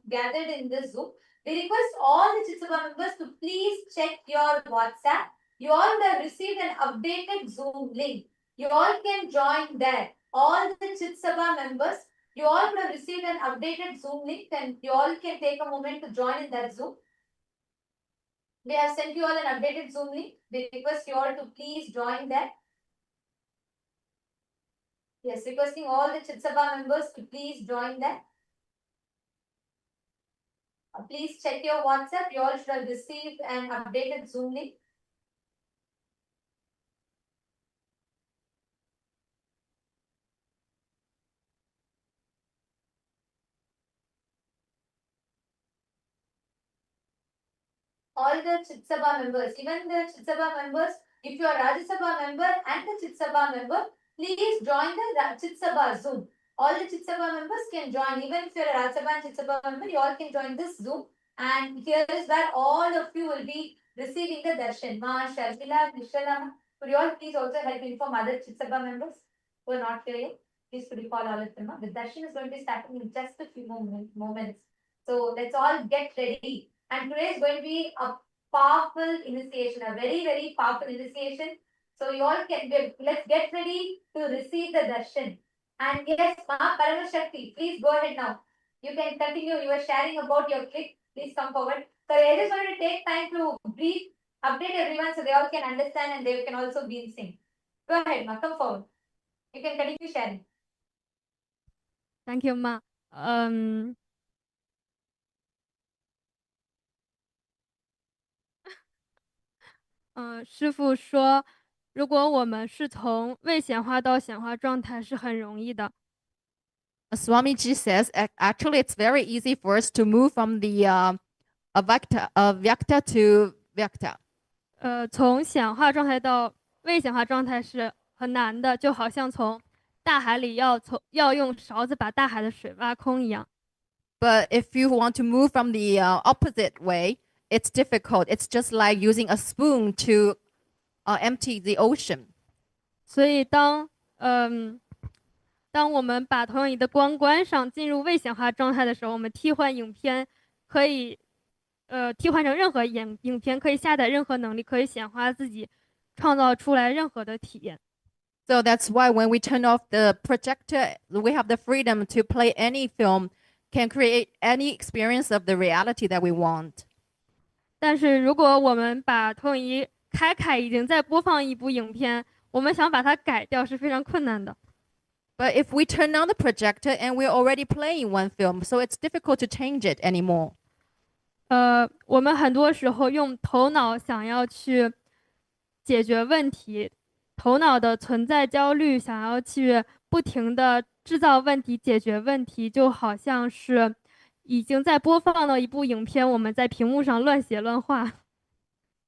gathered in this Zoom, we request all the Chitsabha members to please check your WhatsApp. You all would have received an updated Zoom link. You all can join there. All the Chitsabha members, you all would have received an updated Zoom link and you all can take a moment to join in that Zoom. We have sent you all an updated Zoom link. We request you all to please join that. Yes, requesting all the Chitsabha members to please join that. Please check your WhatsApp. You all should have received an updated Zoom link. All the Chitsabha members, even the Chitsabha members, if you are Rajya Sabha member and the Chitsabha member, please join the Chitsabha Zoom. All the Chitsabha members can join. Even if you are a Rajya Sabha and Chitsabha member, you all can join this Zoom. And here is where all of you will be receiving the darshan. Ma, Sharmila, Nishala, could you all please also help inform other Chitsabha members who are not here? Please could you call all of them? The darshan is going to be starting in just a few moments. So let's all get ready. And today is going to be a powerful initiation, a very, very powerful initiation. So you all can let's get ready to receive the darshan. And yes, Ma Paramashakti, please go ahead now. You can continue. You were sharing about your clip. Please come forward. So I just want to take time to brief, update everyone so they all can understand and they can also be in sync. Go ahead, Ma. Come forward. You can continue sharing. Thank you, Ma. 师父说，如果我们是从未显化到显化状态是很容易的。Swamiji says actually it's very easy for us to move from the Vyakta to Vyakta. 从显化状态到未显化状态是很难的，就好像从大海里要用勺子把大海的水挖空一样。But if you want to move from the opposite way, it's difficult. It's just like using a spoon to empty the ocean. 所以当我们把投影仪的光关上，进入未显化状态的时候，我们替换影片可以替换成任何影片，可以下载任何能力，可以显化自己，创造出来任何的体验。So that's why when we turn off the projector, we have the freedom to play any film, can create any experience of the reality that we want. 但是如果我们把投影仪开，已经在播放一部影片，我们想把它改掉是非常困难的。But if we turn on the projector and we're already playing one film, so it's difficult to change it anymore. 我们很多时候用头脑想要去解决问题，头脑的存在焦虑，想要去不停的制造问题、解决问题，就好像是已经在播放了一部影片，我们在屏幕上乱写乱画。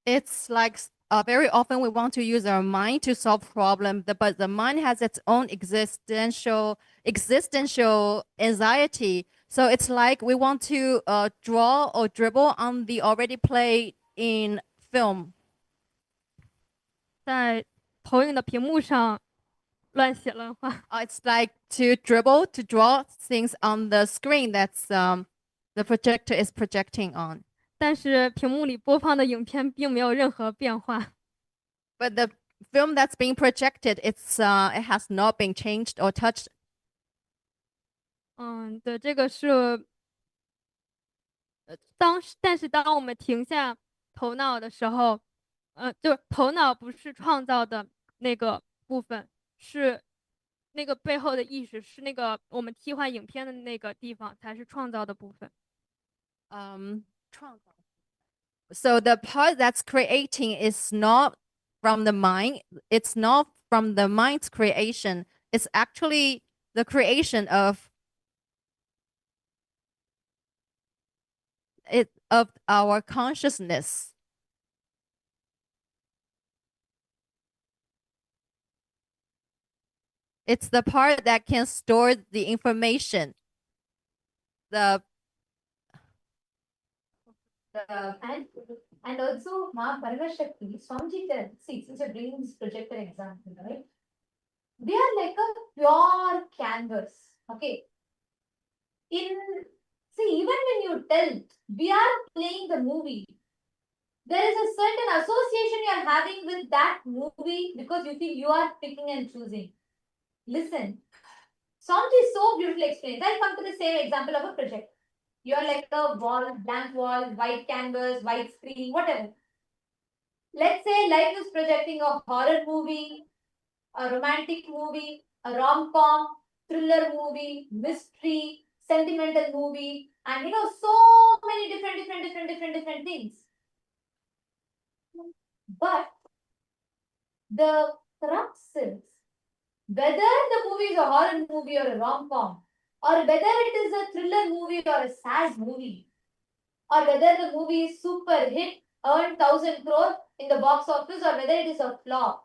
It's like very often we want to use our mind to solve problems, but the mind has its own existential anxiety. So it's like we want to draw or dribble on the already played in film. 在投影的屏幕上乱写乱画。It's like to dribble, to draw things on the screen that's the projector is projecting on. 但是屏幕里播放的影片并没有任何变化。But the film that's being projected, it has not been changed or touched. 对，这个是但是当我们停下头脑的时候，就是头脑不是创造的那个部分，是那个背后的意识，是那个我们替换影片的那个地方才是创造的部分。So the part that's creating is not from the mind. It's not from the mind's creation. It's actually the creation of our consciousness. It's the part that can store the information. And also, Ma Paramashakti, Swamiji, see, since you're bringing this projector example, right? They are like a pure canvas, okay? See, See, even when you tell, we are playing the movie, there is a certain association you are having with that movie because you think you are picking and choosing. Listen, Swamiji is so beautifully explained. I'll come to the same example of a project. You are like a wall, blank wall, white canvas, white screen, whatever. Let's say life is projecting a horror movie, a romantic movie, a rom-com, thriller movie, mystery, sentimental movie, and so many different things. But the crux is whether the movie is a horror movie or a rom-com, or whether it is a thriller movie or a sad movie, or whether the movie is super hit, earned 1,000 crore in the box office, or whether it is a flop.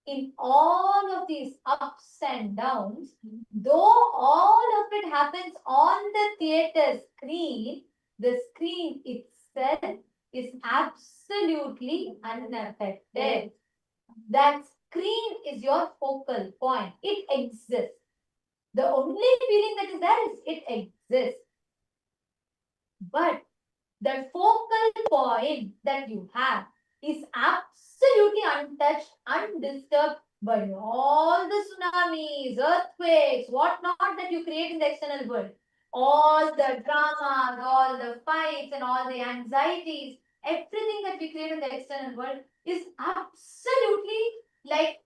In all of these ups and downs, though all of it happens on the theater screen, the screen itself is absolutely unaffected. That screen is your focal point. It exists. The only feeling that is there is it exists. But the focal point that you have is absolutely untouched, undisturbed by all the tsunamis, earthquakes, whatnot that you create in the external world. All the dramas, all the fights, and all the anxieties, everything that we create in the external world is absolutely like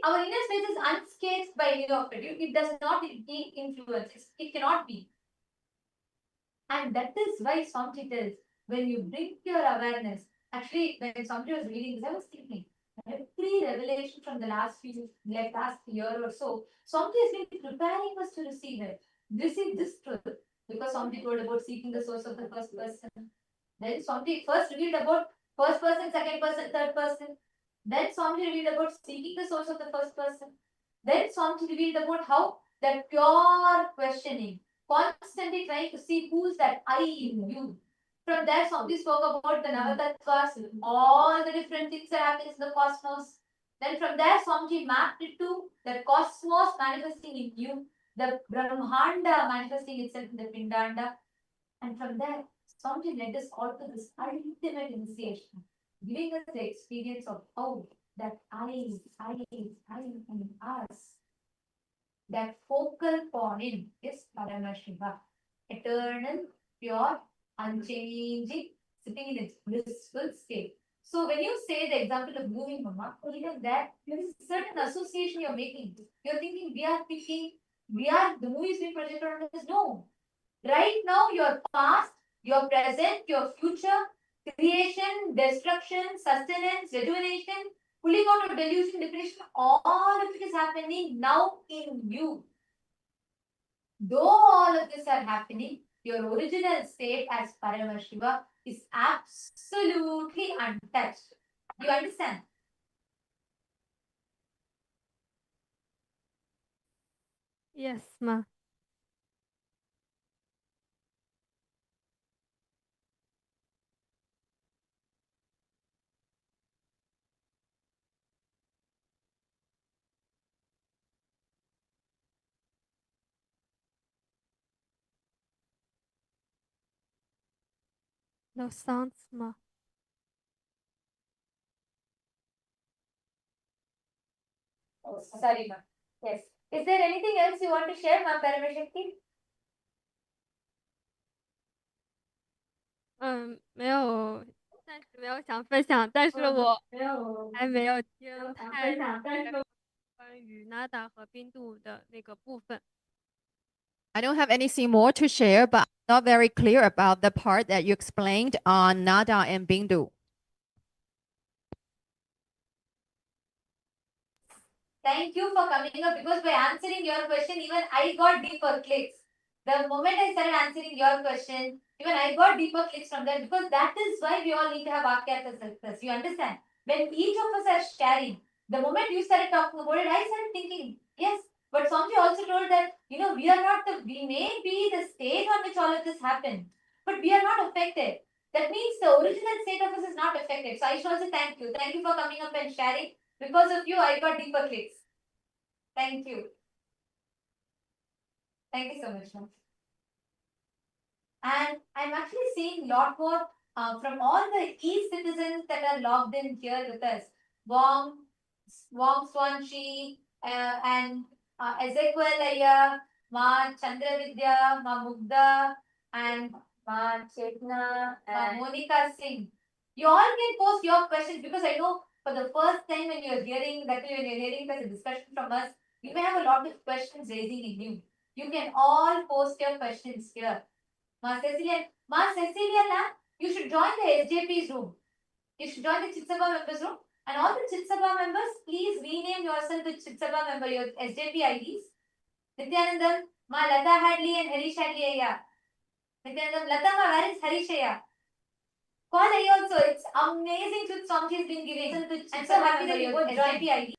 our inner space is unscathed by any of it. It does not influence. It cannot be. And that is why Swamiji tells, when you bring your awareness, actually, when Swamiji was reading this, I was thinking, every revelation from the last year or so, Swamiji has been preparing us to receive this truth. Because Swamiji told about seeking the source of the first person. Then Swamiji first revealed about first person, second person, third person. Then Swamiji revealed about seeking the source of the first person. Then Swamiji revealed about how that pure questioning, constantly trying to see who's that I in you. From there, Swamiji spoke about the Navatattvas, all the different things that happen in the cosmos. Then from there, Swamiji mapped it to the cosmos manifesting in you, the Brahmanda manifesting itself in the Pindanda. And from there, Swamiji led us all to this ultimate initiation, giving us the experience of how that I in us. That focal point is Paramashiva, eternal, pure, unchanging, sitting in its blissful state. So when you say the example of moving, Mama, even there is a certain association you're making. You're thinking the movie is being projected on us. No. Right now, your past, your present, your future, creation, destruction, sustenance, rejuvenation, pulling out of delusion, depression, all of it is happening now in you. Though all of this are happening, your original state as Paramashiva is absolutely untouched. Do you understand? Yes, ma. No sounds, ma. Oh, sorry, ma'am. Yes. Is there anything else you want to share, ma'am, Paramashakti? 没有，暂时没有想分享，但是我还没有听太关于 Nada 和冰度的那个部分。 I don't have anything more to share, but I'm not very clear about the part that you explained on Nada and Bindu. Thank you for coming up, because by answering your question, even I got deeper clicks. The moment I started answering your question, even I got deeper clicks from that, because that is why we all need to have Vakyartha success. You understand? When each of us are sharing, the moment you started talking about it, I started thinking, yes, but Swamiji also told that, we may be the stage on which all of this happened, but we are not affected. That means the original state of us is not affected. So I should also thank you. Thank you for coming up and sharing. Because of you, I got deeper clicks. Thank you. Thank you so much, ma'am. And I'm actually seeing a lot more from all the e-citizens that are logged in here with us. Wong Swanchi, and Ezekiel Aya, Ma Chandravidya, Ma Mugda, and Ma Chetna, and Monica Singh. You all can post your questions because I know for the first time when you're hearing that, when you're hearing the discussion from us, you may have a lot of questions raising in you. You can all post your questions here. Ma Cecilia, you should join the SJP's room. You should join the Chitsabha members room. And all the Chitsabha members, please rename yourself with Chitsabha member, your SJP IDs. Nithyanandam, Ma Lata Hadley and Harish Hadley Aya. Nithyanandam, Lata Ma, where is Harish Aya? Call Aya also. It's amazing truth song he's been giving. I'm so happy that you both SJP IDs.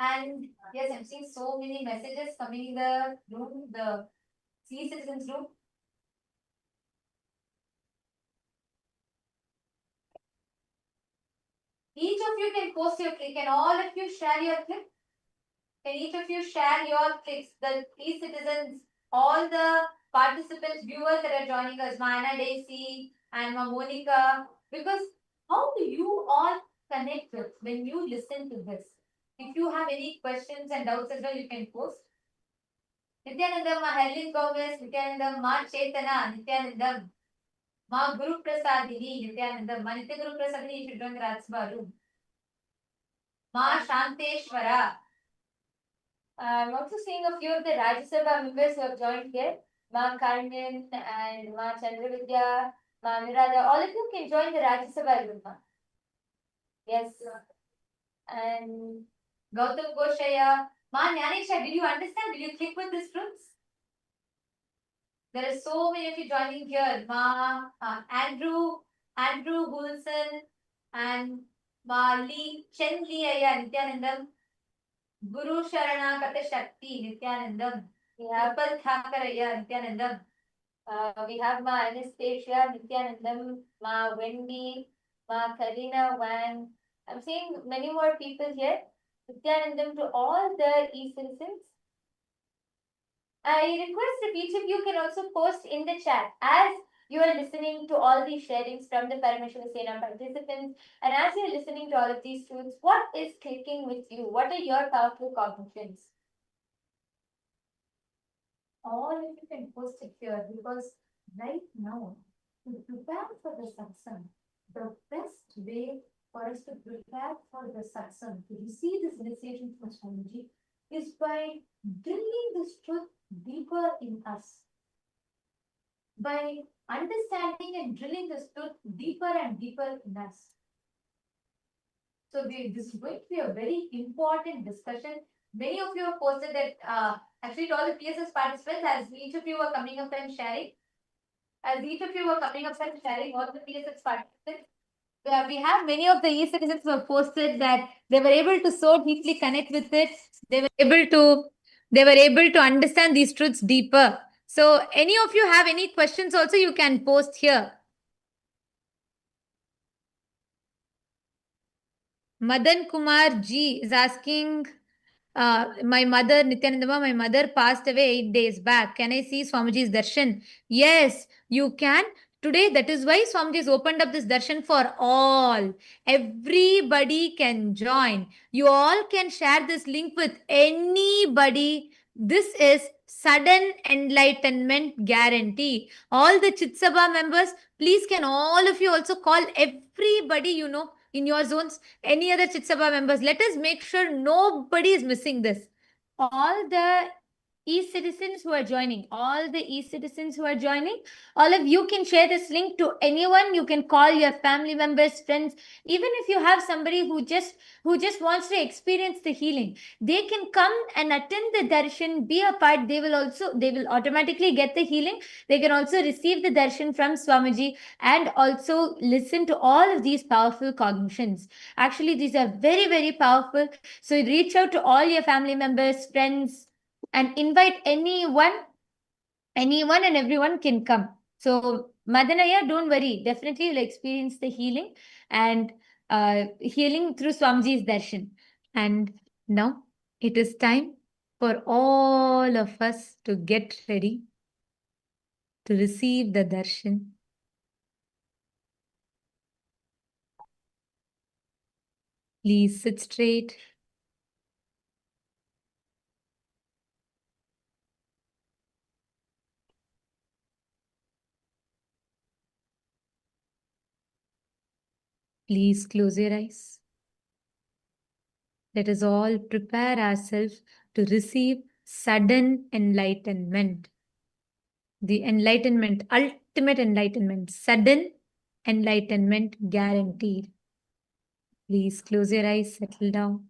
And yes, I'm seeing so many messages coming in the room, the C-Citizens room. Each of you can post your click and all of you share your click. Can each of you share your clicks? The e-citizens, all the participants, viewers that are joining us, Mana Daisy and Monica, because how do you all connect with when you listen to this? If you have any questions and doubts as well, you can post. Nithyanandam, Ma Helen Gomez, Nithyanandam, Ma Chetana, Nithyanandam, Ma Guru Prasadini, Nithyanandam, Ma Nitya Guru Prasadini, you should join the Rajya Sabha room. Ma Shanteshwara. I'm also seeing a few of the Rajya Sabha members who have joined here. Ma Karnan and Ma Chandravidya, Ma Nirada. All of you can join the Rajya Sabha room. Yes. And Gautam Goshaya. Ma Nyanisha, did you understand? Did you click with these fruits? There are so many of you joining here. Ma Andrew Wilson and Ma Lee Chen Lee Aya Nithyanandam. Guru Sharana Kata Shakti Nithyanandam. We have Pal Thakaraya Nithyanandam. We have Ma Anastasia Nithyanandam, Ma Wendy, Ma Karina Wang. I'm seeing many more people here. Nithyanandam to all the e-citizens. I request if each of you can also post in the chat as you are listening to all these sharings from the Paramashiva Sena participants, and as you are listening to all of these truths, what is clicking with you? What are your powerful cognitions? All of you can post it here because right now, to prepare for the satsang, the best way for us to prepare for the satsang, to receive this initiation from Swamiji, is by drilling this truth deeper in us. By understanding and drilling this truth deeper and deeper in us. So this is going to be a very important discussion. Many of you have posted that actually all the PSS participants, as each of you were coming up and sharing, all the PSS participants, we have many of the e-citizens who have posted that they were able to so deeply connect with it. They were able to understand these truths deeper. So any of you have any questions also, you can post here. Madan Kumar G is asking, my mother, Nithyanandama, my mother passed away 8 days back. Can I see Swamiji's darshan? Yes, you can. Today, that is why Swamiji has opened up this darshan for all. Everybody can join. You all can share this link with anybody. This is sudden enlightenment guarantee. All the Chitsabha members, please can all of you also call everybody you know in your zones, any other Chitsabha members. Let us make sure nobody is missing this. All the e-citizens who are joining, all of you can share this link to anyone. You can call your family members, friends, even if you have somebody who just wants to experience the healing, they can come and attend the darshan, be a part. They will automatically get the healing. They can also receive the darshan from Swamiji and also listen to all of these powerful cognitions. Actually, these are very, very powerful. So reach out to all your family members, friends, and invite anyone and everyone can come. So Madanaya, don't worry, definitely you'll experience the healing and healing through Swamiji's darshan. And now it is time for all of us to get ready to receive the darshan. Please sit straight. Please close your eyes. Let us all prepare ourselves to receive sudden enlightenment. The enlightenment, ultimate enlightenment, sudden enlightenment guaranteed. Please close your eyes, settle down.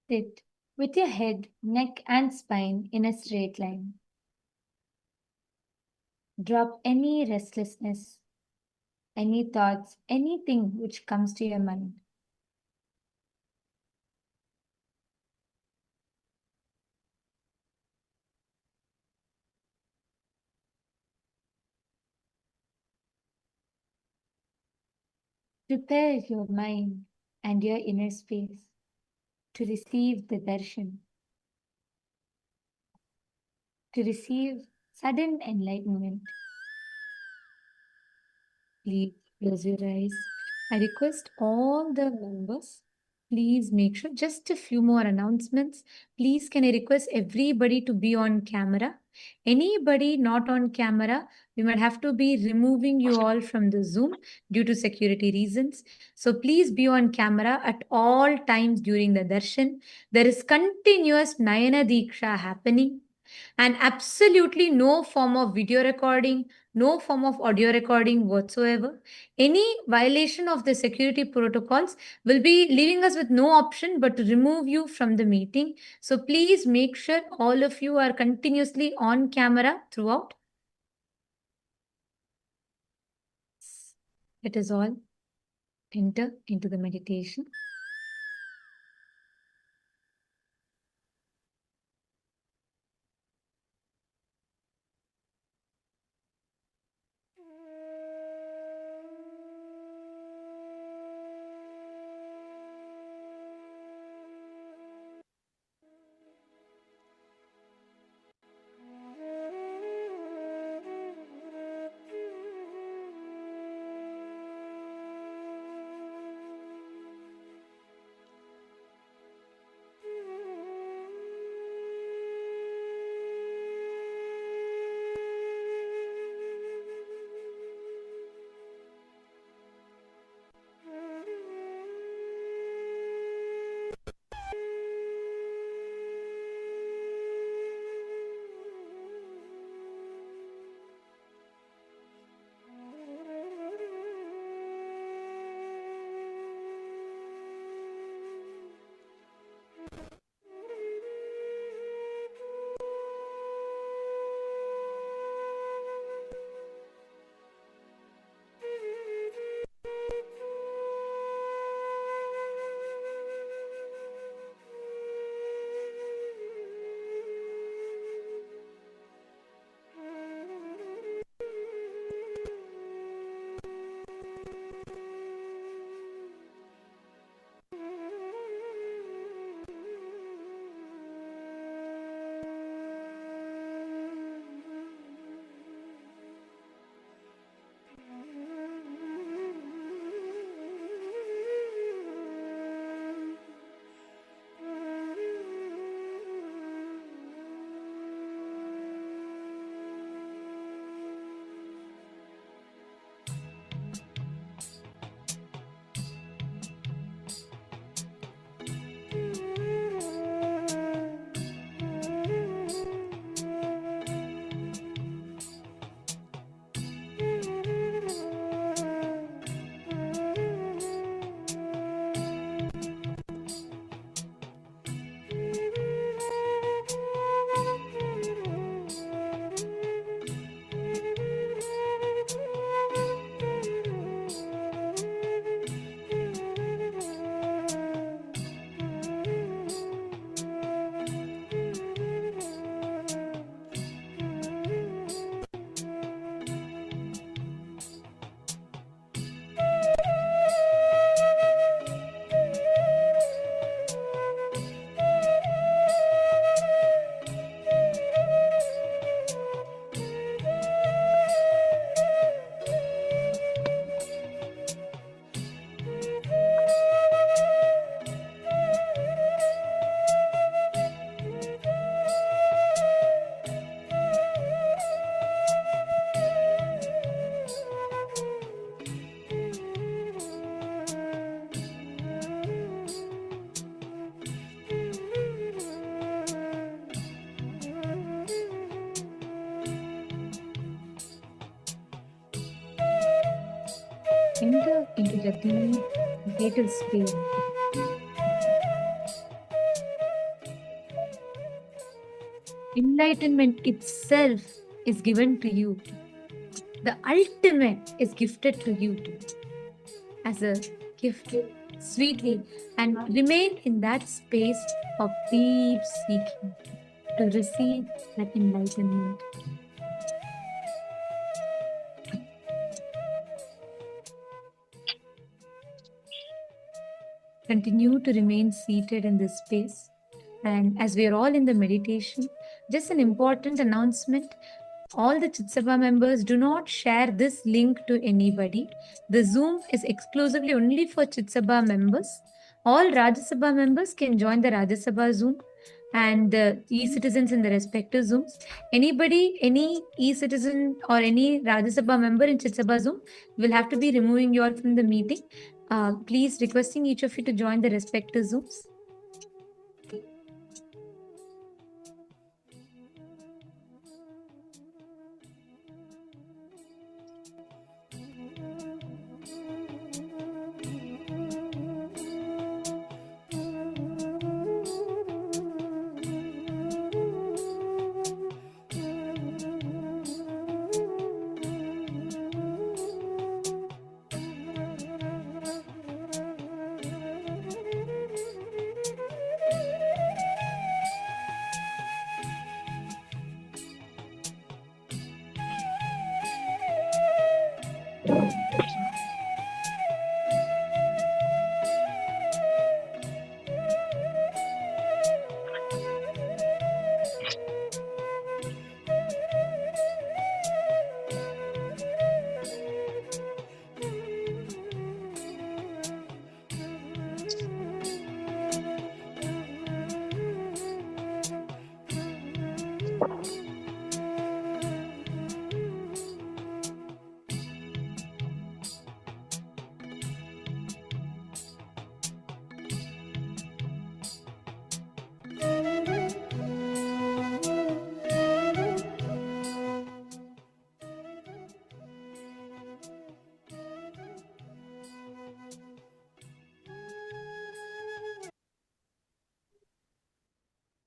Sit with your head, neck, and spine in a straight line. Drop any restlessness, any thoughts, anything which comes to your mind. Prepare your mind and your inner space to receive the darshan, to receive sudden enlightenment. Please close your eyes. I request all the members, please make sure, just a few more announcements. Please, can I request everybody to be on camera? Anybody not on camera, we might have to be removing you all from the Zoom due to security reasons. So please be on camera at all times during the darshan. There is continuous Nayana Diksha happening and absolutely no form of video recording, no form of audio recording whatsoever. Any violation of the security protocols will be leaving us with no option but to remove you from the meeting. So please make sure all of you are continuously on camera throughout. Let us all enter into the meditation. Enter into the deep, meditative space. Enlightenment itself is given to you. The ultimate is gifted to you as a gift, sweetly, and remain in that space of deep seeking to receive that enlightenment. Continue to remain seated in this space. And as we are all in the meditation, just an important announcement. All the Chitsabha members, do not share this link to anybody. The Zoom is exclusively only for Chitsabha members. All Rajya Sabha members can join the Rajya Sabha Zoom and the e-citizens in the respective Zooms. Anybody, any e-citizen or any Rajya Sabha member in Chitsabha Zoom will have to be removing you all from the meeting. Please requesting each of you to join the respective Zooms.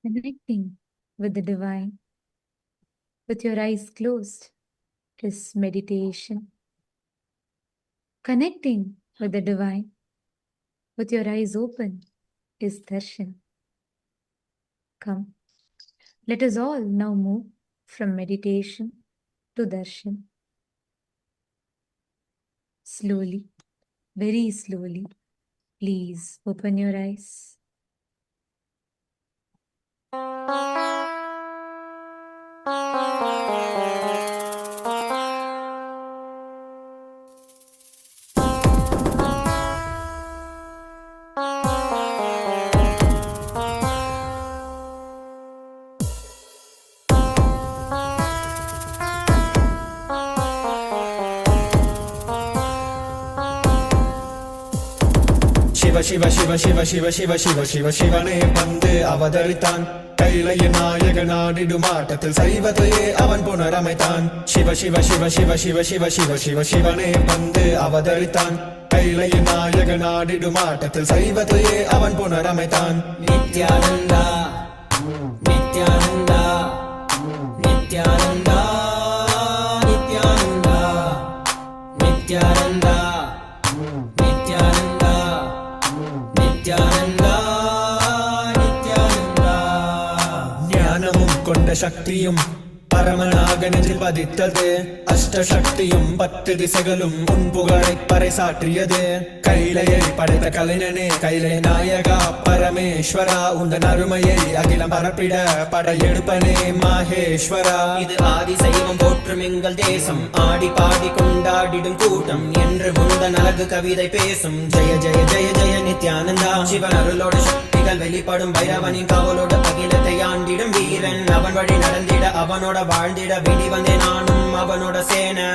Connecting with the divine, with your eyes closed, is meditation. Connecting with the divine, with your eyes open, is darshan. Come, let us all now move from meditation to darshan. Slowly, very slowly, please open your eyes. Shiva Shiva Shiva Shiva Shiva Shiva Shiva Shivane Pande Avadaritan Kailaya Nayaka Nadidu Matatil Saivataye Avan Punaramaitan Shiva Shiva Shiva Shiva Shiva Shiva Shiva Shiva Shivane Pande Avadaritan Kailaya Nayaka Nadidu Matatil Saivataye Avan Punaramaitan Nithyananda Nithyananda Nithyananda Nithyananda Nithyananda ശക്തിയും பரமனாகனில் பதித்தது அஷ்டசக்தியும் 10 திசைகளும் உன்புகழை பறைசாற்றியது கைலையை படைத்த கலைஞனே கைலை நாயகா பரமேஸ்வரா உந்தன் அருமையை அகிலம் பரப்பிட படையெடுப்பனே மாஹேஸ்வரா இது ஆதி சைவம் போற்றும் எங்கள் தேசம் ஆடி பாடி கொண்டாடிடும் கூட்டம் என்று உந்தன் அழகு கவிதை பேசும் ஜெய ஜெய ஜெய ஜெய நித்யானந்தா சிவன் அருளோட சக்திகள் வெளிப்படும் பைரவனின் காவலோட அகிலத்தை ஆண்டிடும் வீரன் அவன் வழி நடந்திட அவனோட வாழ்ந்திட வேண்டி வந்தே நானும் அவனோட சேனை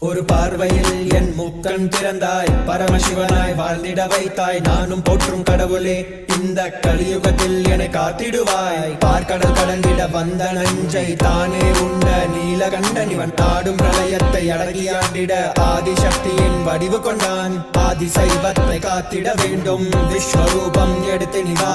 ஒரு பார்வையில் என் முக்கண் திறந்தாய், பரமசிவனாய் வாழ்ந்திட வைத்தாய். நானும் போற்றும் கடவுளே, இந்த கலியுகத்தில் என்னை காத்திடுவாய். பார்க்கடல் கடந்திட வந்த நஞ்சை தானே உண்ட நீலகண்டன் இவன் ஆடும் பிரளயத்தை அடக்கியாண்டிட ஆதிசக்தியின் வடிவு கொண்டான். ஆதி சைவத்தை காத்திட வேண்டும், விஸ்வரூபம் எடுத்து நிவா.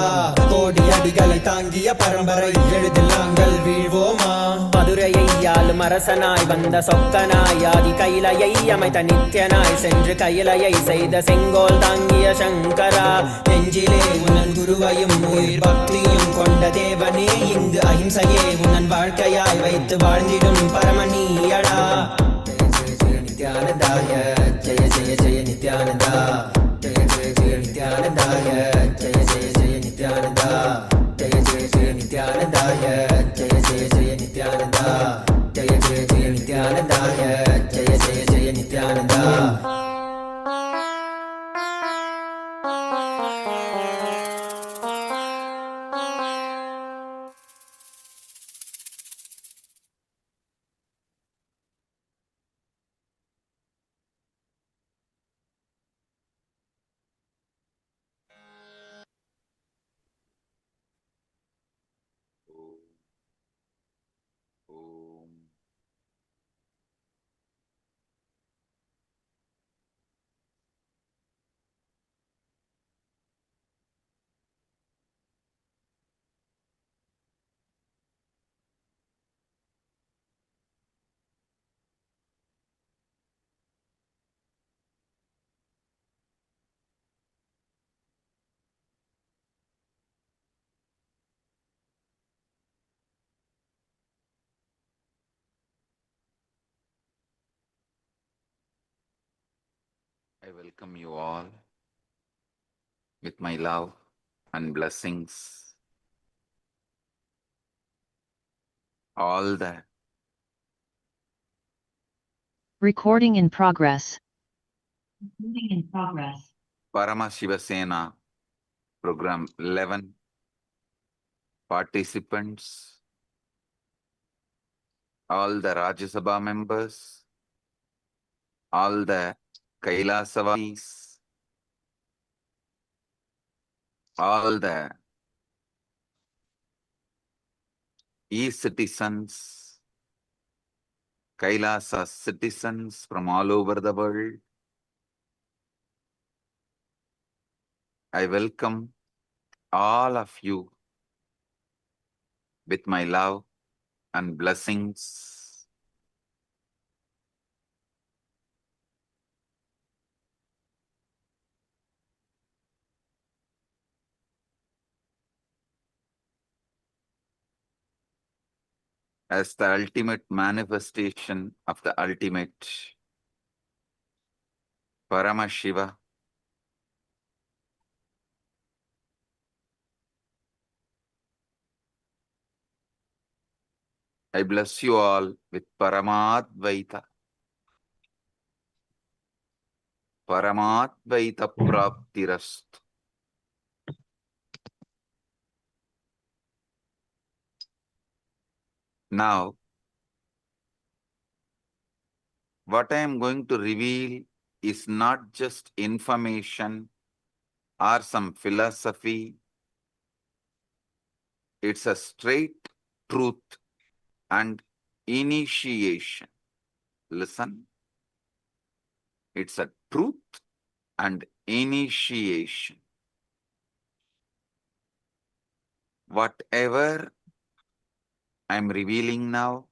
கோடி அடிகளை தாங்கிய பரம்பரை எளிதில் நாங்கள் வீழ்வோமா? மதுரையை ஆளும் அரசனாய் வந்த சொக்கனாய், ஆதி கைலையை அமைத்த நித்யனாய், சென்று கைலையை செய்த செங்கோல் தாங்கிய சங்கரா. நெஞ்சிலே உனன் குருவையும் உயிர் பக்தியும் கொண்ட தேவனே, இங்கு அஹிம்சையே உனன் வாழ்க்கையாய் வைத்து வாழ்ந்திடும் பரமணியடா. Jaya Jaya நித்யானந்தாய, Jaya Jaya Jaya Nithyananda. Jaya Jaya Jaya நித்யானந்தாய, Jaya Jaya Jaya Nithyananda. Jaya Jaya Jaya நித்யானந்தாய, Jaya Jaya Jaya Nithyananda. Jaya Jaya Jaya நித்யானந்தாய, Jaya Jaya Jaya Nithyananda. I welcome you all with my love and blessings. All the Recording in progress. Paramashiva Sena Program 11 participants, all the Rajya Sabha members, all the KAILASAVadis, all the e-citizens, KAILASA citizens from all over the world. I welcome all of you with my love and blessings. As the ultimate manifestation of the ultimate, Paramashiva, I bless you all with Paramadvaita. Paramadvaita Praptirastu. Now, what I am going to reveal is not just information or some philosophy. It's a straight truth and initiation. Listen. It's a truth and initiation. Whatever I'm revealing now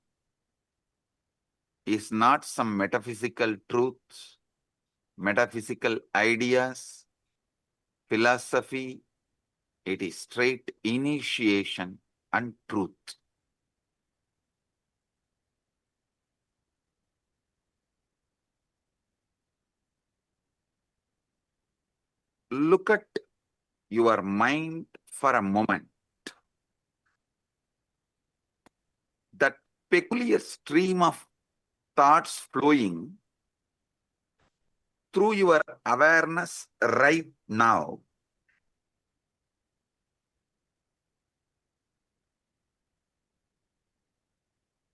is not some metaphysical truths, metaphysical ideas, philosophy. It is straight initiation and truth. Look at your mind for a moment. That peculiar stream of thoughts flowing through your awareness right now.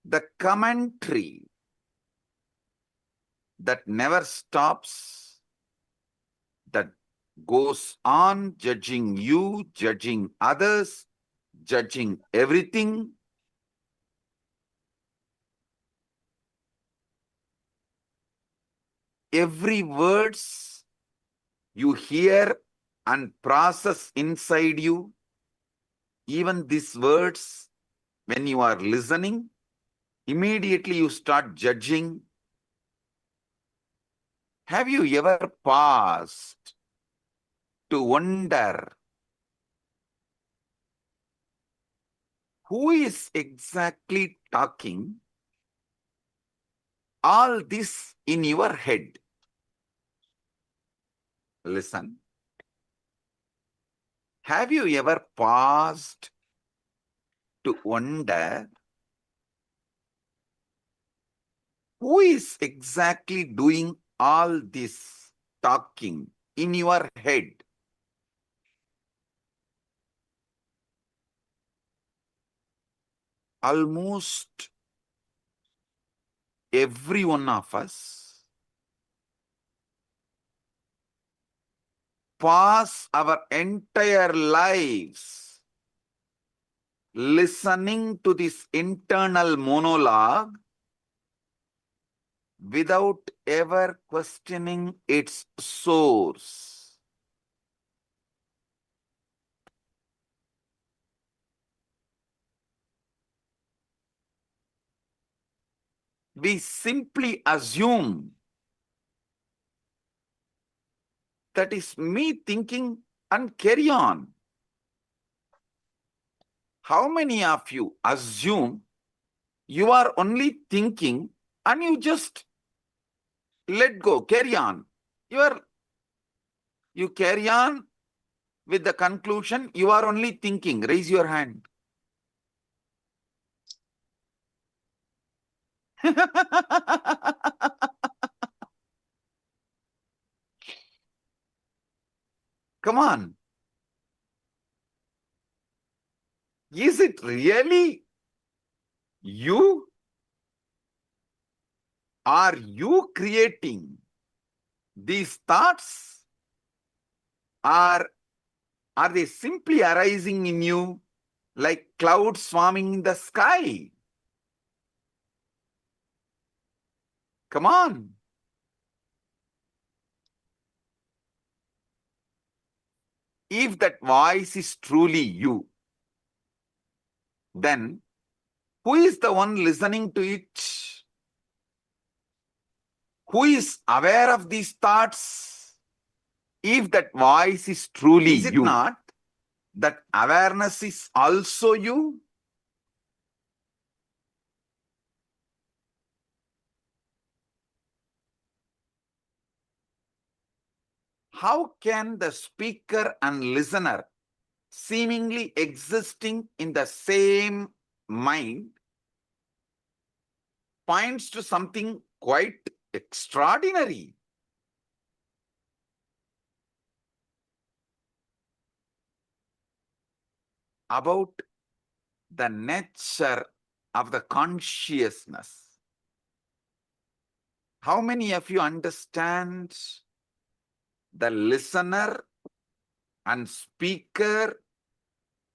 The commentary that never stops, that goes on judging you, judging others, judging everything. Every words you hear and process inside you, even these words, when you are listening, immediately you start judging. Have you ever paused to wonder who is exactly talking all this in your head? Listen. Have you ever paused to wonder who is exactly doing all this talking in your head? Almost every one of us pass our entire lives listening to this internal monologue without ever questioning its source. We simply assume that is me thinking and carry on. How many of you assume you are only thinking and you just let go, carry on? You carry on with the conclusion you are only thinking. Raise your hand. Come on. Is it really you? Are you creating these thoughts? Or are they simply arising in you like clouds swarming in the sky? Come on. If that voice is truly you, then who is the one listening to it? Who is aware of these thoughts? If that voice is truly you, is it not that awareness is also you? How can the speaker and listener seemingly existing in the same mind points to something quite extraordinary? About the nature of the consciousness. How many of you understand the listener and speaker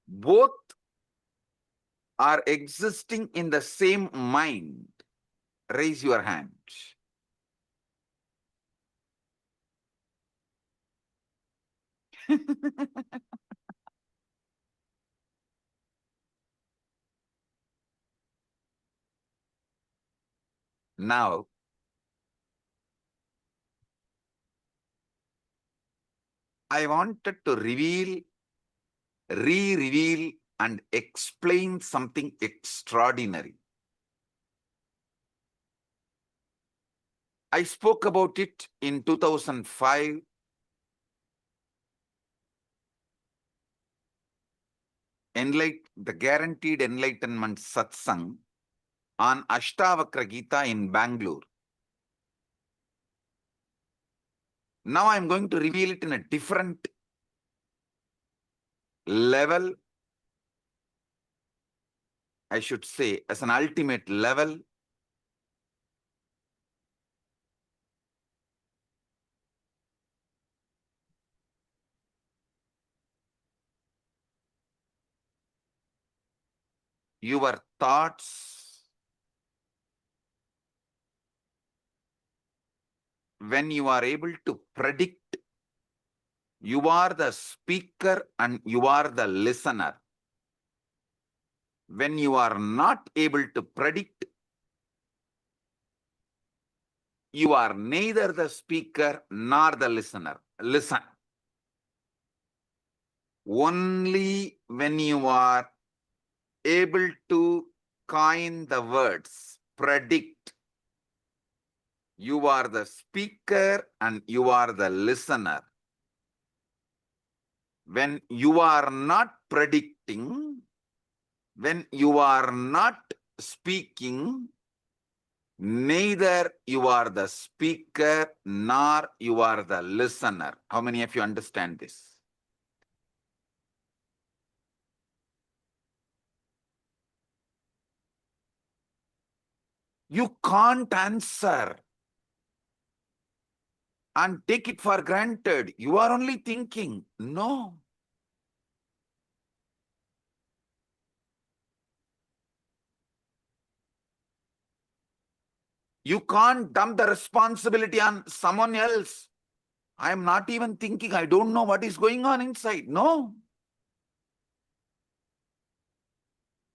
both are existing in the same mind? Raise your hand. Now, I wanted to re-reveal and explain something extraordinary. I spoke about it in 2005. The Guaranteed Enlightenment Satsang on Ashtavakra Gita in Bangalore. Now I'm going to reveal it in a different level, I should say, as an ultimate level. your thoughts, when you are able to predict, you are the speaker and you are the listener. When you are not able to predict, you are neither the speaker nor the listener. Listen. Only when you are able to coin the words, predict, you are the speaker and you are the listener. When you are not predicting, when you are not speaking, neither you are the speaker nor you are the listener. How many of you understand this? You can't answer and take it for granted. You are only thinking. No. You can't dump the responsibility on someone else. I am not even thinking. I don't know what is going on inside. No.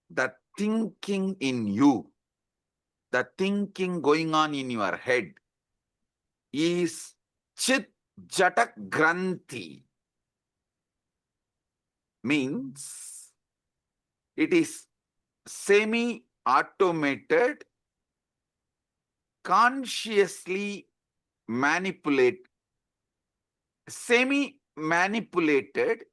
The thinking in you, the thinking going on in your head is Chit Jatak Granthi. Means it is semi-automated, consciously semi-manipulated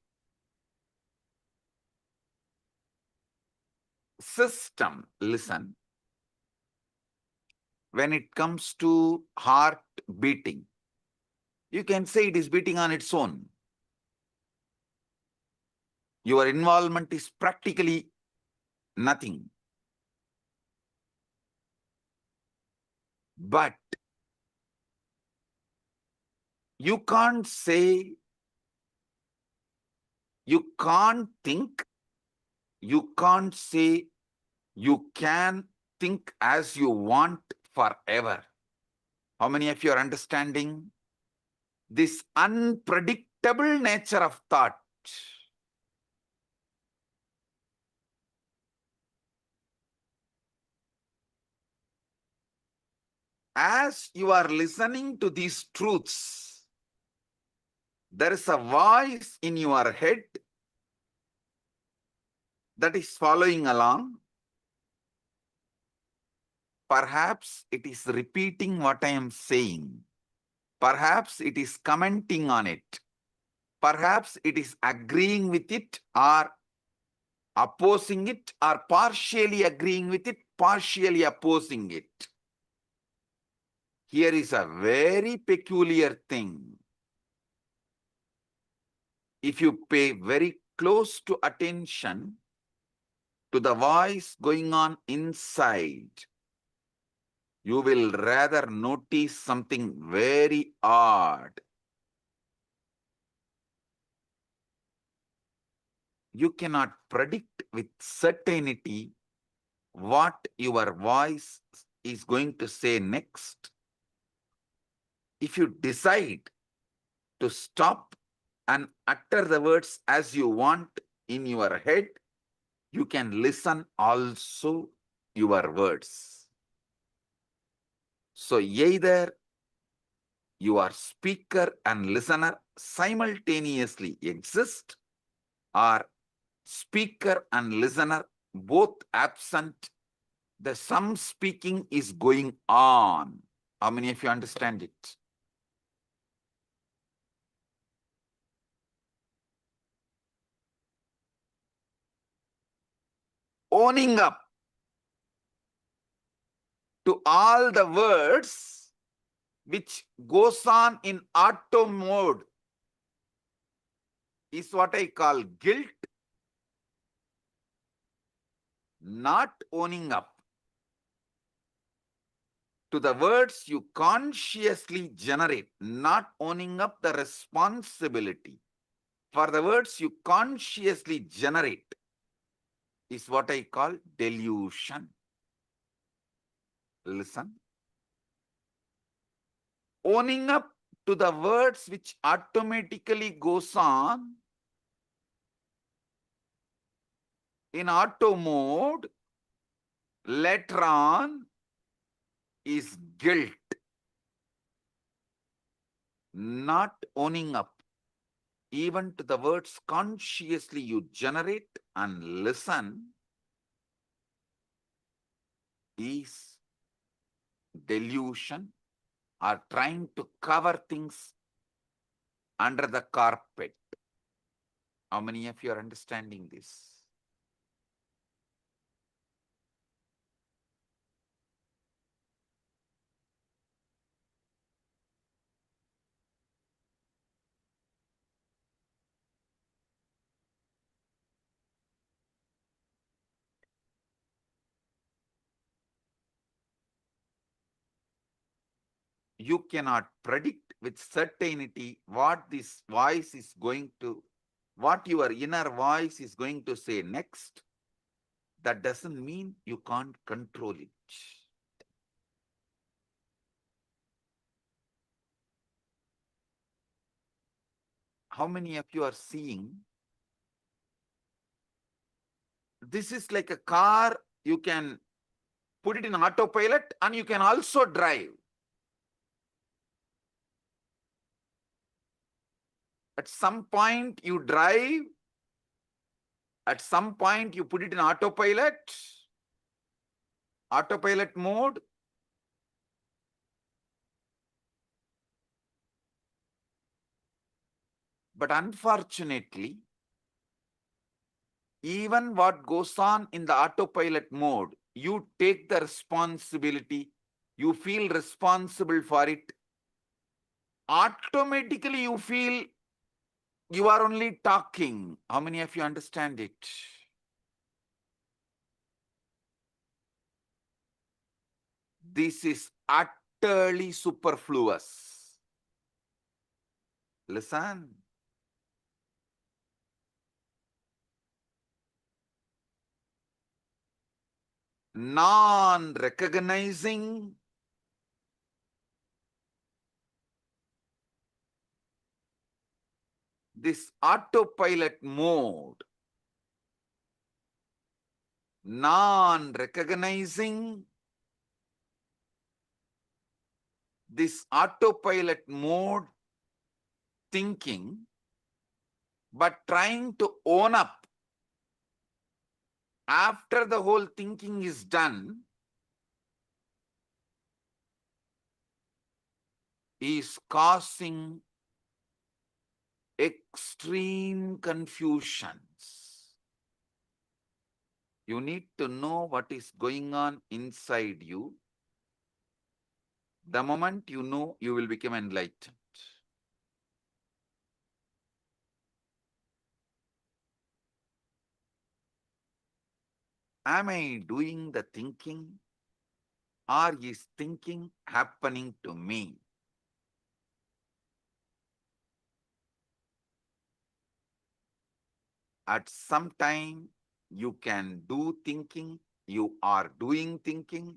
system. Listen. When it comes to heart beating, you can say it is beating on its own. Your involvement is practically nothing. But you can't say, you can't think, you can't say you can think as you want forever. How many of you are understanding this unpredictable nature of thought? As you are listening to these truths, there is a voice in your head that is following along. Perhaps it is repeating what I am saying. Perhaps it is commenting on it. Perhaps it is agreeing with it or opposing it, or partially agreeing with it, partially opposing it. Here is a very peculiar thing. If you pay very close to attention to the voice going on inside, you will rather notice something very odd. You cannot predict with certainty what your voice is going to say next. If you decide to stop and utter the words as you want in your head, you can listen also your words. So either your speaker and listener simultaneously exist, or speaker and listener both absent, some speaking is going on. How many of you understand it? Owning up to all the words which goes on in auto mode is what I call guilt. Not owning up to the words you consciously generate, not owning up the responsibility for the words you consciously generate, is what I call delusion. Listen. Owning up to the words which automatically goes on in auto mode later on is guilt. Not owning up even to the words consciously you generate and listen is delusion, or trying to cover things under the carpet. How many of you are understanding this? You cannot predict with certainty what this voice is going to, what your inner voice is going to say next. That doesn't mean you can't control it. How many of you are seeing? This is like a car, you can put it in autopilot and you can also drive. At some point you drive, at some point you put it in autopilot mode. But unfortunately, even what goes on in the autopilot mode, you take the responsibility, you feel responsible for it. Automatically you feel you are only talking. How many of you understand it? This is utterly superfluous. Listen. Non-recognizing this autopilot mode, non-recognizing this autopilot mode thinking, but trying to own up after the whole thinking is done, is causing extreme confusions. You need to know what is going on inside you. The moment you know, you will become enlightened. Am I doing the thinking, or is thinking happening to me? At some time, you can do thinking, you are doing thinking.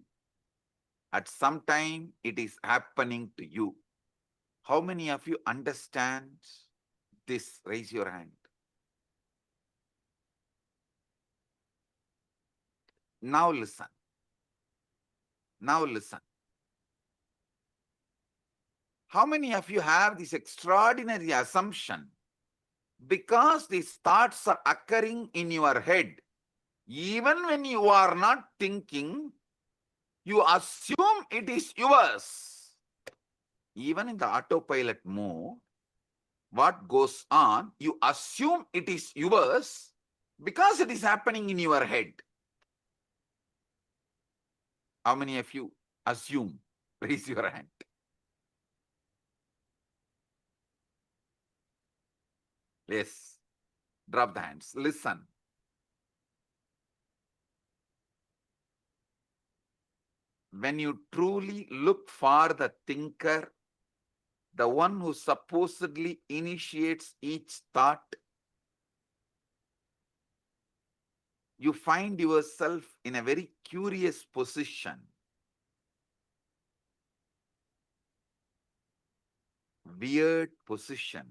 At some time, it is happening to you. How many of you understand this? Raise your hand. Now listen. Now listen. How many of you have this extraordinary assumption? Because these thoughts are occurring in your head, even when you are not thinking, you assume it is yours. Even in the autopilot mode, what goes on, you assume it is yours because it is happening in your head. How many of you assume? Raise your hand. Yes. Drop the hands. Listen. When you truly look for the thinker, the one who supposedly initiates each thought, you find yourself in a very curious position. Weird position.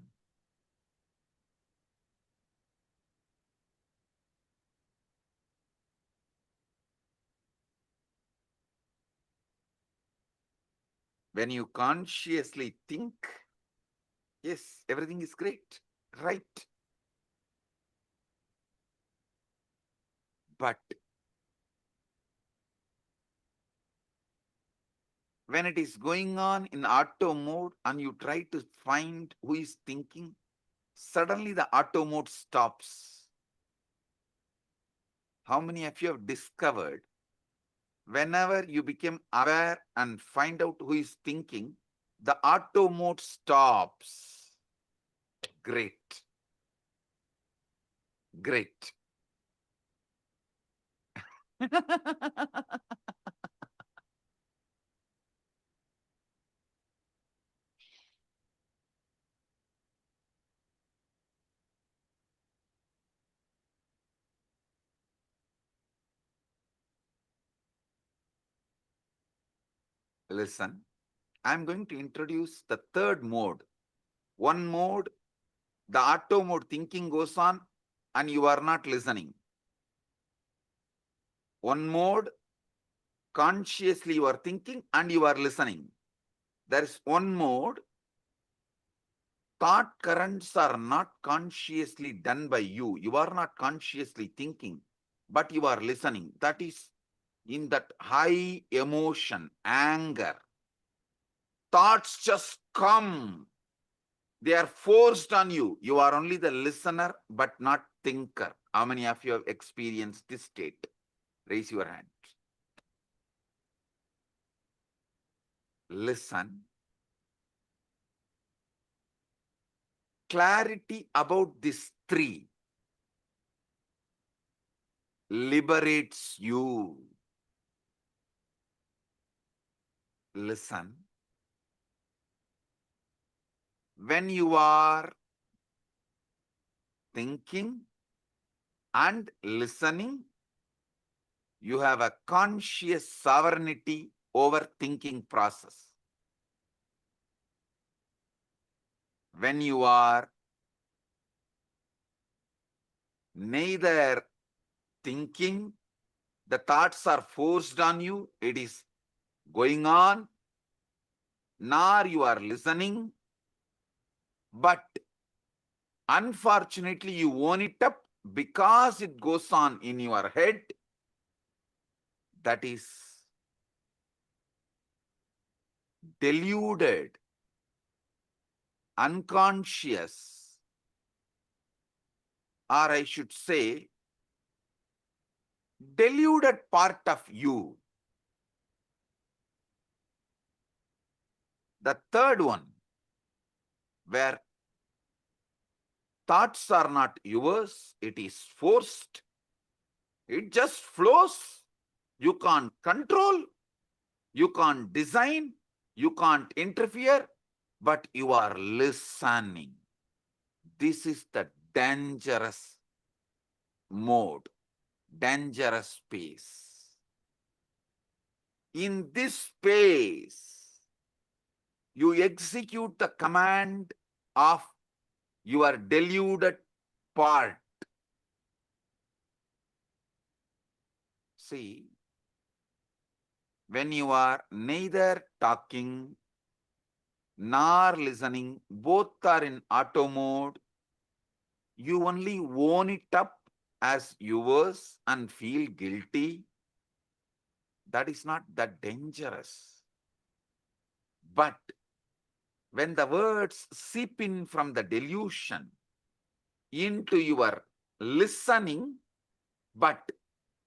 When you consciously think, yes, everything is great, right? But when it is going on in auto mode and you try to find who is thinking, suddenly the auto mode stops. How many of you have discovered whenever you become aware and find out who is thinking, the auto mode stops? Great. Great. Listen, I'm going to introduce the third mode. One mode, the auto mode thinking goes on and you are not listening. One mode, consciously you are thinking and you are listening. There is one mode, thought currents are not consciously done by you. You are not consciously thinking, but you are listening. That is in that high emotion, anger. Thoughts just come. They are forced on you. You are only the listener, but not thinker. How many of you have experienced this state? Raise your hand. Listen. Clarity about these three liberates you. Listen. When you are thinking and listening, you have a conscious sovereignty over thinking process. When you are neither thinking, the thoughts are forced on you, it is going on, nor you are listening, but unfortunately you own it up because it goes on in your head. That is deluded, unconscious, or I should say, deluded part of you. The third one, where thoughts are not yours, it is forced. It just flows. You can't control, you can't design, you can't interfere, but you are listening. This is the dangerous mode, dangerous space. In this space, you execute the command of your deluded part. See, when you are neither talking nor listening, both are in auto mode, you only own it up as yours and feel guilty. That is not that dangerous. But when the words seep in from the delusion into your listening, but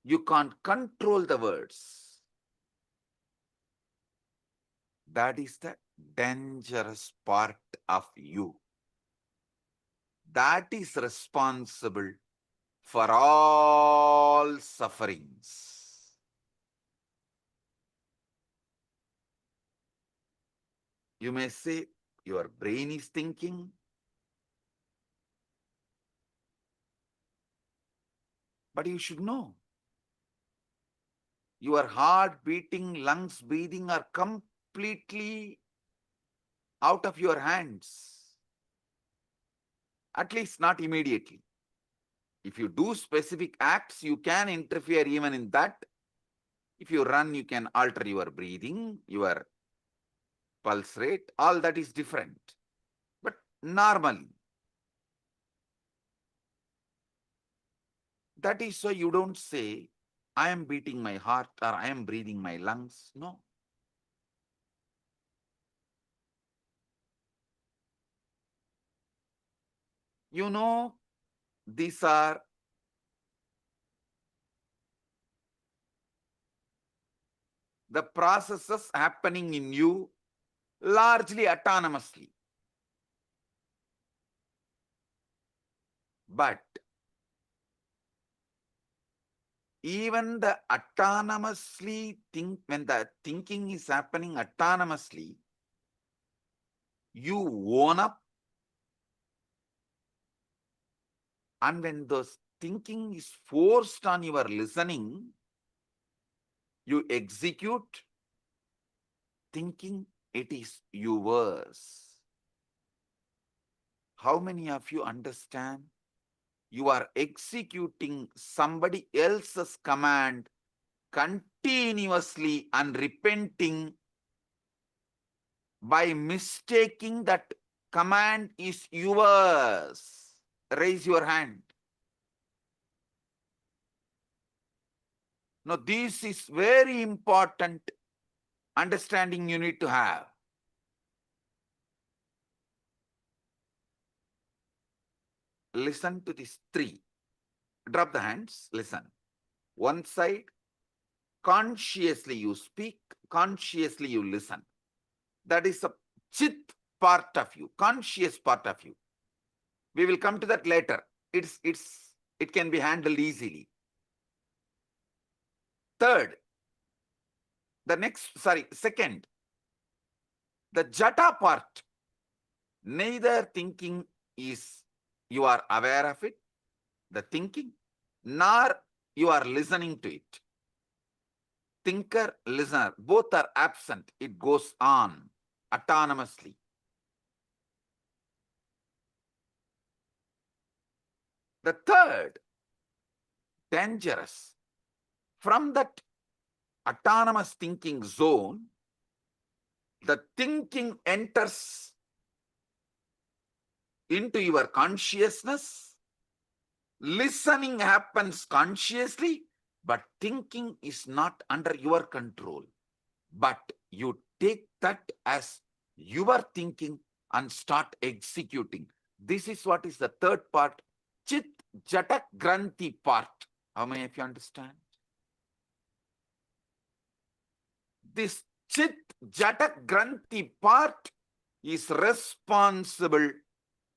you can't control the words, that is the dangerous part of you. That is responsible for all sufferings. You may say, your brain is thinking. But you should know, your heart beating, lungs breathing are completely out of your hands. At least not immediately. If you do specific acts, you can interfere even in that. If you run, you can alter your breathing, your pulse rate, all that is different. But normally, that is why you don't say, I am beating my heart or I am breathing my lungs. No. You know, these are the processes happening in you largely autonomously. But even the autonomously when the thinking is happening autonomously, you own up, and when those thinking is forced on your listening, you execute thinking it is yours. How many of you understand? You are executing somebody else's command continuously and repenting by mistaking that command is yours. Raise your hand. Now, this is very important understanding you need to have. Listen to these three. Drop the hands. Listen. One side, consciously you speak, consciously you listen. That is a chit part of you, conscious part of you. We will come to that later. It can be handled easily. Second, the jata part. Neither thinking is you are aware of it, the thinking, nor you are listening to it. Thinker, listener, both are absent. It goes on autonomously. The third, dangerous. From that autonomous thinking zone, the thinking enters into your consciousness. Listening happens consciously, but thinking is not under your control. But you take that as your thinking and start executing. This is what is the third part, Chit Jatak Granthi part. How many of you understand? This Chit Jatak Granthi part is responsible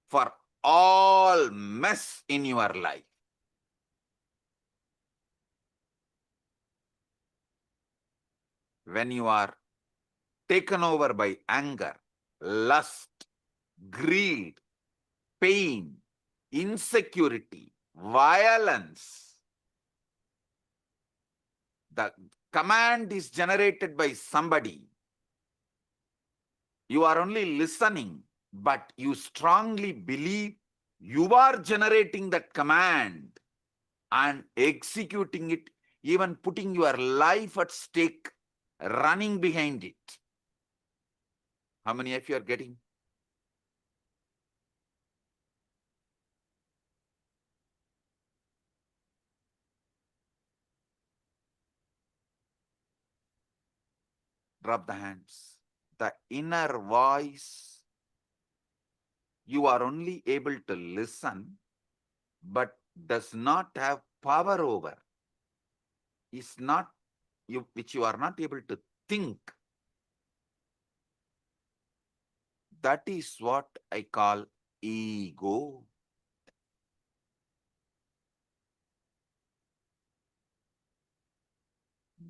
for all mess in your life. When you are taken over by anger, lust, greed, pain, insecurity, violence, the command is generated by somebody. You are only listening, but you strongly believe you are generating that command and executing it, even putting your life at stake, running behind it. How many of you are getting? Drop the hands. The inner voice, you are only able to listen, but does not have power over, is not you, which you are not able to think. That is what I call ego.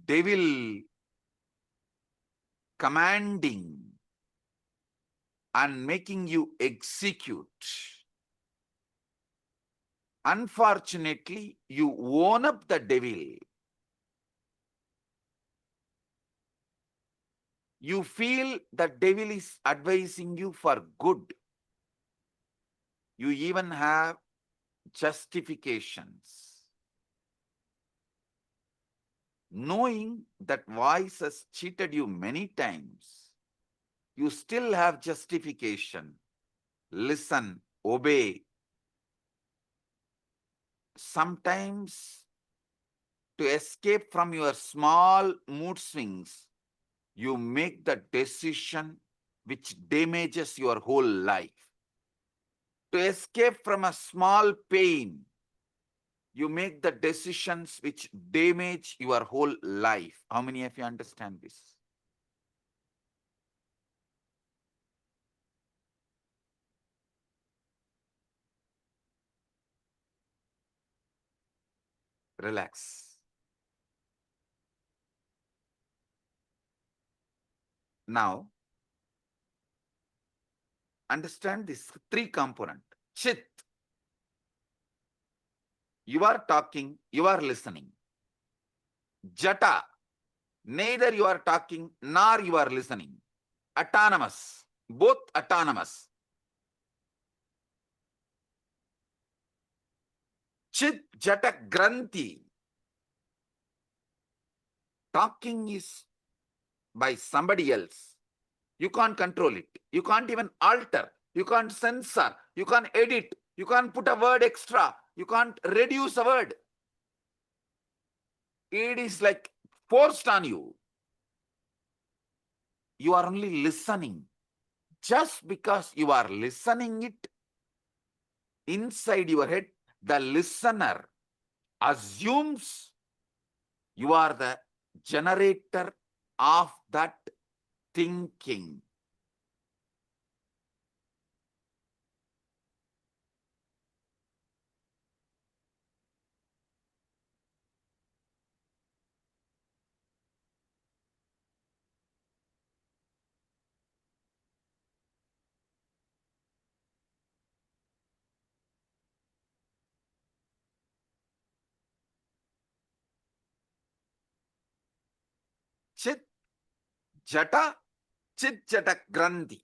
Devil commanding and making you execute. unfortunately, you own up the devil. You feel the devil is advising you for good. You even have justifications. Knowing that voice has cheated you many times, you still have justification. Listen, obey. Sometimes, to escape from your small mood swings, you make the decision which damages your whole life. To escape from a small pain, you make the decisions which damage your whole life. How many of you understand this? Relax. Now, understand this three component. Chit. You are talking, you are listening. Jata. Neither you are talking nor you are listening. Autonomous. Both autonomous. Chit Jata Granthi. Talking is by somebody else. You can't control it. You can't even alter. You can't censor. You can't edit. You can't put a word extra. You can't reduce a word. It is like forced on you. You are only listening. Just because you are listening it, inside your head, the listener assumes you are the generator of that thinking. Chit Jata, Chit Jata Granthi.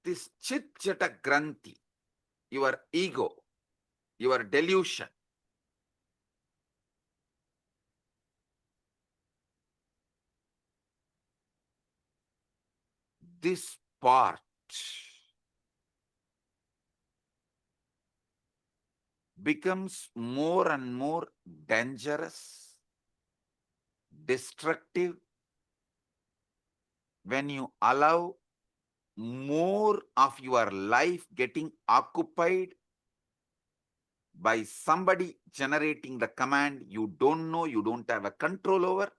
This Chit Jata Granthi, your ego, your delusion, this part becomes more and more dangerous, destructive, when you allow more of your life getting occupied by somebody generating the command you don't know, you don't have a control over,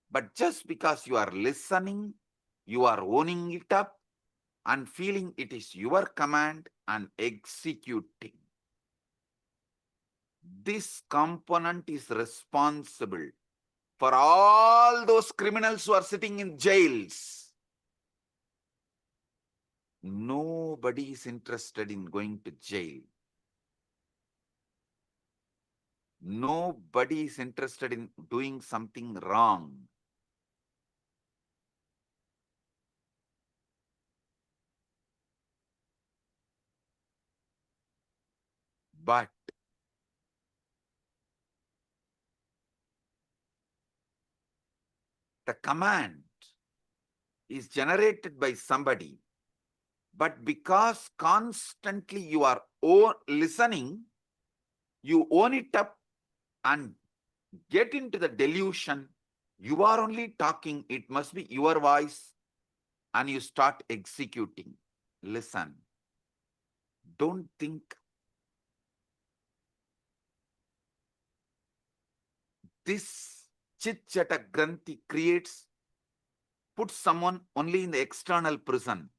but just because you are listening, you are owning it up and feeling it is your command and executing. This component is responsible for all those criminals who are sitting in jails. Nobody is interested in going to jail. Nobody is interested in doing something wrong. But the command is generated by somebody, but because constantly you are listening, you own it up and get into the delusion. You are only talking, it must be your voice, and you start executing. Listen. Don't think. This Chit Jata Granthi creates put someone only in the external prison.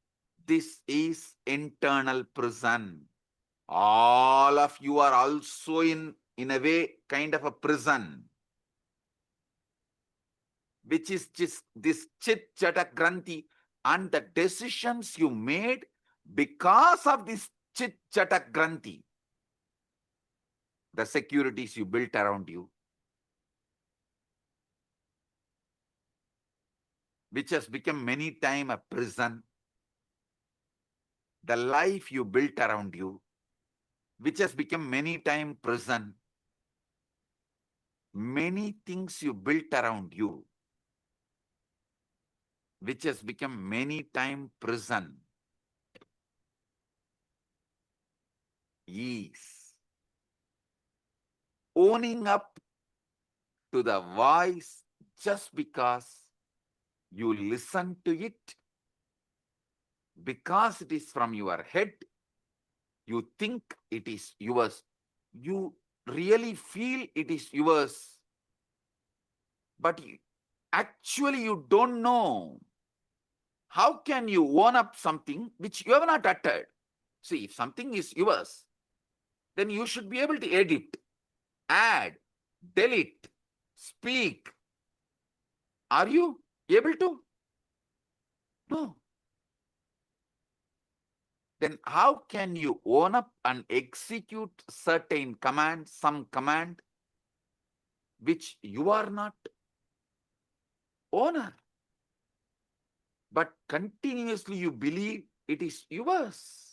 This is internal prison. All of you are also in a way, kind of a prison, which is just this chit chata granthi, and the decisions you made because of this chit chata granthi, the securities you built around you, which has become many times a prison, the life you built around you, which has become many times prison, many things you built around you, which has become many times prison, is owning up to the voice just because you listen to it, because it is from your head, you think it is yours, you really feel it is yours, but actually you don't know. How can you own up something which you have not uttered? See, if something is yours, then you should be able to edit, add, delete, speak. Are you able to? No. Then how can you own up and execute certain command, some command, which you are not owner, but continuously you believe it is yours?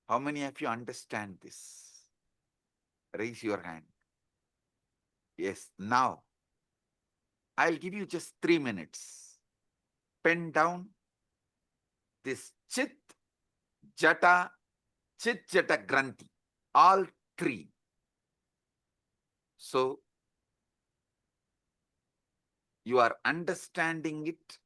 How many of you understand this? Raise your hand. Yes, now I'll give you just 3 minutes. Pen down this chit, jata, chit, jata, granthi, all three. So you are understanding it.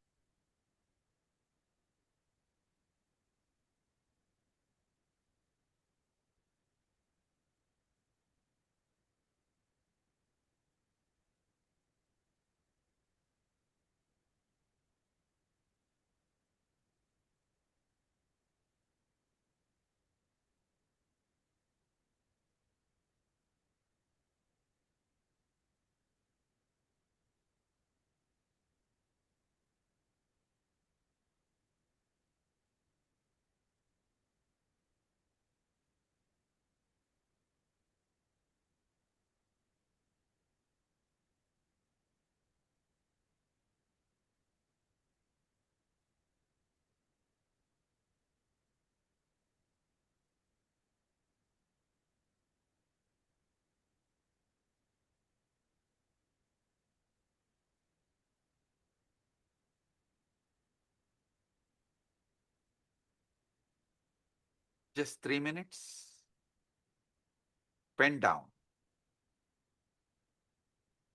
Just 3 minutes. Pen down.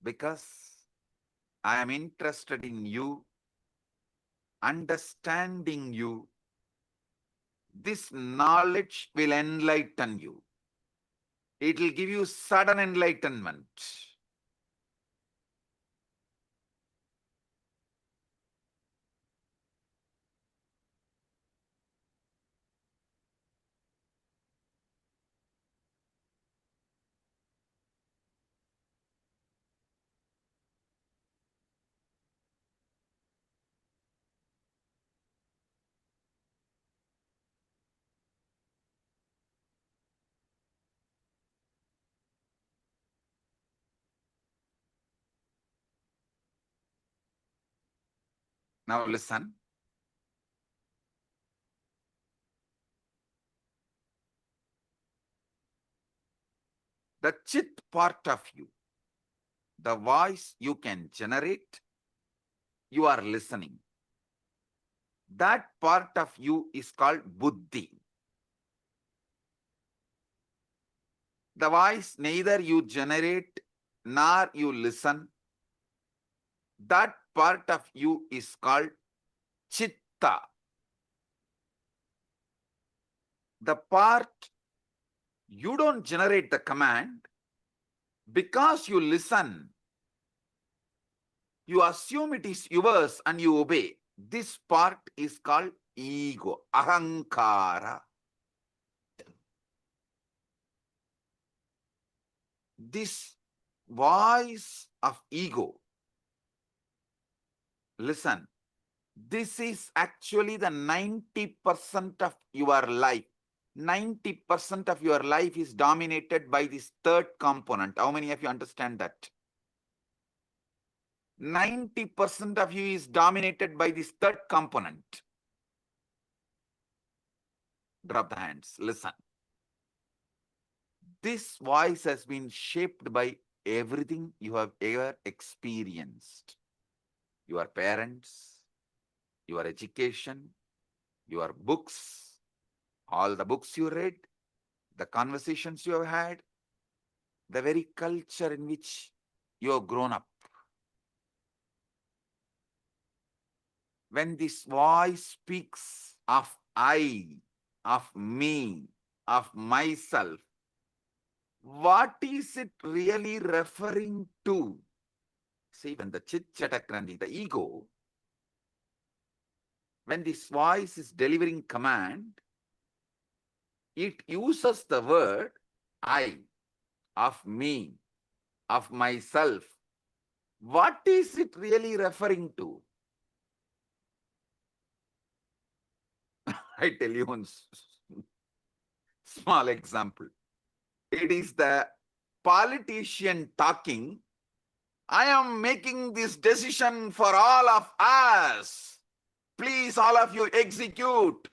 Because I am interested in you, understanding you. This knowledge will enlighten you. It will give you sudden enlightenment. Now listen. The chit part of you, the voice you can generate, you are listening. That part of you is called buddhi. The voice neither you generate nor you listen. That part of you is called chitta. The part you don't generate the command, because you listen, You assume it is yours and you obey. This part is called ego, ahankara. This voice of ego, listen, this is actually the 90% of your life. 90% of your life is dominated by this third component. How many of you understand that? 90% of you is dominated by this third component. Drop the hands. Listen. This voice has been shaped by everything you have ever experienced. Your parents, your education, your books, all the books you read, the conversations you have had, the very culture in which you have grown up. When this voice speaks of I, of me, of myself, what is it really referring to? See, when the chit-chatakrandi, the ego, when this voice is delivering command, it uses the word I, of me, of myself. What is it really referring to? I tell you one small example. It is the politician talking, I am making this decision for all of us. Please, all of you, execute.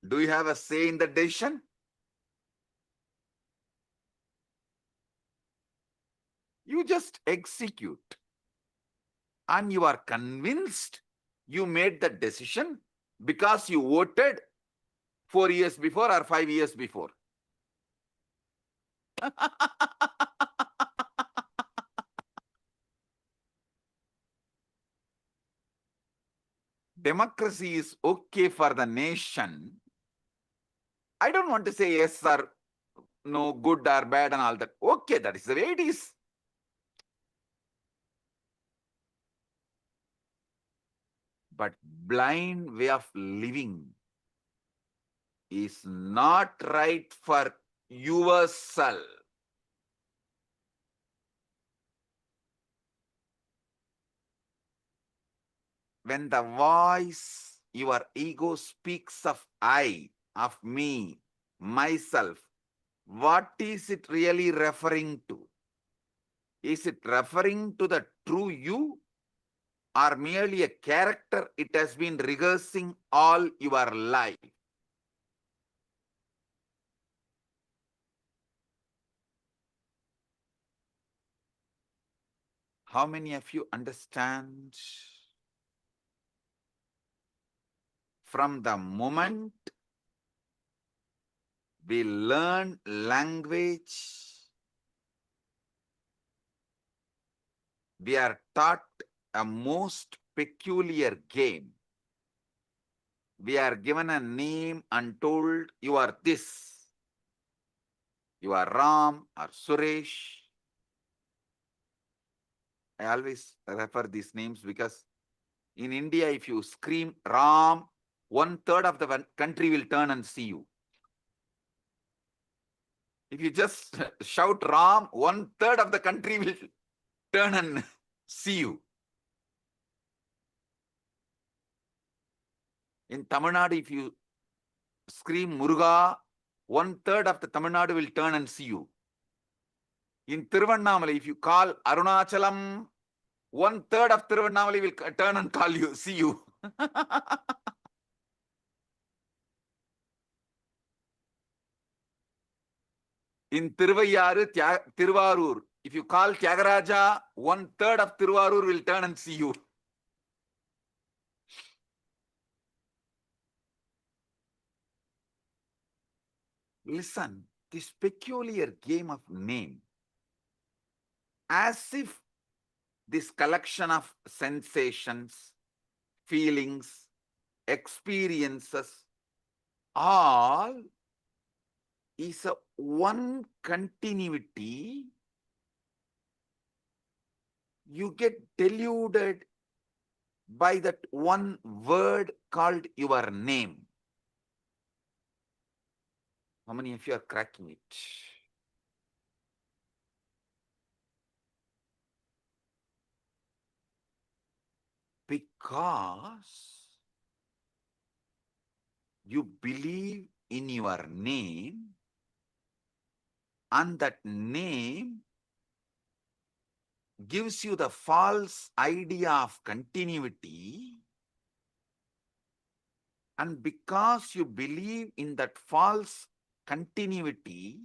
Do you have a say in the decision? You just execute. And you are convinced you made the decision because you voted 4 years before or 5 years before. Democracy is okay for the nation. I don't want to say yes or no, good or bad and all that. Okay, that is the way it is. But blind way of living is not right for yourself. When the voice, your ego speaks of I, of me, myself, what is it really referring to? Is it referring to the true you or merely a character it has been rehearsing all your life? How many of you understand? From the moment we learn language, we are taught a most peculiar game. We are given a name and told, you are this. You are Ram or Suresh. I always refer these names because in India, if you scream Ram, 1/3 of the country will turn and see you. If you just shout Ram, 1/3 of the country will turn and see you. In Tamil Nadu, if you scream Muruga, 1/3 of the Tamil Nadu will turn and see you. In Tiruvannamalai, if you call Arunachalam, 1/3 of Tiruvannamalai will turn and call you, see you. In Tiruvayyaru, Tiruvarur, if you call Tyagaraja, 1/3 of Tiruvarur will turn and see you. Listen, this peculiar game of name, as if this collection of sensations, feelings, experiences, all is a one continuity you get deluded by that one word called your name. How many of you are cracking it? Because you believe in your name, and that name gives you the false idea of continuity, and because you believe in that false continuity,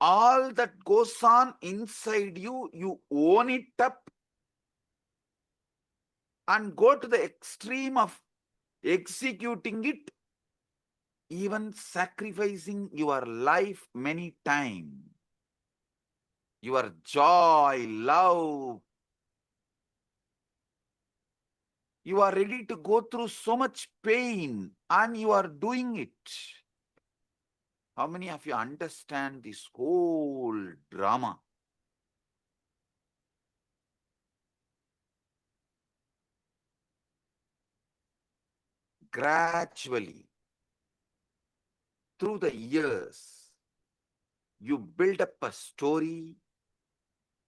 all that goes on inside you, you own it up and go to the extreme of executing it, even sacrificing your life many times. Your joy, love, you are ready to go through so much pain and you are doing it. How many of you understand this whole drama? Gradually, through the years, you build up a story.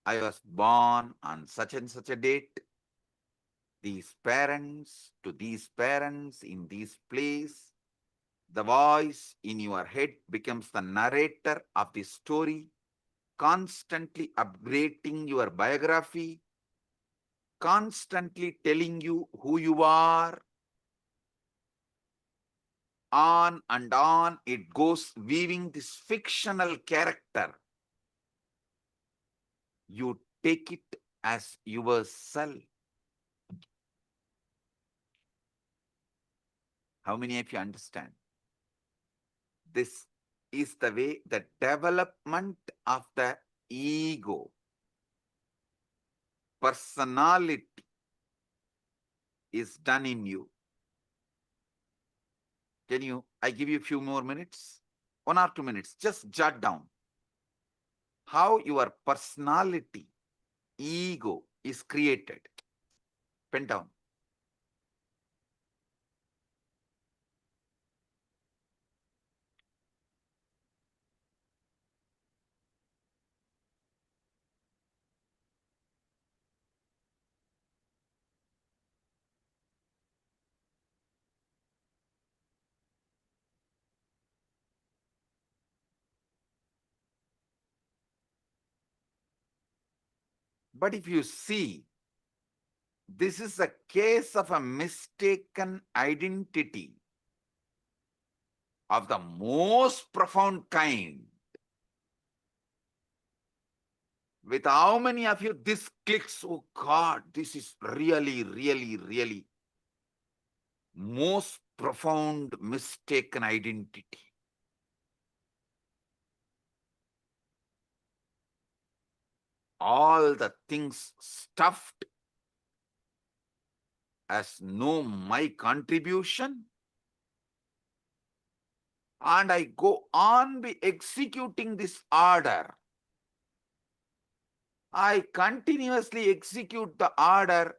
I was born on such and such a date. These parents to these parents in this place. The voice in your head becomes the narrator of the story, constantly upgrading your biography, constantly telling you who you are. On and on it goes, weaving this fictional character. You take it as yourself. How many of you understand? This is the way the development of the ego, personality is done in you. I give you a few more minutes, 1 or 2 minutes, just jot down how your personality, ego is created. Pen down. But if you see, this is a case of a mistaken identity of the most profound kind. With how many of you this clicks? Oh God, this is really, really, really most profound mistaken identity. All the things stuffed as no my contribution, and I go on be executing this order. I continuously execute the order,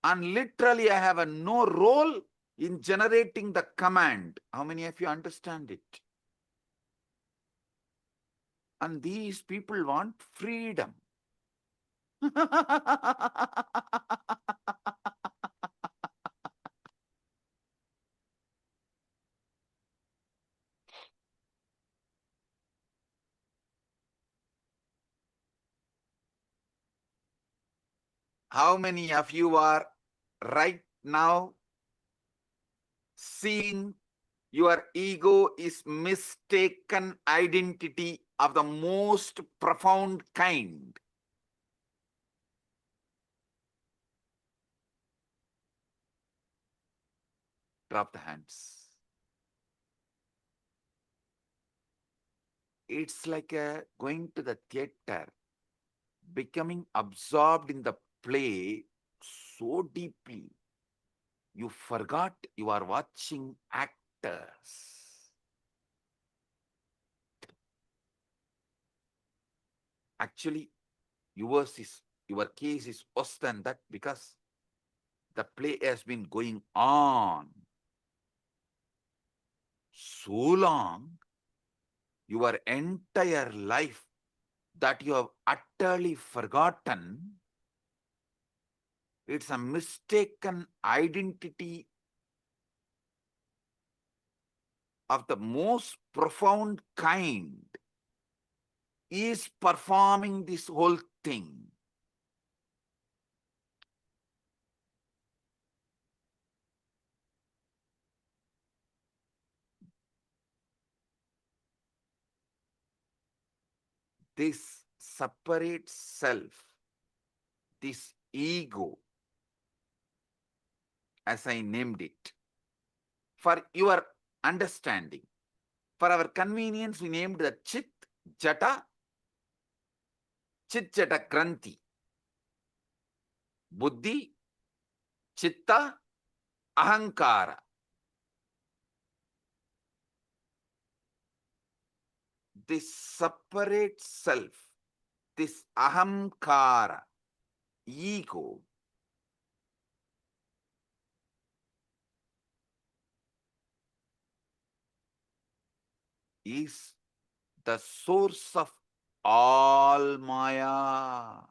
and literally I have a no role in generating the command. How many of you understand it? And these people want freedom. How many of you are right now seeing your ego is mistaken identity of the most profound kind? Drop the hands. It's like going to the theater, becoming absorbed in the play so deeply, you forgot you are watching actors. Actually, your case is worse than that because the play has been going on so long, your entire life, that you have utterly forgotten. It's a mistaken identity of the most profound kind is performing this whole thing. This separate self, this ego, as I named it, for your understanding, for our convenience, we named the Chit Jata Granthi. Buddhi, Chitta, Ahankara. This separate self, this Ahamkara, ego, is the source of all Maya,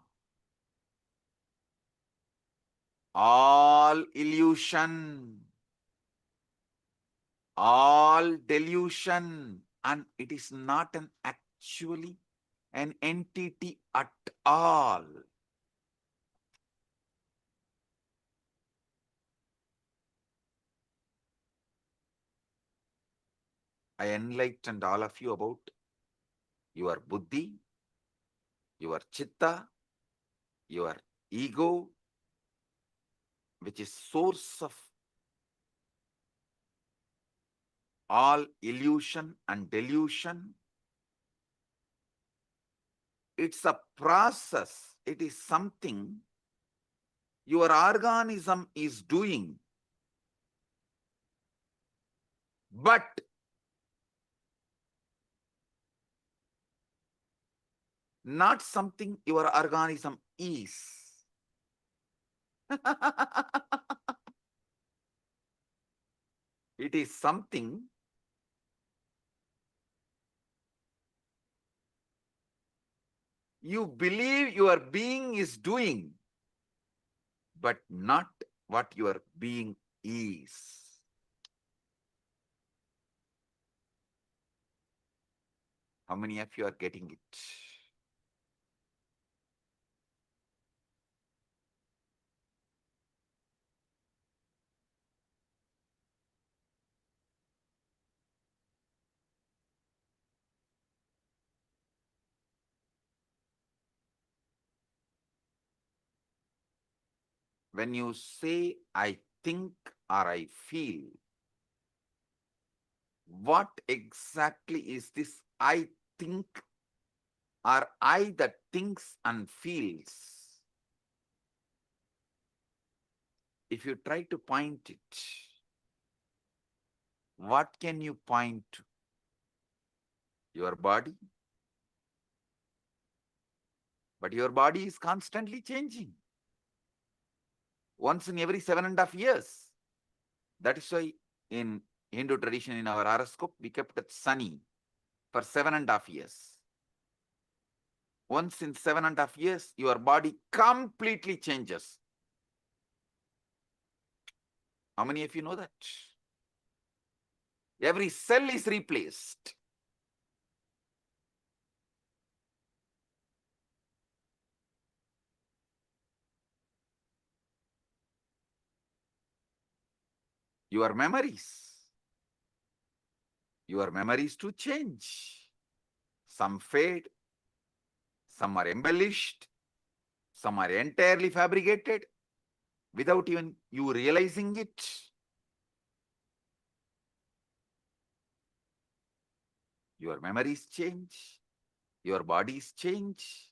all illusion, all delusion, and it is not actually an entity at all. I enlightened all of you about your buddhi, your chitta, your ego, which is source of all illusion and delusion. It's a process. It is something your organism is doing. But not something your organism is. It is something you believe your being is doing, but not what your being is. How many of you are getting it? When you say, I think or I feel, what exactly is this I think or I that thinks and feels? If you try to point it, what can you point to? Your body? But your body is constantly changing. Once in every 7.5 years. That is why in Hindu tradition, in our horoscope, we kept it sunny for 7.5 years. Once in 7.5 years, your body completely changes. How many of you know that? Every cell is replaced. Your memories to change. Some fade, some are embellished, some are entirely fabricated without even you realizing it. Your memories change, your bodies change,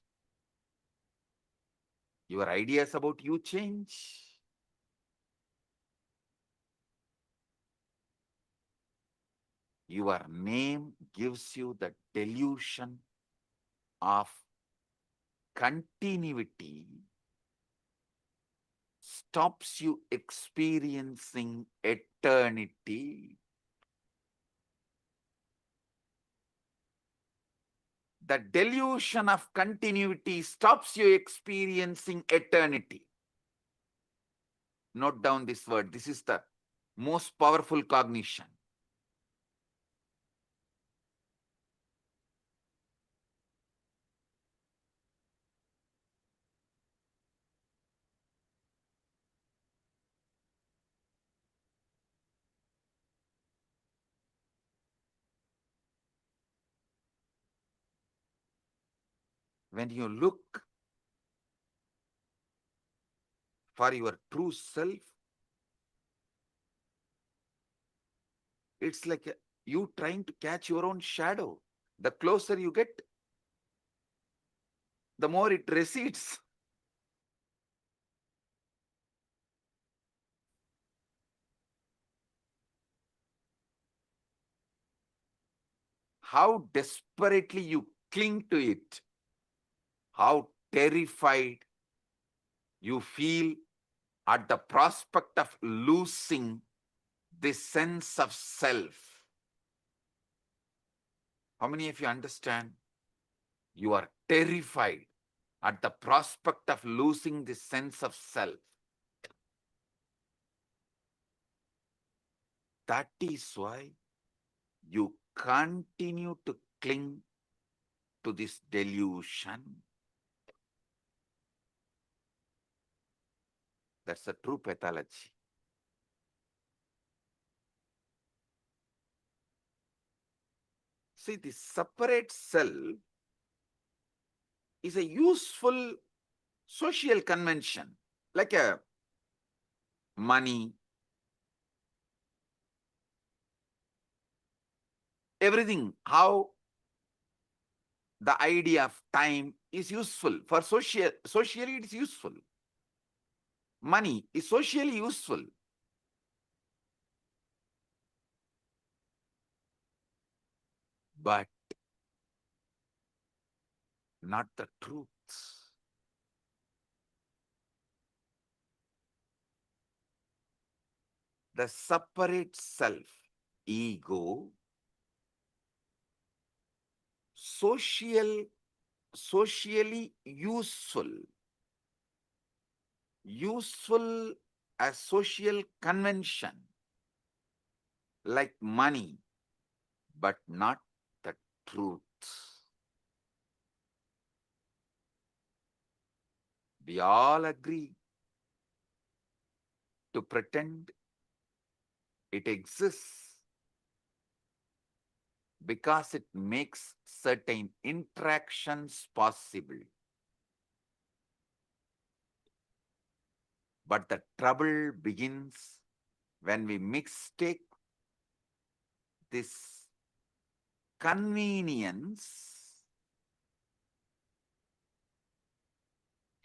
your ideas about you change. Your name gives you the delusion of continuity stops you experiencing eternity. The delusion of continuity stops you experiencing eternity. Note down this word. This is the most powerful cognition. When you look for your true self, it's like you trying to catch your own shadow. The closer you get, the more it recedes. How desperately you cling to it, how terrified you feel at the prospect of losing this sense of self. How many of you understand? You are terrified at the prospect of losing this sense of self. That is why you continue to cling to this delusion. That's a true pathology. See, the separate self is a useful social convention, like a money, everything, how the idea of time is useful. For socially it is useful. Money is socially useful. But not the truth. The separate self, ego, socially useful as social convention, like money, but not the truth. We all agree to pretend it exists because it makes certain interactions possible. But the trouble begins when we mistake this convenience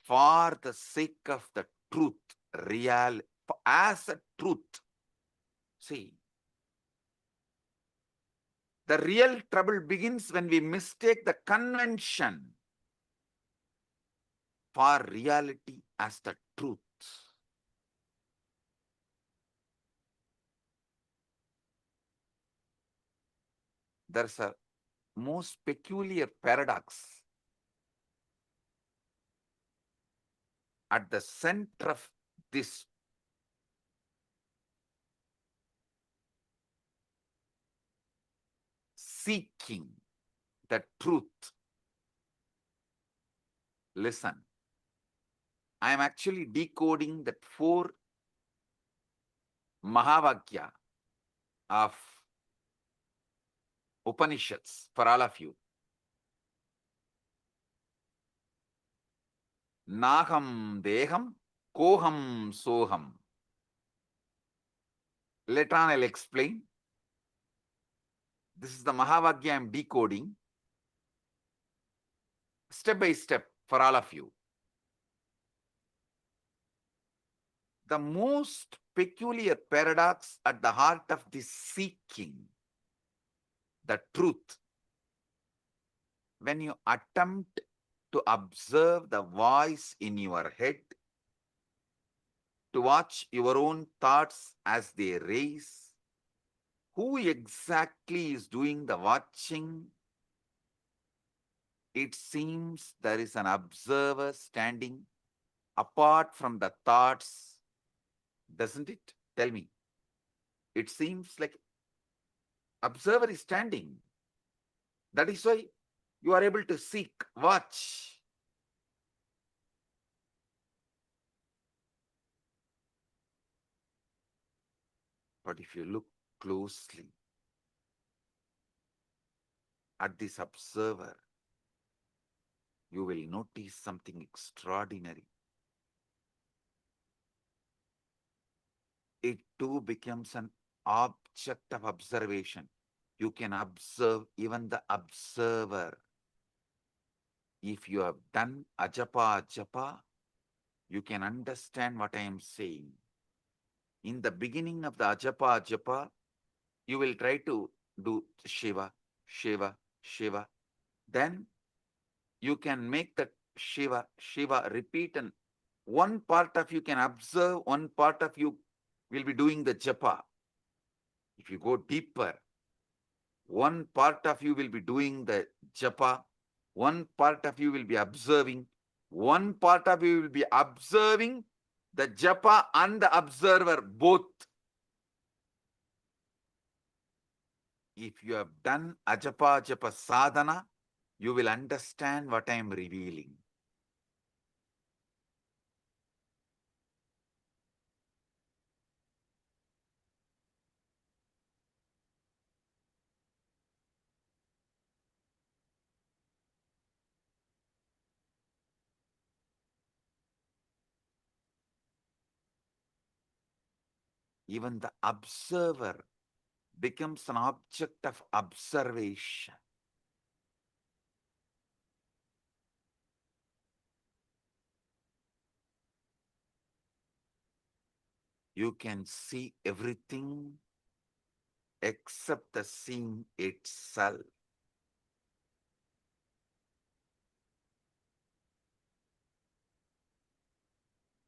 for the sake of the truth, as a truth. See, the real trouble begins when we mistake the convention for reality as the truth. There's a most peculiar paradox at the center of this seeking the truth. Listen, I am actually decoding that 4 Mahavakya of Upanishads for all of you. Naham deham, koham soham. Later on I'll explain. This is the Mahavakya I am decoding step by step for all of you. The most peculiar paradox at the heart of this seeking the truth, when you attempt to observe the voice in your head, to watch your own thoughts as they raise. Who exactly is doing the watching? It seems there is an observer standing apart from the thoughts, doesn't it? Tell me. It seems like observer is standing. That is why you are able to seek, watch. But if you look closely at this observer, you will notice something extraordinary. It too becomes an object of observation. You can observe even the observer. If you have done ajapa, you can understand what I am saying. In the beginning of the ajapa, you will try to do Shiva, Shiva, Shiva. Then you can make that Shiva, Shiva repeat, and one part of you can observe, one part of you will be doing the japa. If you go deeper, one part of you will be doing the japa, one part of you will be observing, one part of you will be observing the japa and the observer both. If you have done ajapa japa sadhana, you will understand what I am revealing. Even the observer becomes an object of observation. You can see everything except the seeing itself.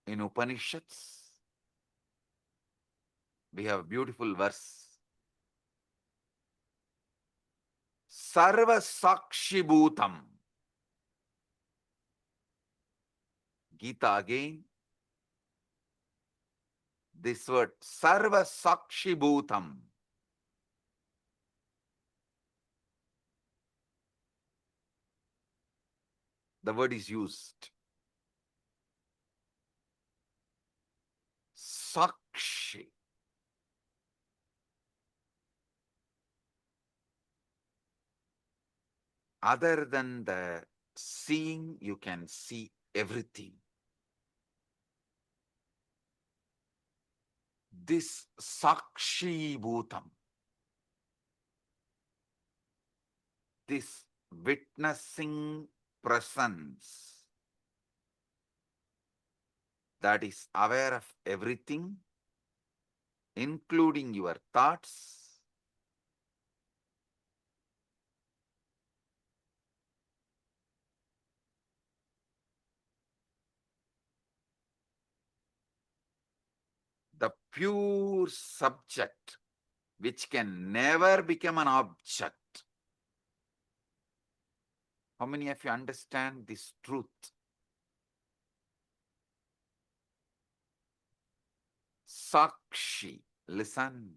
In Upanishads, we have a beautiful verse. Sarva Sakshi Bhutam. Gita again. This word, Sarva Sakshi Bhutam. The word is used. Sakshi. Other than the seeing, you can see everything. This Sakshi Bhutam, this witnessing presence that is aware of everything, including your thoughts, the pure subject, which can never become an object. How many of you understand this truth? Sakshi, listen.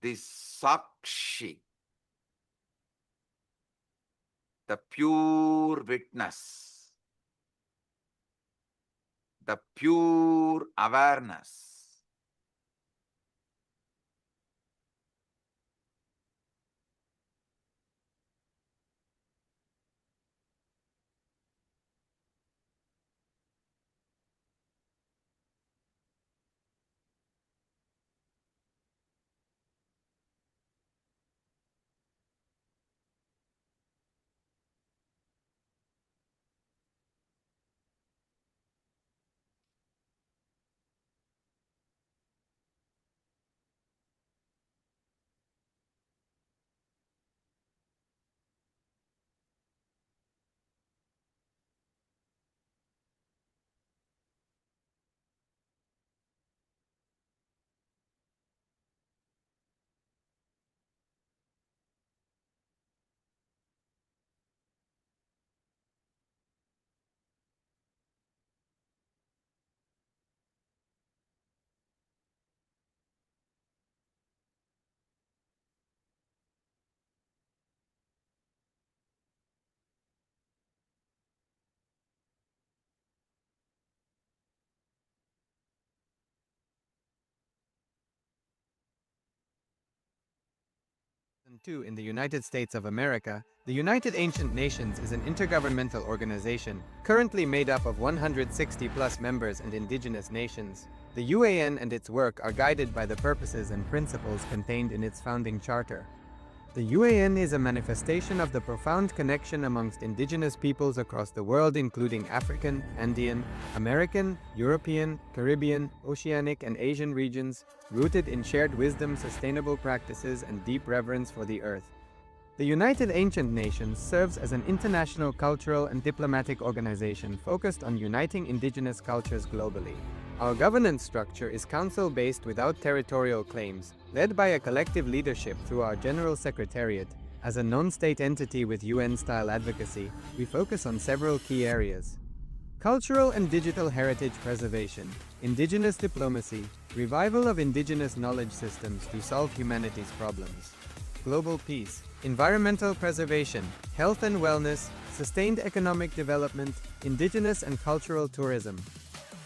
This Sakshi, the pure witness, the pure awareness, II in the United States of America, the United Ancient Nations is an intergovernmental organization currently made up of 160 plus members and indigenous nations. The UAN and its work are guided by the purposes and principles contained in its founding charter. The UAN is a manifestation of the profound connection amongst indigenous peoples across the world, including African, Andean, American, European, Caribbean, Oceanic, and Asian regions, rooted in shared wisdom, sustainable practices, and deep reverence for the earth. The United Ancient Nations serves as an international cultural and diplomatic organization focused on uniting indigenous cultures globally. Our governance structure is council-based without territorial claims, led by a collective leadership through our General Secretariat. As a non-state entity with UN-style advocacy, we focus on several key areas: cultural and digital heritage preservation, indigenous diplomacy, revival of indigenous knowledge systems to solve humanity's problems, global peace, environmental preservation, health and wellness, sustained economic development, indigenous and cultural tourism.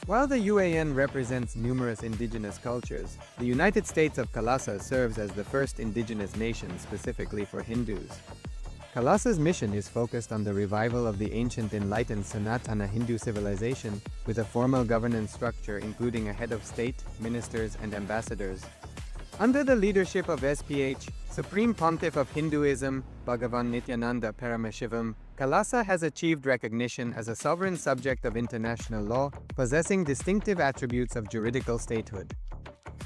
While the UAN represents numerous indigenous cultures, the United States of KAILASA serves as the first indigenous nation specifically for Hindus. KAILASA's mission is focused on the revival of the ancient enlightened Sanatana Hindu civilization with a formal governance structure including a head of state, ministers, and ambassadors. Under the leadership of SPH, Supreme Pontiff of Hinduism, Bhagavan Nithyananda Paramashivam, KAILASA has achieved recognition as a sovereign subject of international law, possessing distinctive attributes of juridical statehood.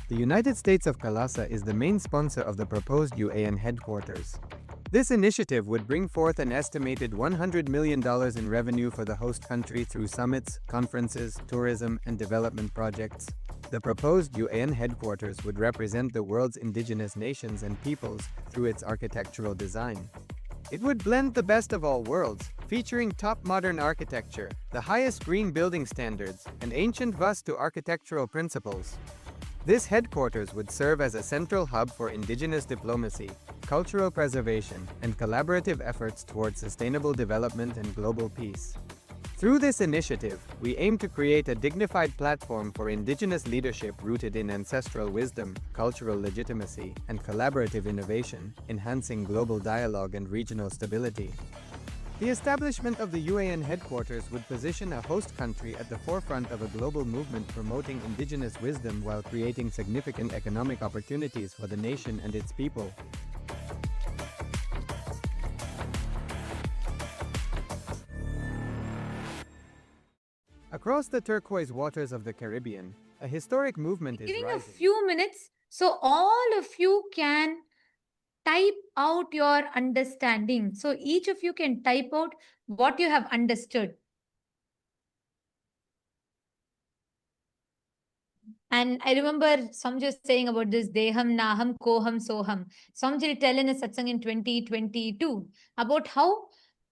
The United States of KAILASA is the main sponsor of the proposed UAN headquarters. This initiative would bring forth an estimated $100 million in revenue for the host country through summits, conferences, tourism, and development projects. The proposed UAN headquarters would represent the world's indigenous nations and peoples through its architectural design. It would blend the best of all worlds, featuring top modern architecture, the highest green building standards, and ancient Vastu architectural principles. This headquarters would serve as a central hub for indigenous diplomacy, cultural preservation, and collaborative efforts towards sustainable development and global peace. Through this initiative, we aim to create a dignified platform for indigenous leadership rooted in ancestral wisdom, cultural legitimacy, and collaborative innovation, enhancing global dialogue and regional stability. The establishment of the UAN headquarters would position a host country at the forefront of a global movement promoting indigenous wisdom while creating significant economic opportunities for the nation and its people. Across the turquoise waters of the Caribbean, a historic movement is Giving a rising. few minutes so all of you can type out your understanding. So each of you can type out what you have understood. And I remember Samji was saying about this Deham, Naham, Koham, Soham. Samji tell in a satsang in 2022 about how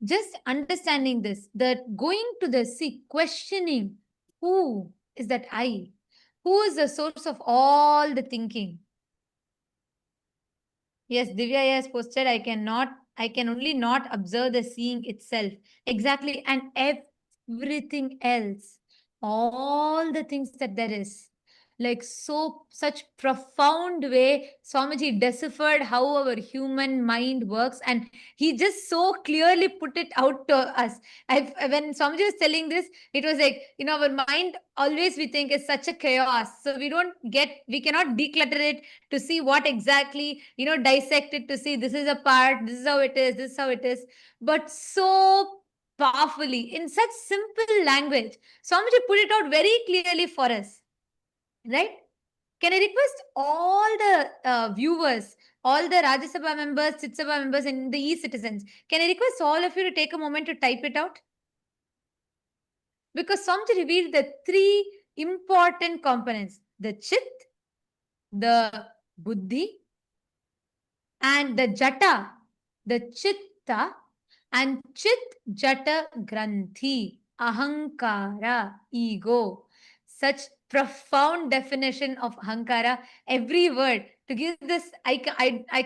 just understanding this, that going to the sea, questioning who is that I? Who is the source of all the thinking? Yes, Divya has posted, I can only not observe the seeing itself. Exactly. And everything else, all the things that there is. Like such profound way, Swamiji deciphered how our human mind works, and he just so clearly put it out to us. When Swamiji was telling this, it was like, our mind always we think is such a chaos. So we cannot declutter it to see what exactly, dissect it to see this is a part, this is how it is, this is how it is. But so powerfully, in such simple language, Swamiji put it out very clearly for us. Right? Can I request all the viewers, all the Rajya Sabha members, Chit Sabha members, and the e-citizens, can I request all of you to take a moment to type it out? Because Swamiji revealed the three important components: the Chit, the Buddhi, and the Jata, the Chitta, and Chit Jata Granthi, Ahankara, ego. Such profound definition of Ahankara, every word. To give this, I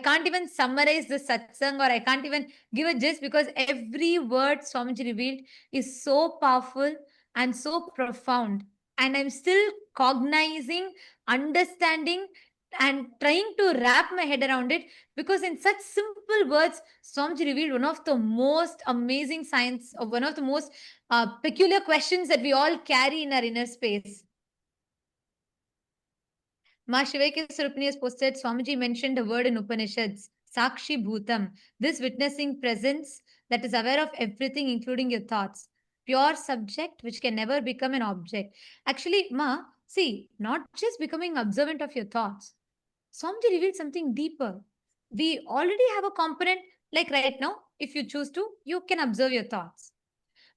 can't even summarize the satsang, or I can't even give a gist, because every word Swamiji revealed is so powerful and so profound. And I'm still cognizing, understanding, and trying to wrap my head around it, because in such simple words, Swamiji revealed one of the most amazing science, or one of the most peculiar questions that we all carry in our inner space. Ma Shivaika Sarupani has posted, Swamiji mentioned a word in Upanishads, Sakshi Bhutam, this witnessing presence that is aware of everything, including your thoughts. Pure subject which can never become an object. Actually, Ma, see, not just becoming observant of your thoughts. Swamiji revealed something deeper. We already have a component, like right now, if you choose to, you can observe your thoughts.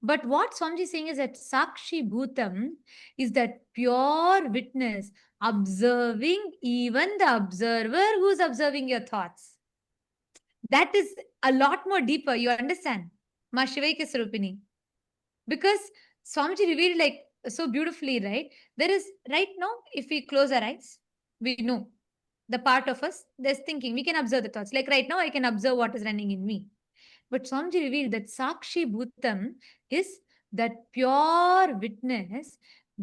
But what Swamiji is saying is that Sakshi Bhutam is that pure witness, observing even the observer who's observing your thoughts. That is a lot more deeper, you understand? Ma Shivaika Sarupini. Because Swamiji revealed like so beautifully, right? There is, right now, if we close our eyes, we know the part of us that's thinking. We can observe the thoughts. Like right now, I can observe what is running in me. But Swamiji revealed that Sakshi Bhutam is that pure witness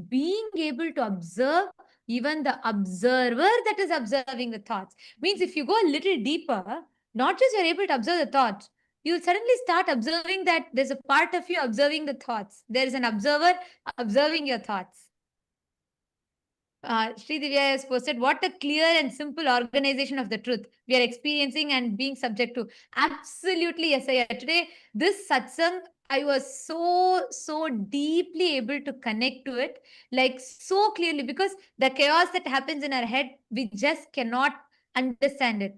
being able to observe even the observer that is observing the thoughts. Means if you go a little deeper, not just you're able to observe the thoughts, you'll suddenly start observing that there's a part of you observing the thoughts. There is an observer observing your thoughts. Sri Divya has posted, what a clear and simple organization of the truth we are experiencing and being subject to. Absolutely, yes, I today, this satsang, I was so deeply able to connect to it, like so clearly, because the chaos that happens in our head, we just cannot understand it.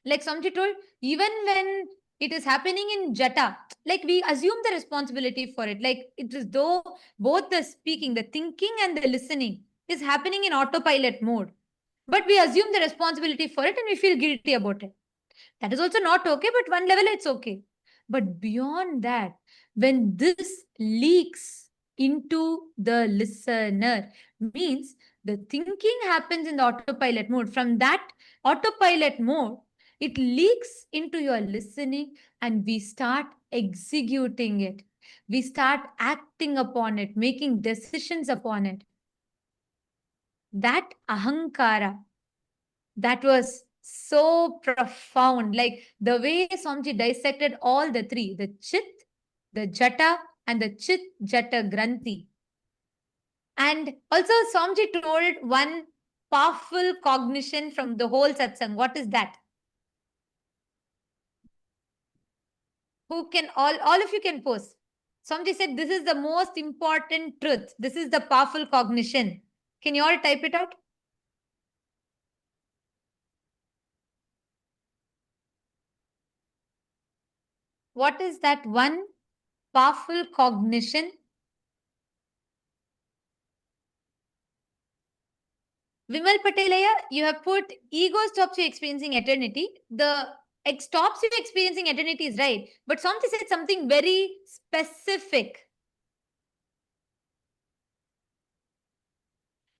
Like Samji told, even when it is happening in Jata, like we assume the responsibility for it. Like it is though both the speaking, the thinking and the listening is happening in autopilot mode. But we assume the responsibility for it and we feel guilty about it. That is also not okay, but one level it's okay. But beyond that, when this leaks into the listener, means the thinking happens in the autopilot mode. From that autopilot mode, it leaks into your listening and we start executing it. We start acting upon it, making decisions upon it. That ahankara, that was so profound. Like the way Swamiji dissected all the three, the Chit, the Jata, and the Chit Jata Granthi. And also Swamiji told one powerful cognition from the whole satsang. What is that? Who can, all of you can post. Swamiji said, this is the most important truth. This is the powerful cognition. Can you all type it out? What is that one powerful cognition? Vimal Patelaya, you have put ego stops you experiencing eternity. The stops you experiencing eternity is right. But Swamiji said something very specific.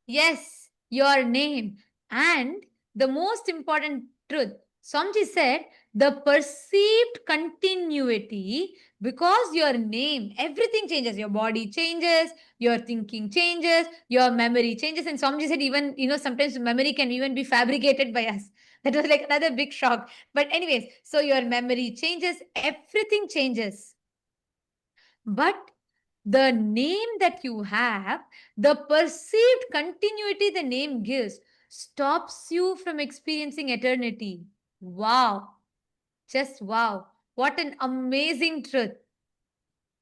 Yes, your name. And the most important truth, Swamiji said, the perceived continuity, because your name, everything changes. Your body changes, your thinking changes, your memory changes. And Swamiji said even, sometimes memory can even be fabricated by us. That was like another big shock. But anyways, so your memory changes, everything changes. But the name that you have, the perceived continuity the name gives, stops you from experiencing eternity. Wow. Just wow. What an amazing truth.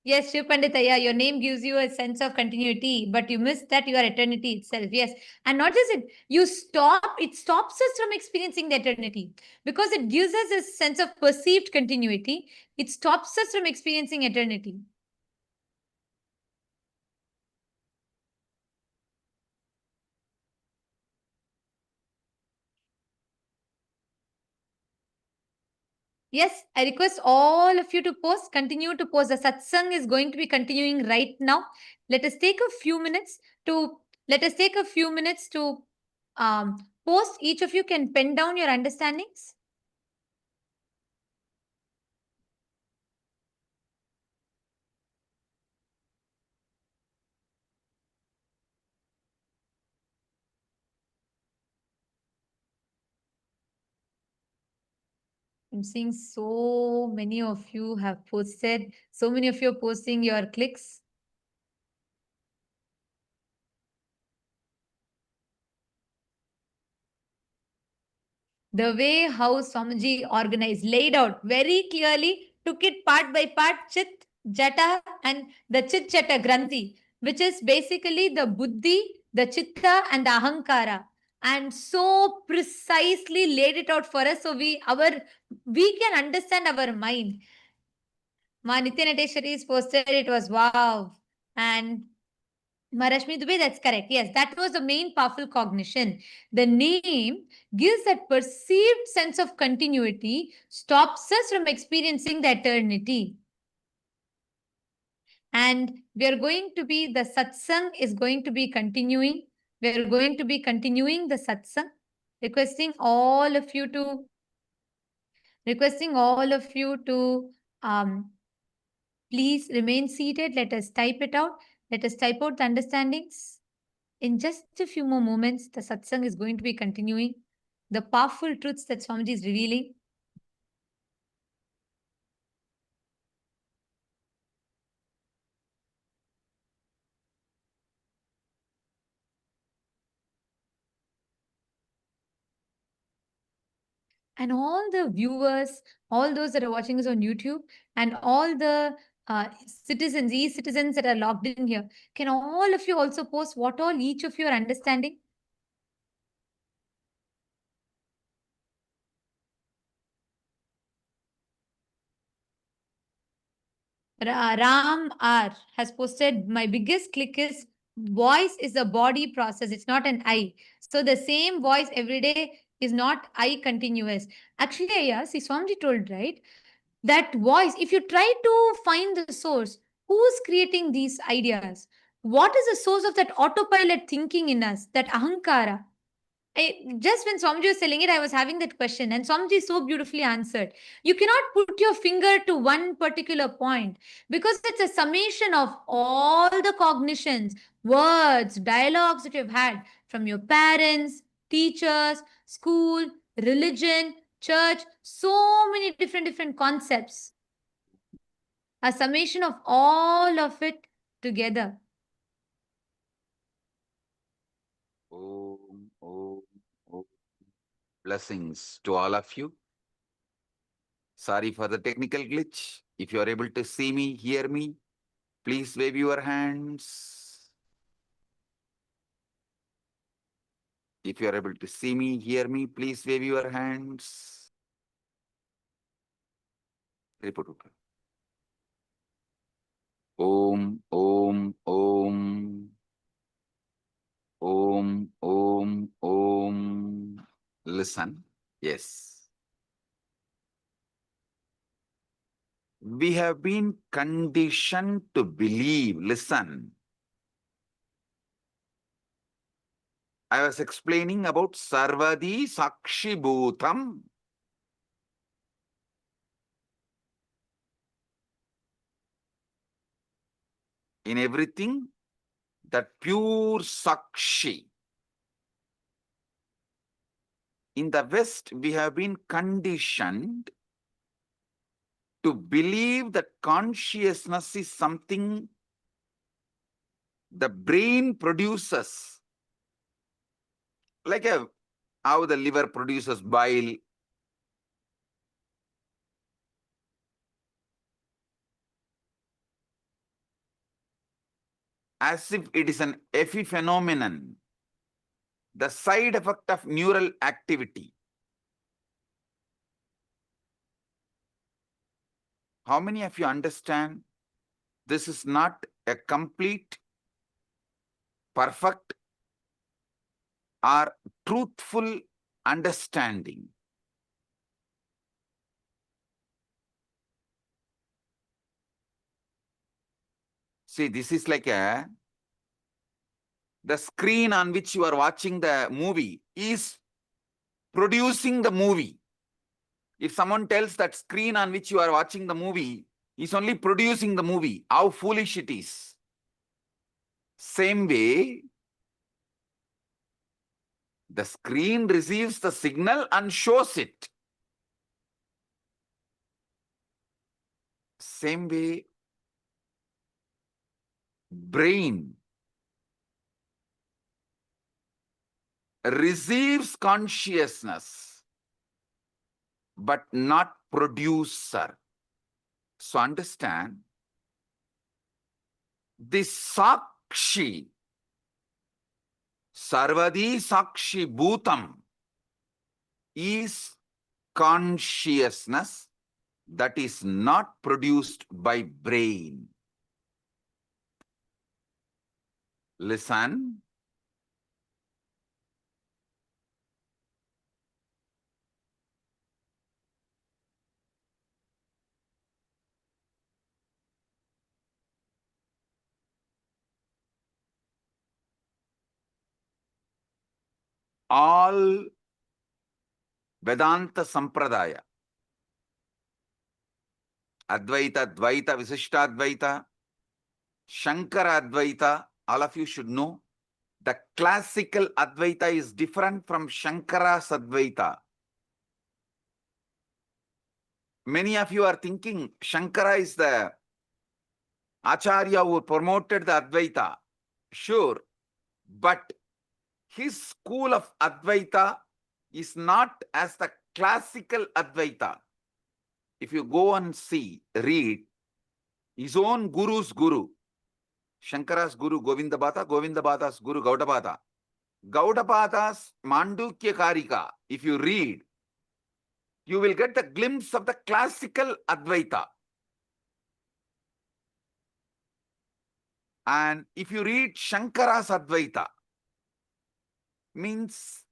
Yes, Shiv Panditaya, your name gives you a sense of continuity, but you miss that you are eternity itself. Yes. And not just it, it stops us from experiencing the eternity because it gives us a sense of perceived continuity. It stops us from experiencing eternity. Yes, I request all of you to post, continue to post. The satsang is going to be continuing right now. Let us take a few minutes to post. Each of you can pen down your understandings. I'm seeing so many of you have posted, so many of you are posting your clicks. The way how Swamiji organized, laid out very clearly, took it part by part, Chit, Jata, and the Chit Jata Granthi, which is basically the Buddhi, the Chitta, and the Ahankara. And so precisely laid it out for us so we can understand our mind. Ma Nityanateshwari is posted, it was wow. And Marashmi Dubey, that's correct. Yes, that was the main powerful cognition. The name gives that perceived sense of continuity, stops us from experiencing the eternity. And we are going to be, the satsang is going to be continuing. We are going to be continuing the satsang, requesting all of you to please remain seated. Let us type it out. Let us type out the understandings. In just a few more moments, the satsang is going to be continuing. The powerful truths that Swamiji is revealing. And all the viewers, all those that are watching us on YouTube, and all the citizens, e-citizens that are logged in here, can all of you also post what all each of you are understanding? Ram R has posted, my biggest click is voice is a body process. It's not an I. So the same voice every day is not I continuous. Actually, yeah, see, Swamiji told, right? That voice, if you try to find the source, who's creating these ideas? What is the source of that autopilot thinking in us, that ahankara? Just when Swamiji was telling it, I was having that question, and Swamiji so beautifully answered. You cannot put your finger to one particular point because it's a summation of all the cognitions, words, dialogues that you've had from your parents, teachers, school, religion, church, so many different concepts. A summation of all of it together. Om, om, om. Blessings to all of you. Sorry for the technical glitch. If you are able to see me, hear me, please wave your hands. If you are able to see me, hear me, please wave your hands. Report. Om, om, om. Om, om, om. Listen. Yes. We have been conditioned to believe. Listen. I was explaining about Sarvadi Sakshi Bhutam. In everything, that pure Sakshi. In the West, we have been conditioned to believe that consciousness is something the brain produces. Like how the liver produces bile. As if it is an epiphenomenon, the side effect of neural activity. How many of you understand this is not a complete, perfect, or truthful understanding? See, this is like the screen on which you are watching the movie is producing the movie. If someone tells that screen on which you are watching the movie is only producing the movie, how foolish it is. Same way, the screen receives the signal and shows it. Same way, brain receives consciousness, but not producer. So understand, this Sakshi, Sarvadi Sakshi Bhutam, is consciousness that is not produced by brain. Listen. All Vedanta Sampradaya, Advaita, Dvaita, Visishtadvaita, Shankara Advaita, all of you should know, the classical Advaita is different from Shankara's Advaita. Many of you are thinking Shankara is the Acharya who promoted the Advaita. Sure, but his school of Advaita is not as the classical Advaita. If you go and see, read, his own guru's guru, Shankara's guru Govindabhata, Govindabhata's guru Gaudabhata. Gaudabhata's Mandukya Karika, if you read, you will get the glimpse of the classical Advaita. And if you read Shankara's Advaita, means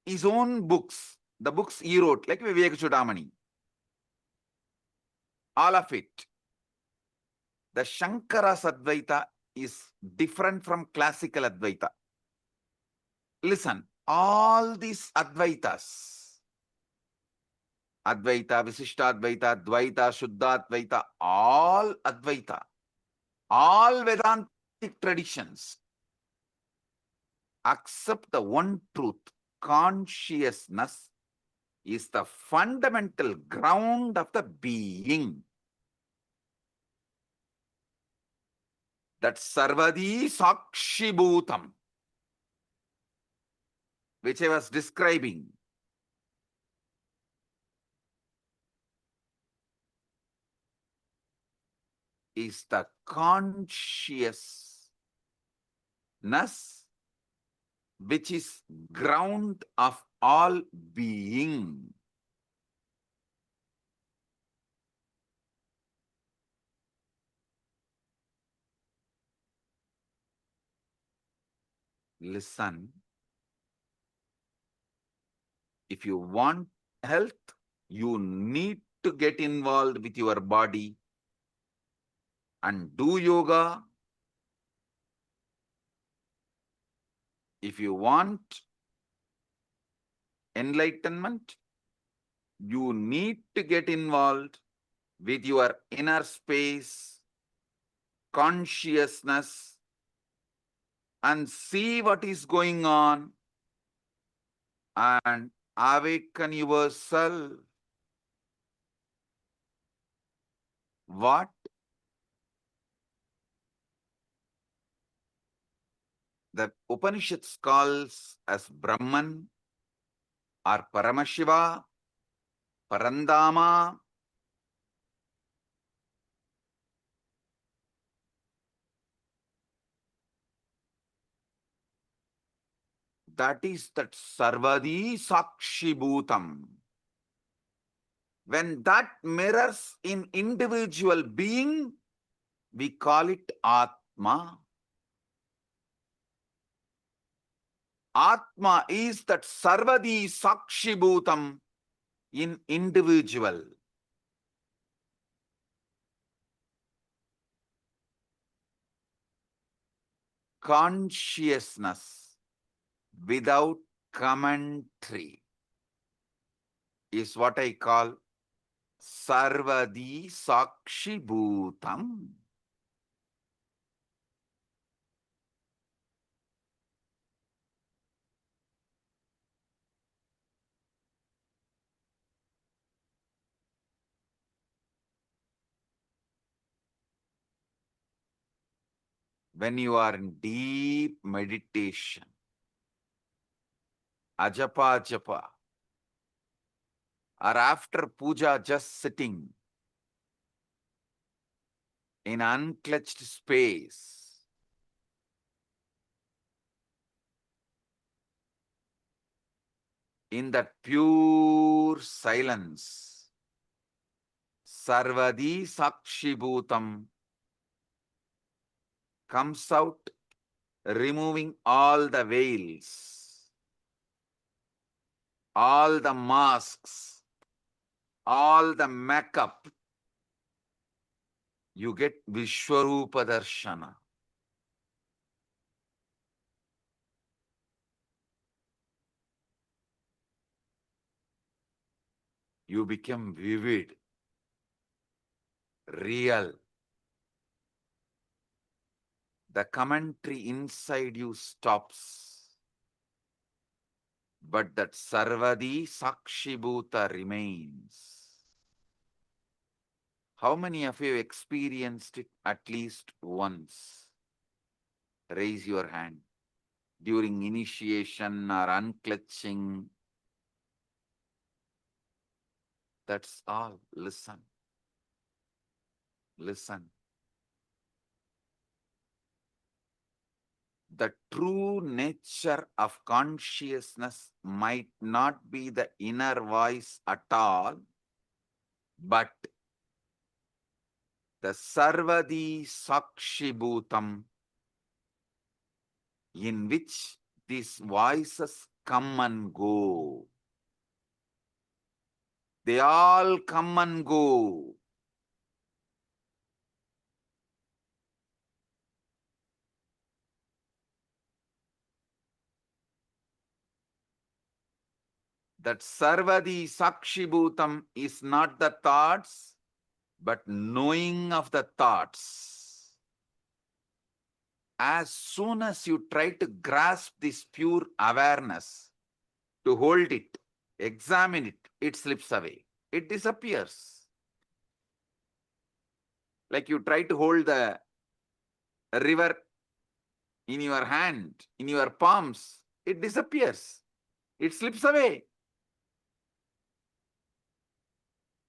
his own books, the books he wrote, like Vivek Chudamani, all of it. The Shankara's Advaita is different from classical Advaita. Listen, all these Advaitas, Advaita, Visishtadvaita, Dvaita, Shuddhadvaita, all Advaita, all Vedantic traditions accept the one truth. Consciousness is the fundamental ground of the being. That Sarvadi Sakshi Bhutam, which I was describing, is the consciousness which is ground of all being. Listen, if you want health, you need to get involved with your body and do yoga. If you want enlightenment, you need to get involved with your inner space, consciousness, and see what is going on and awaken yourself. What? The Upanishads calls as Brahman or Paramashiva, Parandama. That is that Sarvadi Sakshi Bhutam. When that mirrors in individual being, we call it Atma. Atma is that Sarvadi Sakshi Bhutam in individual. Consciousness without commentary is what I call Sarvadi Sakshi Bhutam. when you are in deep meditation, ajapa japa, or after puja just sitting in unclutched space, in that pure silence, sarvadi sakshibhutam comes out, removing all the veils, all the masks, all the makeup. You get Vishwarupa Darshana. You become vivid, real. The commentary inside you stops. But that Sarvadi Sakshibhuta remains. How many of you experienced it at least once? Raise your hand. During initiation or unclutching. That's all. Listen. Listen. The true nature of consciousness might not be the inner voice at all, but the Sarvadi Sakshibhutam, in which these voices come and go. They all come and go. That Sarvadi Sakshibhutam is not the thoughts, but knowing of the thoughts. As soon as you try to grasp this pure awareness, to hold it, examine it, it slips away. It disappears. Like you try to hold the river in your hand, in your palms, it disappears. It slips away.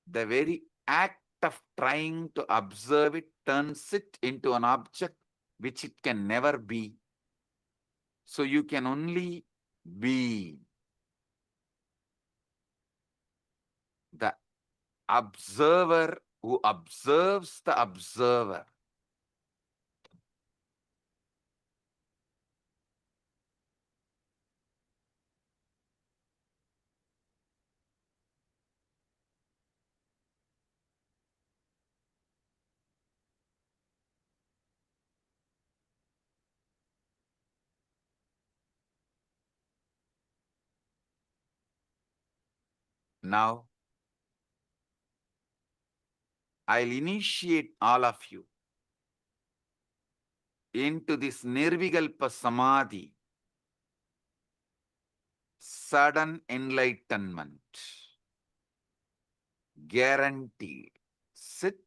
The very act of trying to observe it turns it into an object which it can never be. So you can only be. The observer who observes the observer. Now, I'll initiate all of you into this Nirvikalpa Samadhi, sudden enlightenment, guaranteed. Sit.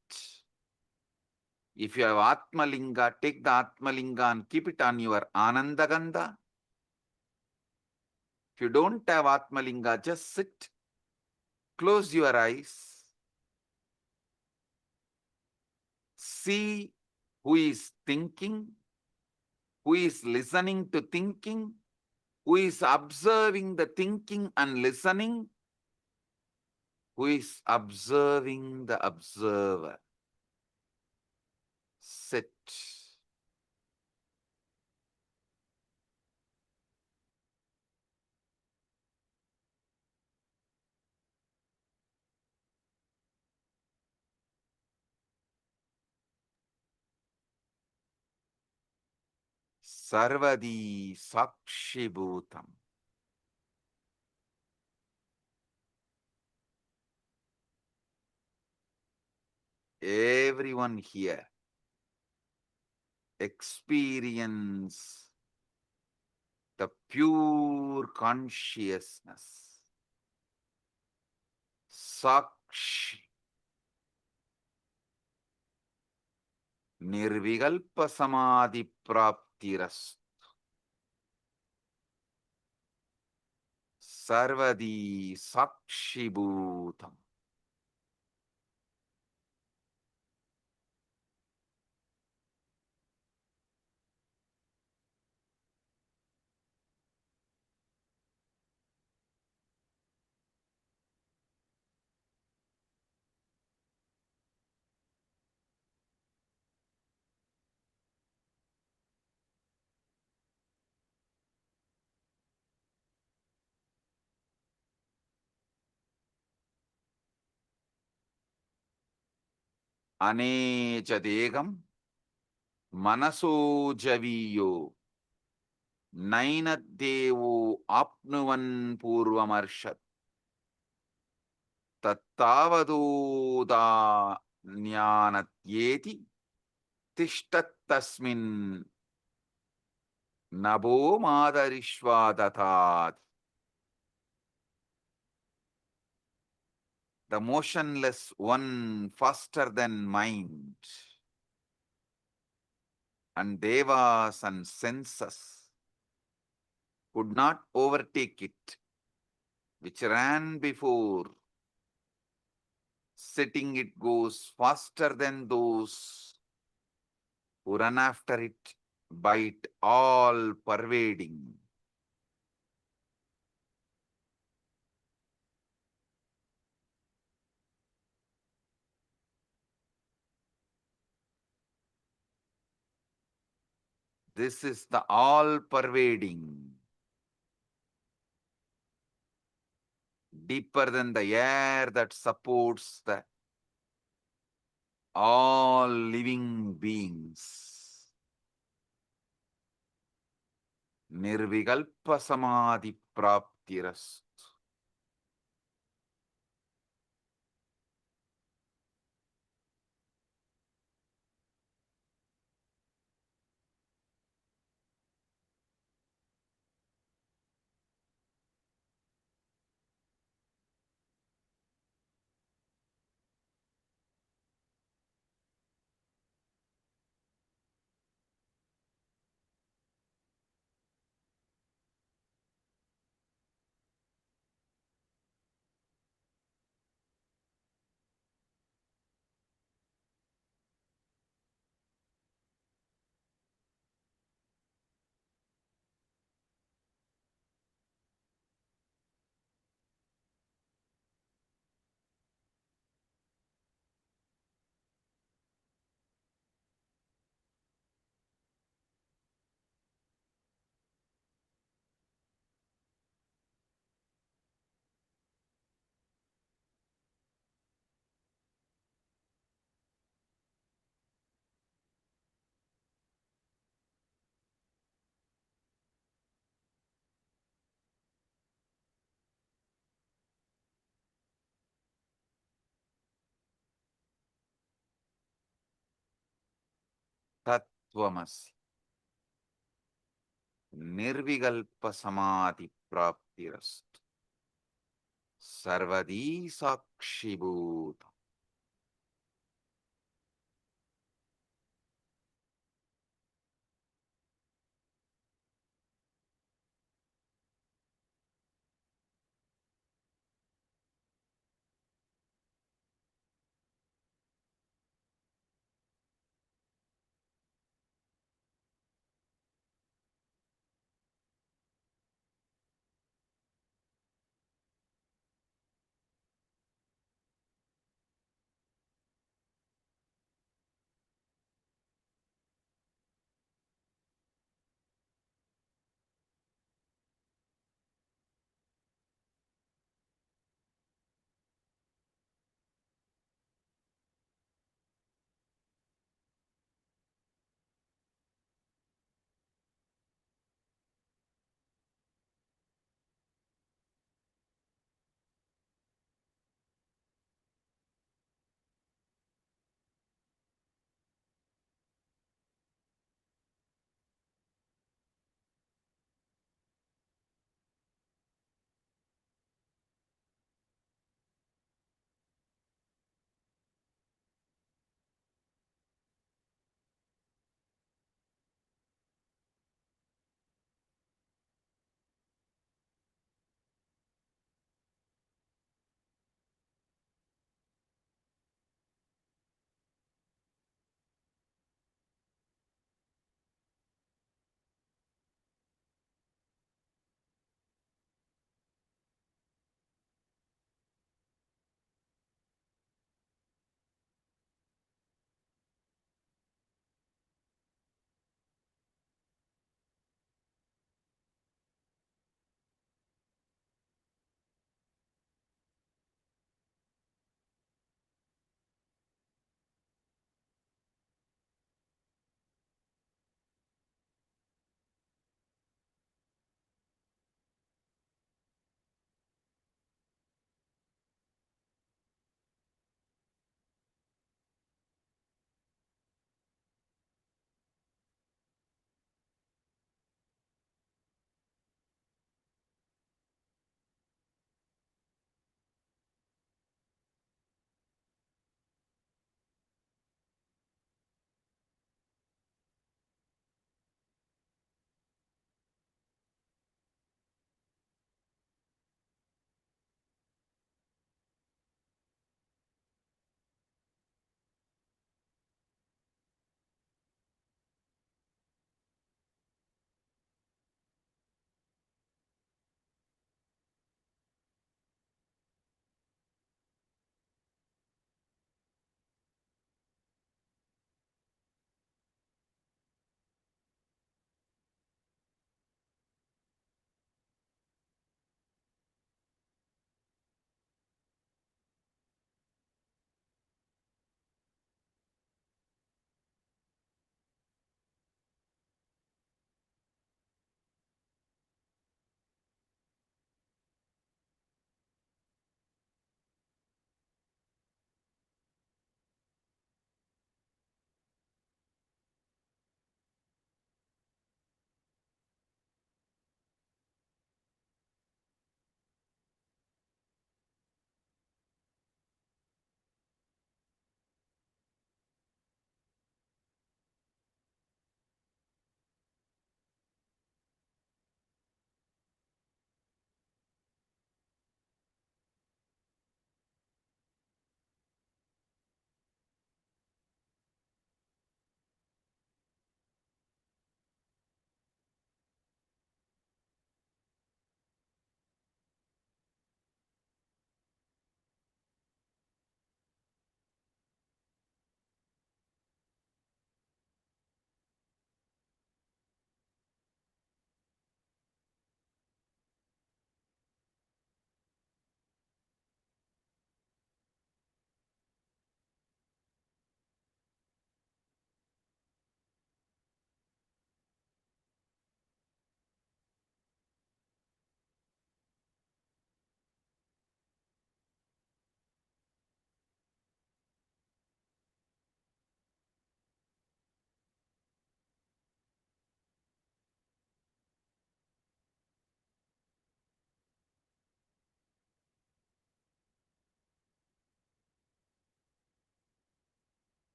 If you have Atmalinga, take the Atmalinga and keep it on your Anandagandha. If you don't have Atmalinga, just sit. Close your eyes. See who is thinking, who is listening to thinking, who is observing the thinking and listening, who is observing the observer. Sit. Sarvadi Sakshibhutam. Everyone here experience the pure consciousness. Sakshi. Nirvikalpa samadhi praptiras. Sarvadi sakshibhutam. Anecha degam manaso javiyo nainat devo apnuvan purvamarshat tattavadoda jnanat yeti tishtat tasmin nabo madarishvadatat. The motionless one faster than mind, and devas and senses could not overtake it, which ran before. Setting it goes faster than those who run after it by it all pervading. This is the all pervading, deeper than the air that supports the all living beings. Nirvikalpa samadhi praptiras. Tattvamasi. Nirvikalpa samadhi praptiras. Sarvadi sakshibhutam.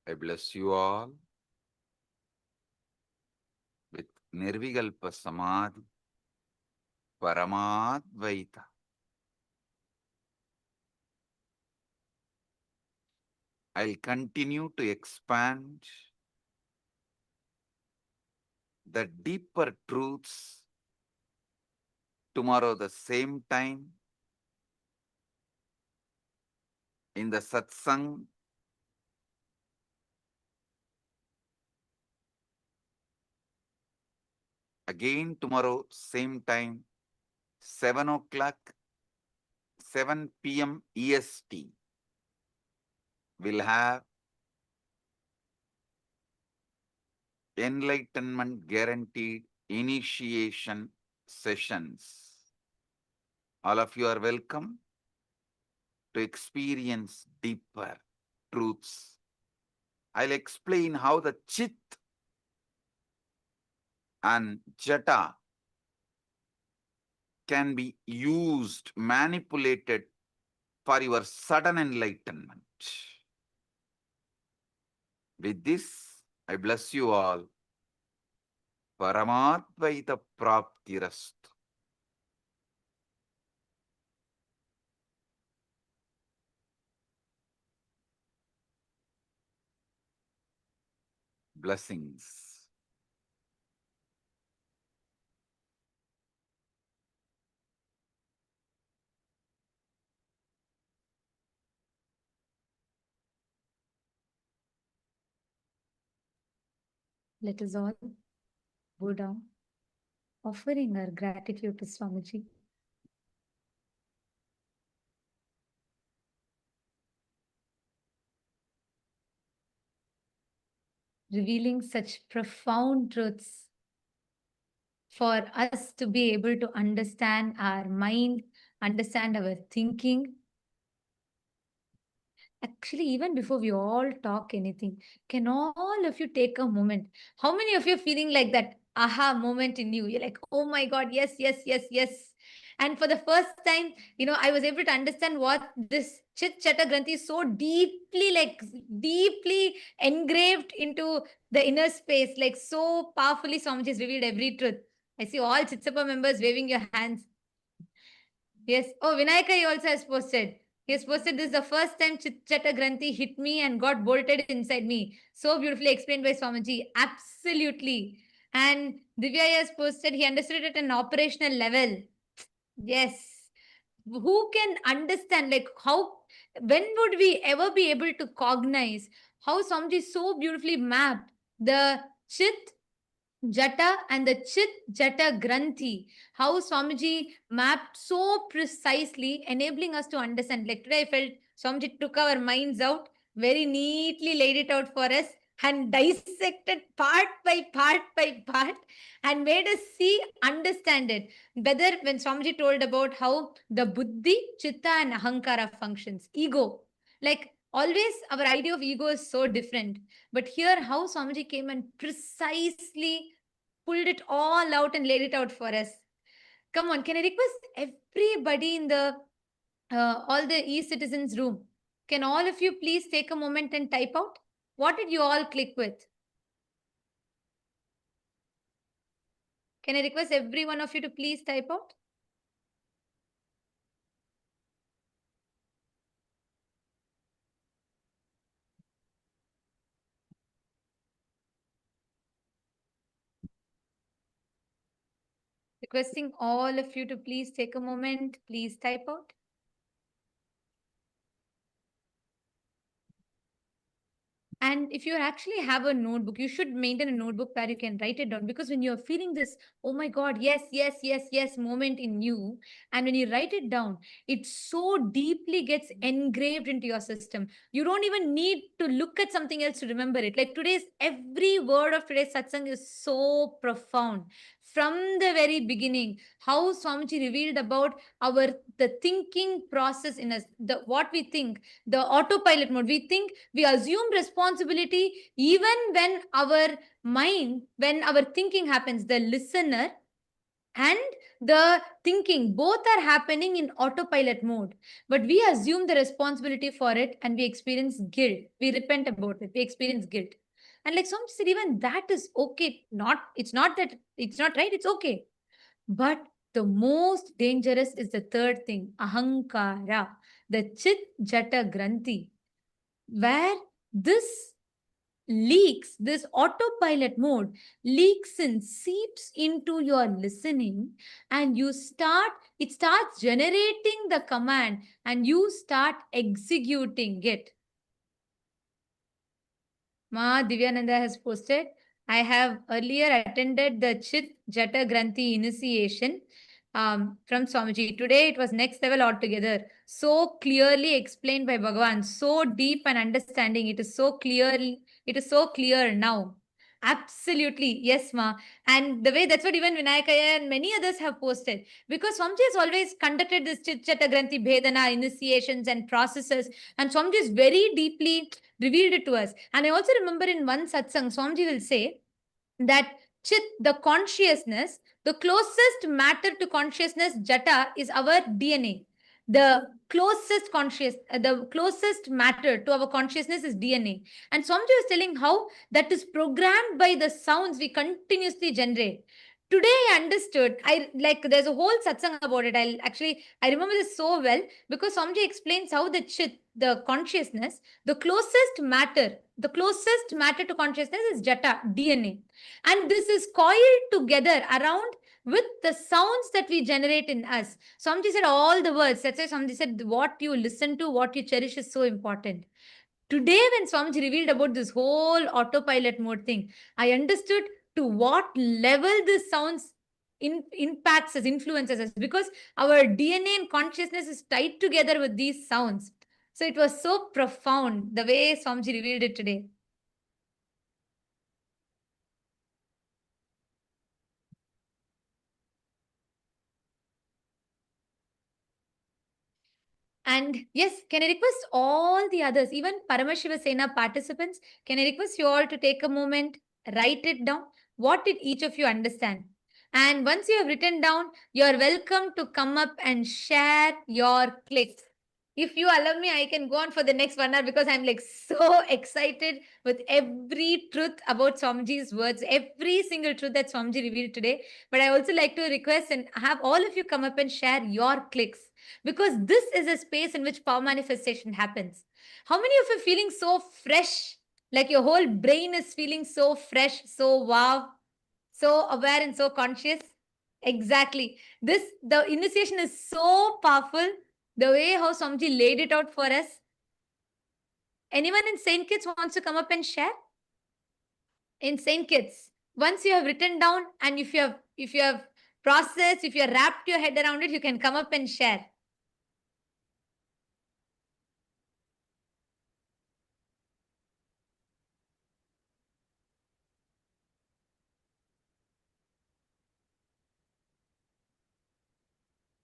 I bless you all with Nirvikalpa Samadhi, Paramadvaita. I'll continue to expand the deeper truths tomorrow the same time in the satsang. Again tomorrow same time, 7 o'clock, 7 p.m. EST. We'll have enlightenment guaranteed initiation sessions. All of you are welcome to experience deeper truths. I'll explain how the Chit and Jata can be used, manipulated for your sudden enlightenment. With this, I bless you all. Paramadvaita Praptirastu. Blessings. Let us all bow down, offering our gratitude to Swamiji. Revealing such profound truths for us to be able to understand our mind, understand our thinking. Actually, even before we all talk anything, can all of you take a moment? How many of you are feeling like that aha moment in you? You're like, oh my God, yes, yes, yes, yes. And for the first time, I was able to understand what this Chit Chata Granthi is so deeply, deeply engraved into the inner space, like so powerfully Swamiji has revealed every truth. I see all Chitsapa members waving your hands. Yes. Oh, Vinayaka he also has posted. He has posted this is the first time Chata Granthi hit me and got bolted inside me. So beautifully explained by Swamiji. Absolutely. And Divya has posted he understood it at an operational level. Yes. Who can understand when would we ever be able to cognize how Swamiji so beautifully mapped the Chit Jata and the Chit Jata Granthi, how Swamiji mapped so precisely, enabling us to understand. Like today, I felt Swamiji took our minds out, very neatly laid it out for us, and dissected part by part by part, and made us see, understand it. Whether when Swamiji told about how the Buddhi, Chitta, and Ahankara functions, ego, like always, our idea of ego is so different. But here, how Swamiji came and precisely pulled it all out and laid it out for us. Come on, can I request everybody in the all the e-citizens room? Can all of you please take a moment and type out? What did you all click with? Can I request every one of you to please type out? Requesting all of you to please take a moment, please type out. And if you actually have a notebook, you should maintain a notebook where you can write it down, because when you're feeling this, oh my God, yes, yes, yes, yes moment in you, and when you write it down, it so deeply gets engraved into your system. You don't even need to look at something else to remember it. Like every word of today's satsang is so profound. From the very beginning, how Swamiji revealed about the thinking process in us, what we think, the autopilot mode. We think, we assume responsibility even when our mind, when our thinking happens. The listener and the thinking, both are happening in autopilot mode. But we assume the responsibility for it and we experience guilt. We repent about it. We experience guilt. And like some said, even that is okay. It's not that it's not right, it's okay. But the most dangerous is the third thing, ahankara, the chit jata granthi, where this leaks, this autopilot mode leaks and seeps into your listening, and it starts generating the command and you start executing it. Ma Divyananda has posted, I have earlier attended the Chit Jata Granthi initiation from Swamiji. Today it was next level altogether. So clearly explained by Bhagavan. So deep and understanding. It is so clear now. Absolutely. Yes, Ma. And the way that's what even Vinayakaya and many others have posted. Because Swamiji has always conducted this Chit Jata Granthi Bhedana initiations and processes. And Swamiji is very deeply revealed it to us. And I also remember in one satsang, Swamiji will say that Chit, the consciousness, the closest matter to consciousness, Jata, is our DNA. The closest matter to our consciousness is DNA. And Swamiji was telling how that is programmed by the sounds we continuously generate. Today I understood. There's a whole satsang about it. I remember this so well because Swamiji explains how the Chit, the consciousness, the closest matter to consciousness is Jata, DNA. And this is coiled together around with the sounds that we generate in us. Swamiji said all the words. That's why Swamiji said what you listen to, what you cherish is so important. Today, when Swamiji revealed about this whole autopilot mode thing, I understood to what level this sounds impacts us, influences us, because our DNA and consciousness is tied together with these sounds. So it was so profound the way Swamiji revealed it today. And yes, can I request all the others, even Paramashiva Sena participants, can I request you all to take a moment, write it down. What did each of you understand? And once you have written down, you are welcome to come up and share your clicks. If you allow me, I can go on for the next 1 hour because I'm like so excited with every truth about Swamiji's words, every single truth that Swamiji revealed today. But I also like to request and have all of you come up and share your clicks, because this is a space in which power manifestation happens. How many of you are feeling so fresh? Like your whole brain is feeling so fresh, so wow, so aware and so conscious? Exactly. The initiation is so powerful. The way how Swamiji laid it out for us. Anyone in Saint Kitts wants to come up and share? In Saint Kitts, once you have written down and if you have processed, if you have wrapped your head around it, you can come up and share.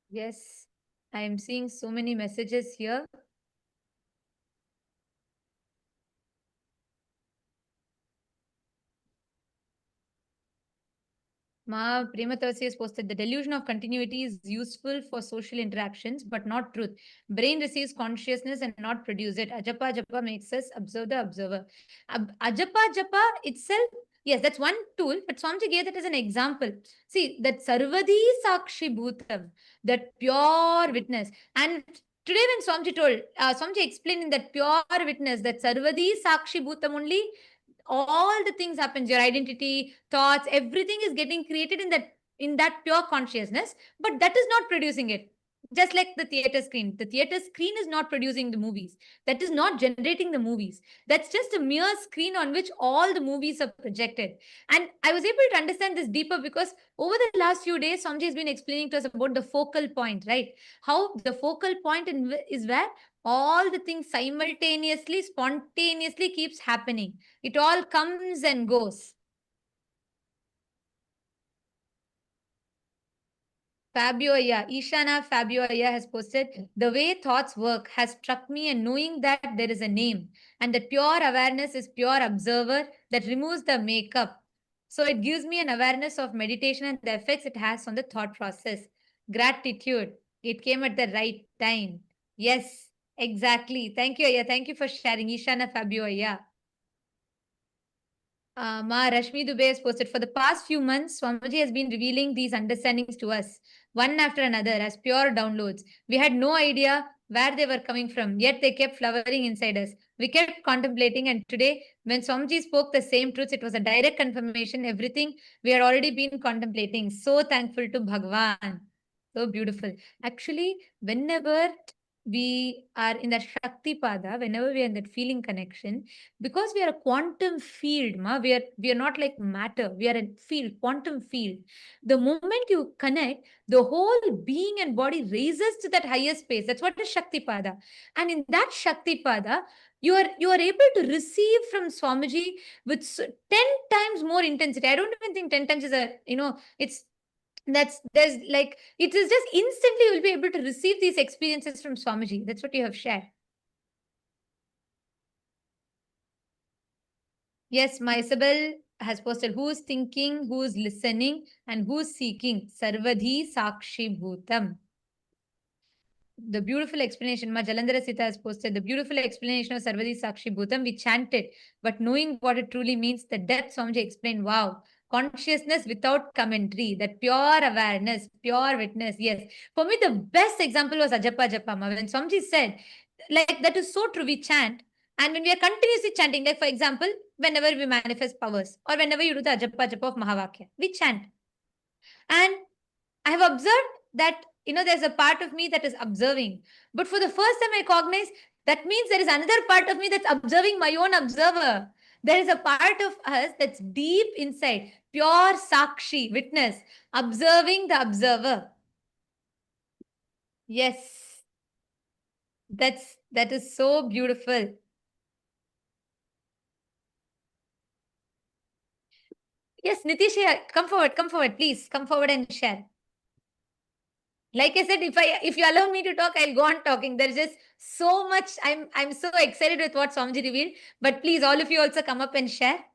Yes, I am seeing so many messages here. Ma Prematavasi has posted, the delusion of continuity is useful for social interactions, but not truth. Brain receives consciousness and not produce it. Ajapa Japa makes us observe the observer. Ajapa Japa itself, yes, that's one tool, but Swamiji gave that as an example. See, that Sarvadi Sakshi Bhutam, that pure witness. And today when Swamiji explained in that pure witness, that Sarvadi Sakshi Bhutam only, all the things happens, your identity, thoughts, everything is getting created in that pure consciousness, but that is not producing it. Just like the theater screen is not producing the movies, that is not generating the movies, that's just a mere screen on which all the movies are projected. And I was able to understand this deeper because over the last few days Swamiji has been explaining to us about the focal point, right? How the focal point is where all the things simultaneously, spontaneously keeps happening. It all comes and goes. Fabio Aya, Ishana Fabio Aya has posted, the way thoughts work has struck me, and knowing that there is a name and that pure awareness is pure observer that removes the makeup. So it gives me an awareness of meditation and the effects it has on the thought process. Gratitude. It came at the right time. Yes, exactly. Thank you, Aya. Thank you for sharing. Ishana Fabio, Aya. Ma Rashmi Dubey has posted, for the past few months, Swamiji has been revealing these understandings to us, one after another, as pure downloads. We had no idea where they were coming from, yet they kept flowering inside us. We kept contemplating, and today, when Swamiji spoke the same truths, it was a direct confirmation, everything we had already been contemplating. So thankful to Bhagavan. So beautiful. Actually, whenever we are in that Shakti Pada, whenever we are in that feeling connection, because we are a quantum field, we are not like matter, we are a field, quantum field. The moment you connect, the whole being and body raises to that higher space. That's what is Shakti Pada. And in that Shakti Pada, you are able to receive from Swamiji with 10 times more intensity. I don't even think 10 times is it's there's like, it is just instantly you'll be able to receive these experiences from Swamiji. That's what you have shared. Yes, my Isabel has posted, who's thinking, who's listening, and who's seeking. Sarvadhi Sakshi Bhutam. The beautiful explanation, Ma Jalandhara Sita has posted, the beautiful explanation of Sarvadhi Sakshi Bhutam. We chanted, but knowing what it truly means, the depth Swamiji explained. Wow. Consciousness without commentary, that pure awareness, pure witness. Yes. For me, the best example was Ajapa Japama. When Swamiji said, like, that is so true, we chant. And when we are continuously chanting, like for example, whenever we manifest powers, or whenever you do the Ajapa Japa of Mahavakya, we chant. And I have observed that, there's a part of me that is observing. But for the first time, I cognize that means there is another part of me that's observing my own observer. There is a part of us that's deep inside, pure Sakshi, witness, observing the observer. Yes, that is so beautiful. Yes, Nitish, come forward, please. Come forward and share. Like I said, if you allow me to talk, I'll go on talking. There's just so much. I'm so excited with what Swamiji revealed. But please, all of you also come up and share.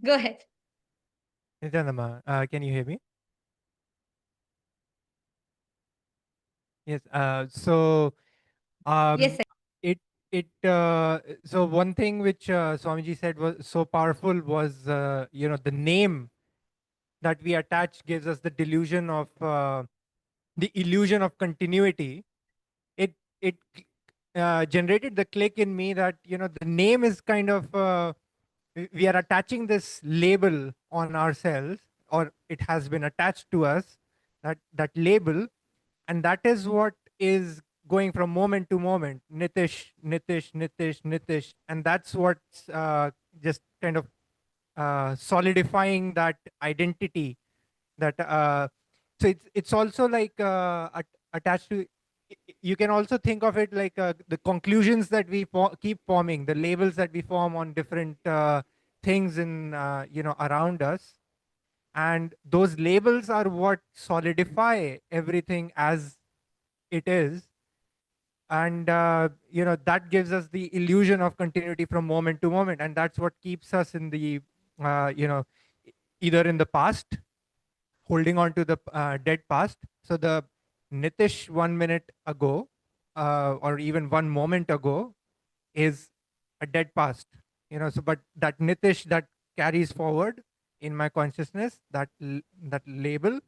Go ahead. Nityananda, can you hear me? Yes. Yes, sir. So one thing which Swamiji said was so powerful was the name that we attach gives us the delusion of the illusion of continuity. It generated the click in me that the name is kind of we are attaching this label on ourselves, or it has been attached to us, that label, and that is what is going from moment to moment, Nitish, Nitish, Nitish, Nitish, and that's what's just kind of solidifying that identity. That so it's also like attached to. You can also think of it like the conclusions that we keep forming, the labels that we form on different things in around us, and those labels are what solidify everything as it is. And that gives us the illusion of continuity from moment to moment, and that's what keeps us in the either in the past, holding on to the dead past. So the Nitish 1 minute ago, or even 1 moment ago, is a dead past. So but that Nitish that carries forward in my consciousness, that label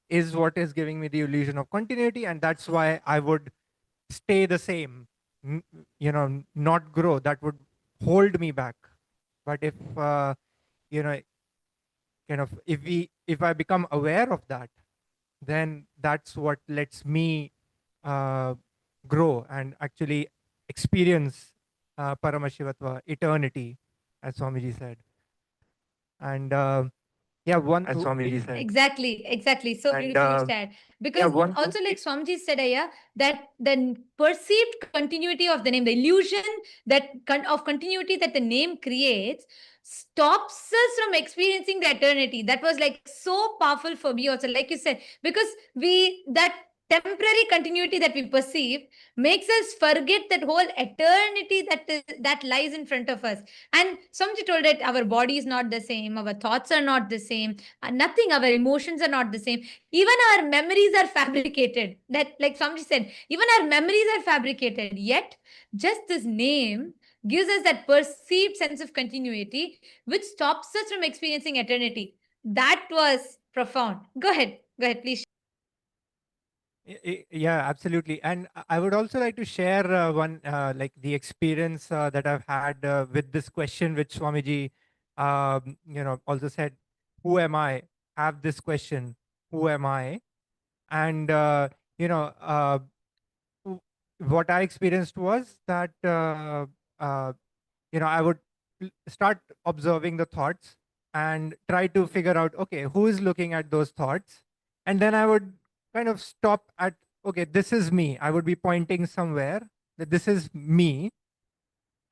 is what is giving me the illusion of continuity, and that's why I would stay the same, not grow. That would hold me back. But if kind of if I become aware of that, then that's what lets me grow and actually experience Paramashivatva, eternity, as Swamiji said. And Exactly. So beautifully said. Because also, like Swamiji said, that the perceived continuity of the name, the illusion of continuity that the name creates, stops us from experiencing the eternity. That was like so powerful for me also, like you said, because temporary continuity that we perceive makes us forget that whole eternity that lies in front of us. And Swamiji told that our body is not the same, our thoughts are not the same, nothing, our emotions are not the same. Even our memories are fabricated. That, like Swamiji said, even our memories are fabricated. Yet, just this name gives us that perceived sense of continuity, which stops us from experiencing eternity. That was profound. Go ahead, please. Yeah, absolutely. And I would also like to share one, like the experience that I've had with this question, which Swamiji, also said, who am I? Have this question, who am I? And, what I experienced was that, I would start observing the thoughts and try to figure out, okay, who is looking at those thoughts? And then I would kind of stop at, okay, this is me. I would be pointing somewhere that this is me.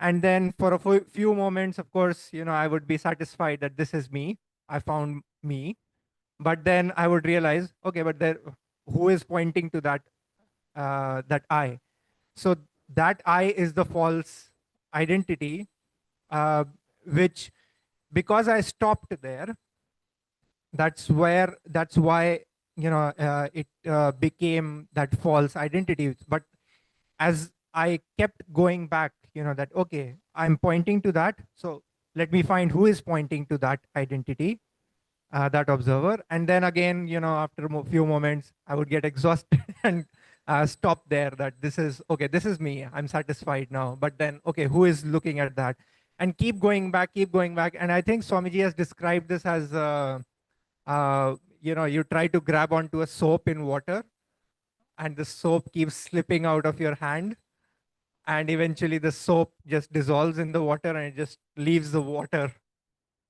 And then for a few moments, of course, I would be satisfied that this is me. I found me. But then I would realize, okay, but there, who is pointing to that I? So that I is the false identity, which, because I stopped there, that's why it became that false identity. But as I kept going back, that, okay, I'm pointing to that, so let me find who is pointing to that identity, that observer. And then again, after a few moments, I would get exhausted and stop there, that this is, okay, this is me, I'm satisfied now. But then, okay, who is looking at that? And keep going back. And I think Swamiji has described this as, you try to grab onto a soap in water, and the soap keeps slipping out of your hand. And eventually the soap just dissolves in the water and it just leaves the water,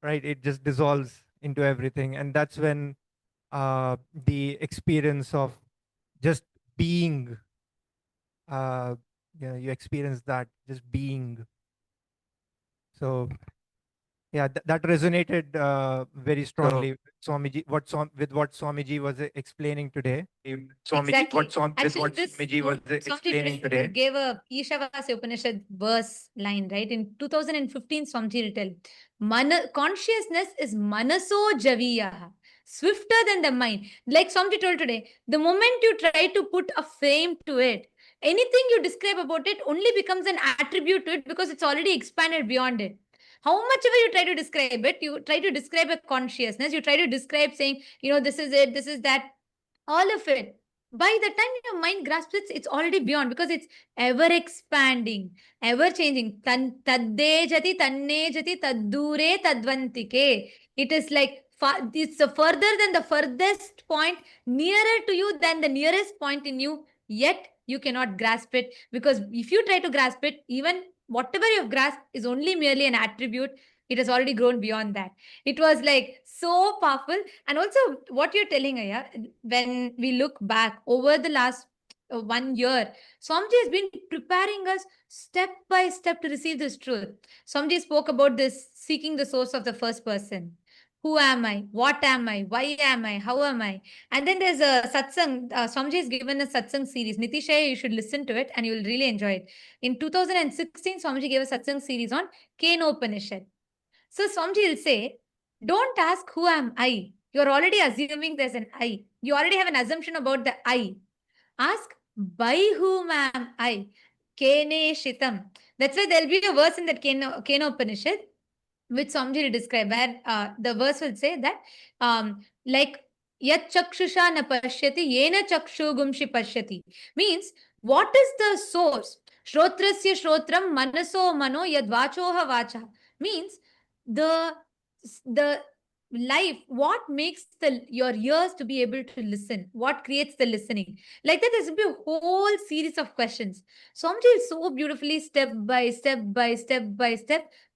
right? It just dissolves into everything. And that's when the experience of just being, you experience that, just being. So yeah, that resonated very strongly with Swamiji, with what Swamiji was explaining today. Exactly. What Swamiji was explaining today. Gave a Ishavasya Upanishad verse line, right? In 2015, Swamiji will tell, consciousness is manaso javiya, swifter than the mind. Like Swamiji told today, the moment you try to put a frame to it, anything you describe about it only becomes an attribute to it because it's already expanded beyond it. How much ever you try to describe it, you try to describe a consciousness, you try to describe saying, this is it, this is that, all of it. By the time your mind grasps it, it's already beyond because it's ever expanding, ever changing. Tadde jati, tanne jati, taddure tadvantike. It is like it's further than the furthest point, nearer to you than the nearest point in you, yet you cannot grasp it because if you try to grasp it, even whatever you've grasped is only merely an attribute. It has already grown beyond that. It was like so powerful. And also what you're telling, Aya, when we look back over the last 1 year, Swamiji has been preparing us step by step to receive this truth. Swamiji spoke about this seeking the source of the first person. Who am I? What am I? Why am I? How am I? And then there's a satsang. Swamiji has given a satsang series. Nitishaya, you should listen to it and you will really enjoy it. In 2016, Swamiji gave a satsang series on Kenopanishad. So Swamiji will say, don't ask who am I. You're already assuming there's an I. You already have an assumption about the I. Ask, by whom am I? Kene Shitam. That's why there'll be a verse in that Kenopanishad, which Swamiji will describe, where the verse will say that, like, Yat chakshusha na pashyati, yena chakshugumshi pashyati. Means, what is the source? Shrotrasya shrotram manaso mano yadvachoha vacha. Means, the life, what makes your ears to be able to listen, what creates the listening, like that. There's going to be a whole series of questions. Swamiji will so beautifully step by step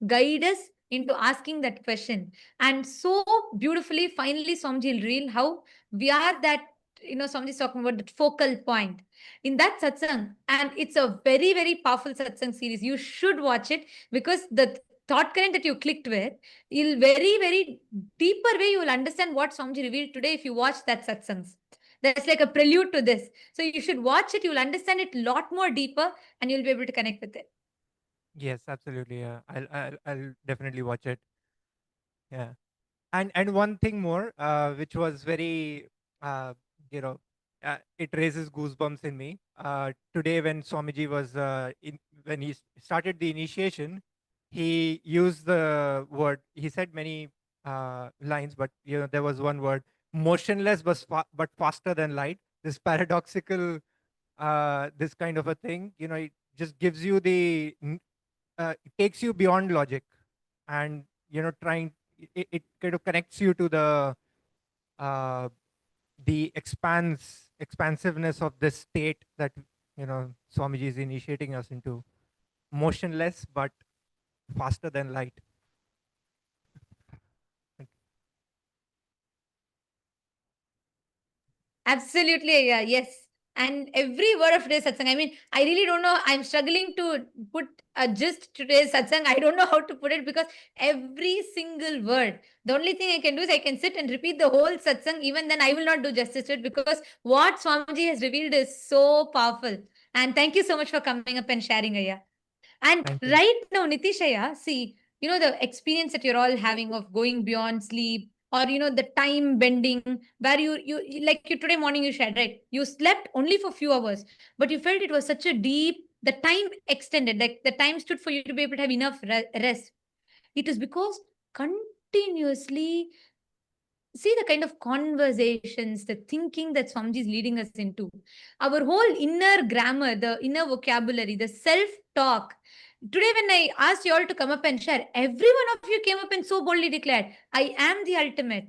guide us into asking that question, and so beautifully finally Swamiji will reveal how we are that, Swamiji is talking about that focal point in that satsang. And it's a very, very powerful satsang series. You should watch it because the thought current that you clicked with, you'll very, very deeper way you will understand what Swamiji revealed today if you watch that satsangs. That's like a prelude to this. So you should watch it. You'll understand it a lot more deeper and you'll be able to connect with it. Yes, absolutely. Yeah, I'll definitely watch it. Yeah, and one thing more, which was very, you know, it raises goosebumps in me. Today, when Swamiji was when he started the initiation, he used the word. He said many lines, but there was one word: motionless, but faster than light. This paradoxical, this kind of a thing. It just gives you it takes you beyond logic, and trying it kind of connects you to uh, the expansiveness of this state that Swamiji is initiating us into, motionless but faster than light. Absolutely, yeah, yes. And every word of today's satsang, I mean, I really don't know. I'm struggling to put a gist to today's satsang. I don't know how to put it because every single word, the only thing I can do is I can sit and repeat the whole satsang. Even then, I will not do justice to it because what Swamiji has revealed is so powerful. And thank you so much for coming up and sharing, Aya. And Thank you. right now, Nitishaya, see, the experience that you're all having of going beyond sleep, or the time bending, where you like you today morning you shared, right? You slept only for few hours, but you felt it was such a deep, the time extended, like the time stood for you to be able to have enough rest. It is because continuously see the kind of conversations, the thinking that Swamiji is leading us into. Our whole inner grammar, the inner vocabulary, the self-talk. Today, when I asked you all to come up and share, every one of you came up and so boldly declared, I am the ultimate.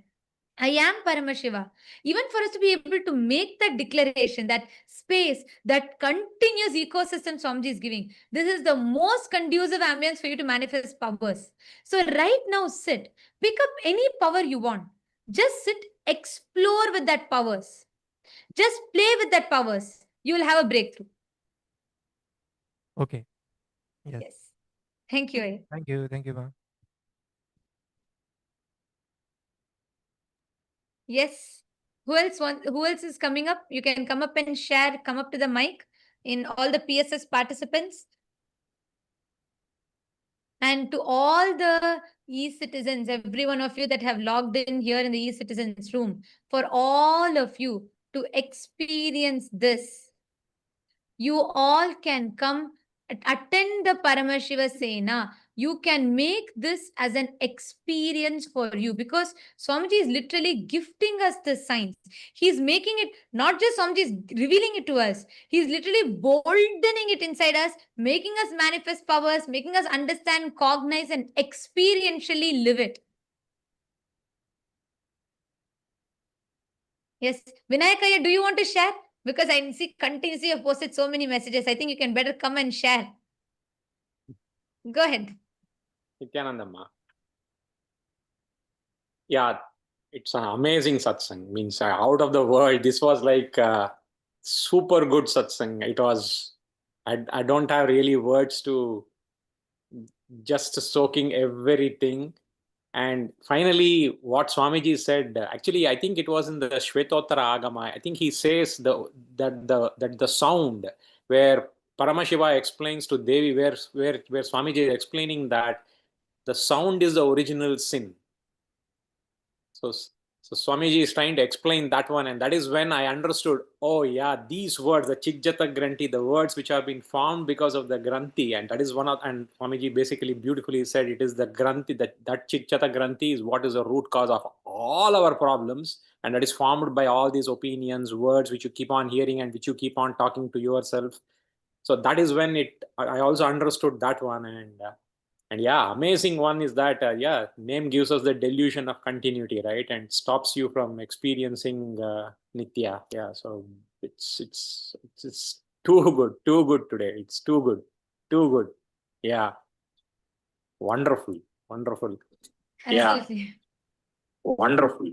I am Paramashiva. Even for us to be able to make that declaration, that space, that continuous ecosystem Swamiji is giving, this is the most conducive ambience for you to manifest powers. So right now, sit, pick up any power you want. Just sit, explore with that powers. Just play with that powers. You will have a breakthrough. Okay. Yes. Yes. Thank you. Aya. Thank you. Thank you, ma'am. Yes. Who else is coming up? You can come up and share, come up to the mic in all the PSS participants. And to all the e-citizens, every one of you that have logged in here in the e-citizens room, for all of you to experience this, you all can come attend the Paramashiva Sena. You can make this as an experience for you because Swamiji is literally gifting us the signs. He's making it, not just Swamiji is revealing it to us. He's literally boldening it inside us, making us manifest powers, making us understand, cognize, and experientially live it. Yes. Vinayakaya, do you want to share? Because I see continuously you've posted so many messages. I think you can better come and share. Go ahead. Nithyanandamma. Yeah, it's an amazing satsang. Means out of the world. This was like super good satsang. It was. I don't have really words to just soaking everything. And finally, what Swamiji said, actually, I think it was in the Shvetottara Agama. I think he says that the sound where Paramashiva explains to Devi, where Swamiji is explaining that the sound is the original sin. So Swamiji is trying to explain that one, and that is when I understood, oh yeah, these words, the Chikjata Granthi, the words which have been formed because of the Granthi, and that is one of, and Swamiji basically beautifully said it is the Granthi, that Chikjata Granthi is what is the root cause of all our problems, and that is formed by all these opinions, words which you keep on hearing and which you keep on talking to yourself. So that is when I also understood that one, and yeah, amazing one is that yeah, name gives us the delusion of continuity, right, and stops you from experiencing Nitya. Yeah, so it's too good today. It's too good. Yeah, wonderful. Absolutely. Yeah, wonderful.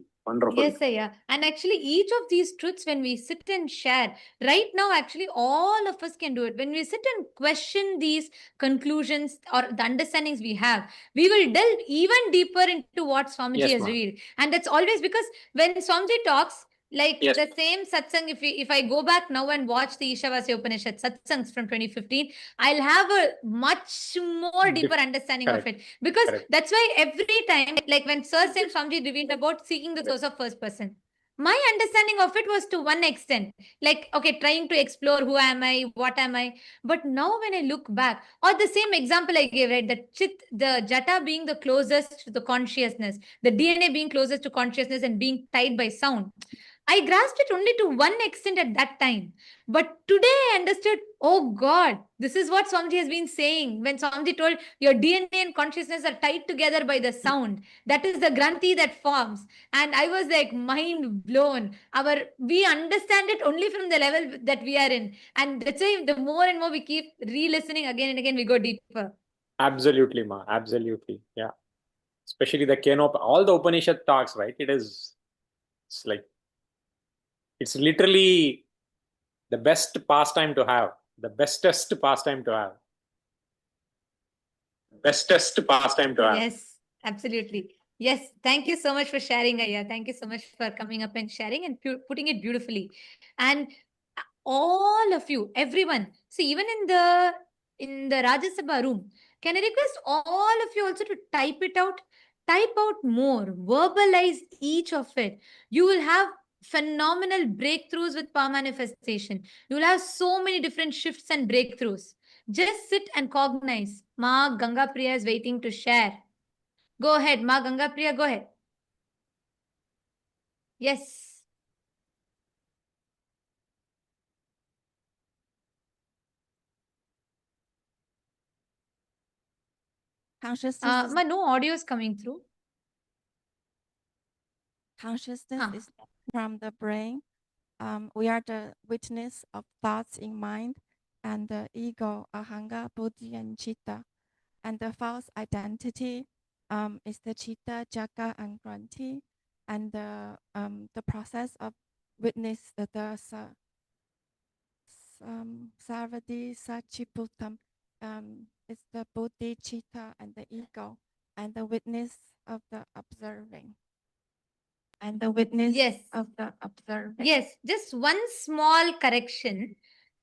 Yes, yeah. And actually, each of these truths, when we sit and share, right now, actually, all of us can do it. When we sit and question these conclusions or the understandings we have, we will delve even deeper into what Swamiji Yes, has ma'am. revealed. And that's always because when Swamiji talks, Like Yes. the same satsang, if I go back now and watch the Ishavasya Upanishad satsangs from 2015, I'll have a much more deeper understanding Correct. of it. Because Correct. that's why every time, like when Sir Sam Swamiji revealed about seeking the source of first person, my understanding of it was to one extent, like, okay, trying to explore who am I, what am I. But now when I look back, or the same example I gave, right, the jata being the closest to the consciousness, the DNA being closest to consciousness and being tied by sound. I grasped it only to one extent at that time. But today I understood, oh God, this is what Swamiji has been saying. When Swamiji told your DNA and consciousness are tied together by the sound, that is the granthi that forms. And I was like mind blown. We understand it only from the level that we are in. And that's why the more and more we keep re-listening again and again, we go deeper. Absolutely, Ma. Absolutely. Yeah. Especially the Kenop, all the Upanishad talks, right? It's like, it's literally the best pastime to have, the bestest pastime to have. Bestest pastime to have. Yes, absolutely. Yes, thank you so much for sharing, Aya. Thank you so much for coming up and sharing and putting it beautifully. And all of you, everyone, see, even in the Rajya Sabha room, can I request all of you also to type it out? Type out more, verbalize each of it. You will have phenomenal breakthroughs with power manifestation. You will have so many different shifts and breakthroughs. Just sit and cognize. Ma Ganga Priya is waiting to share. Go ahead, Ma Ganga Priya, go ahead. Yes. Consciousness is, Ma, no audio is coming through. consciousness is from the brain. We are the witness of thoughts in mind and the ego, ahanga, buddhi, and chitta. And the false identity is the chitta, jaka, and granthi. And the process of witness the sarvadi sachiputam is the buddhi, chitta, and the ego, and the witness of the observing. And the witness of the observing. Yes, just one small correction.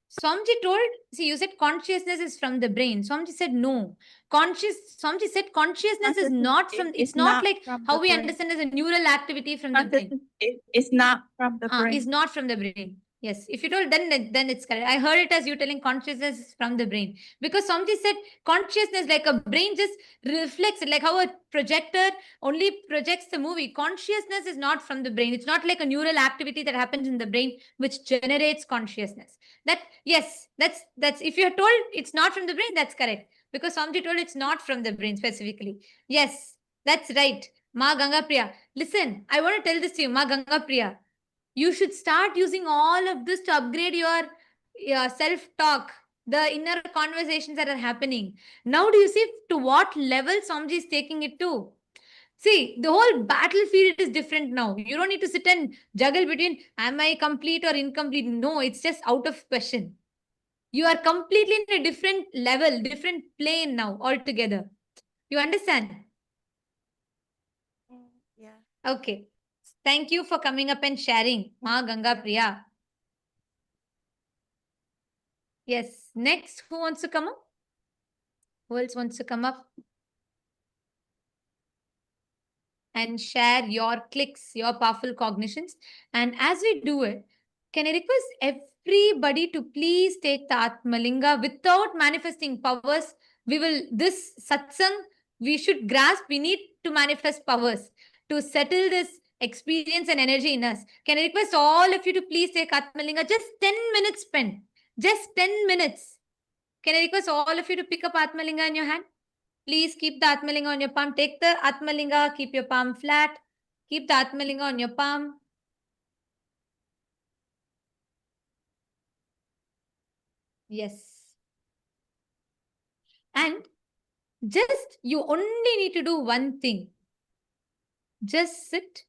Swamiji told, see, you said consciousness is from the brain. Swamiji said no. Swamiji said consciousness is not from, it's not like how we understand as a neural activity from the brain. It's not from the brain. It's not from the brain. Yes, if you told, then it's correct. I heard it as you telling consciousness is from the brain. Because Swamiji said consciousness, like a brain just reflects it, like how a projector only projects the movie. Consciousness is not from the brain. It's not like a neural activity that happens in the brain which generates consciousness. That, yes, that's if you're told it's not from the brain, that's correct. Because Swamiji told it's not from the brain specifically. Yes, that's right. Ma Ganga Priya. Listen, I want to tell this to you, Ma Ganga Priya. You should start using all of this to upgrade your self-talk, the inner conversations that are happening. Now do you see to what level Swamiji is taking it to? See, the whole battlefield is different now. You don't need to sit and juggle between am I complete or incomplete. No, it's just out of question. You are completely in a different level, different plane now altogether. You understand? Yeah. Okay. Thank you for coming up and sharing, Ma Ganga Priya. Yes. Next, who wants to come up? Who else wants to come up? And share your clicks, your powerful cognitions. And as we do it, can I request everybody to please take the Atmalinga without manifesting powers? This satsang, we should grasp, we need to manifest powers to settle this experience and energy in us. Can I request all of you to please take Atmalinga? Just 10 minutes spent. Just 10 minutes. Can I request all of you to pick up Atmalinga in your hand? Please keep the Atmalinga on your palm. Take the Atmalinga, keep your palm flat. Keep the Atmalinga on your palm. Yes. And just, you only need to do one thing. Just sit.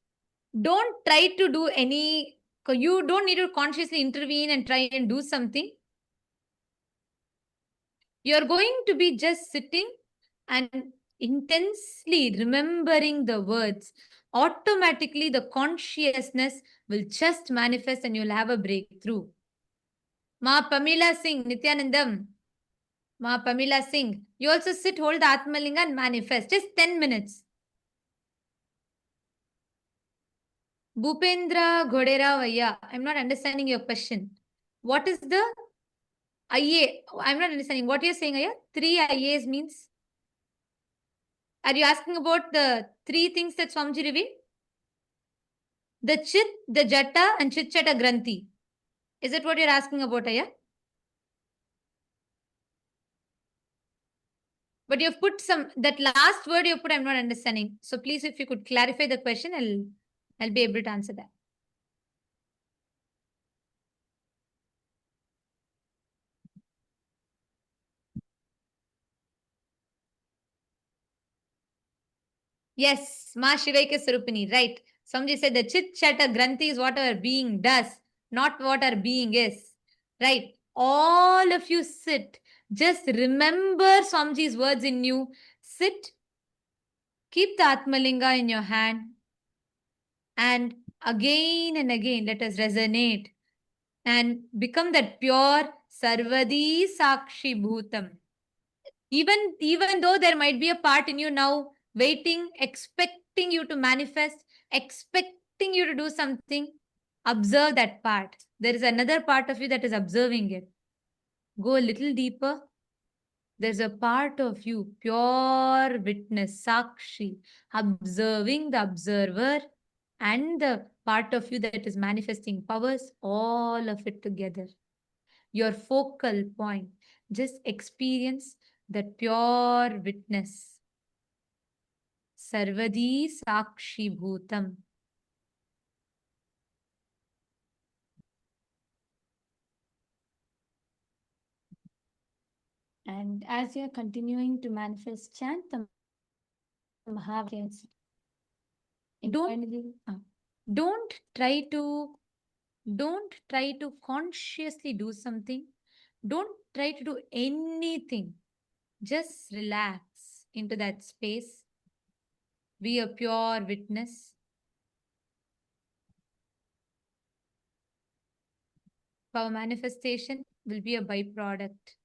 Don't try to do you don't need to consciously intervene and try and do something. You're going to be just sitting and intensely remembering the words, automatically the consciousness will just manifest and you'll have a breakthrough. Ma Pamila Singh, Nithyanandam. Ma Pamila Singh. You also sit, hold the Atmalinga and manifest. Just 10 minutes. Bhupendra Ghoderavaya. I'm not understanding your question. What is the IA? I'm not understanding. What you're saying, Aya? 3 IAs means? Are you asking about the 3 things that Swamiji revealed? The Chit, the Jata and Chit Chata Granthi. Is it what you're asking about, Aya? But you've put that last word you put, I'm not understanding. So please, if you could clarify the question, I'll be able to answer that. Yes, Ma Shivaika Sarupini, right. Somebody said the Chit Chata Granthi is what our being does, not what our being is. Right. All of you sit. Just remember Swamiji's words in you. Sit. Keep the Atmalinga in your hand. And again and again, let us resonate and become that pure Sarvadi Sakshi Bhutam. Even though there might be a part in you now waiting, expecting you to manifest, expecting you to do something, observe that part. There is another part of you that is observing it. Go a little deeper. There's a part of you, pure witness, Sakshi, observing the observer and the part of you that is manifesting powers, all of it together. Your focal point. Just experience that pure witness. Sarvadi Sakshi Bhutam. And as you're continuing to manifest, chant the Mahavakya. Don't try to consciously do something. Don't try to do anything. Just relax into that space. Be a pure witness. Our manifestation will be a byproduct.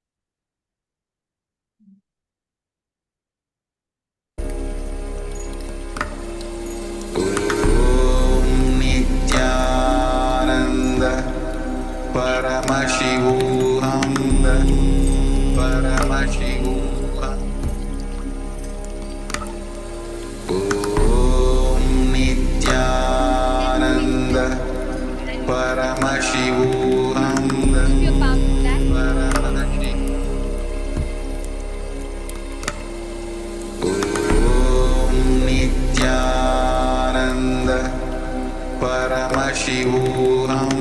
Paramashivoham, Paramashivoham. Om Nithyananda Paramashivoham, Om Nithyananda Paramashivoham.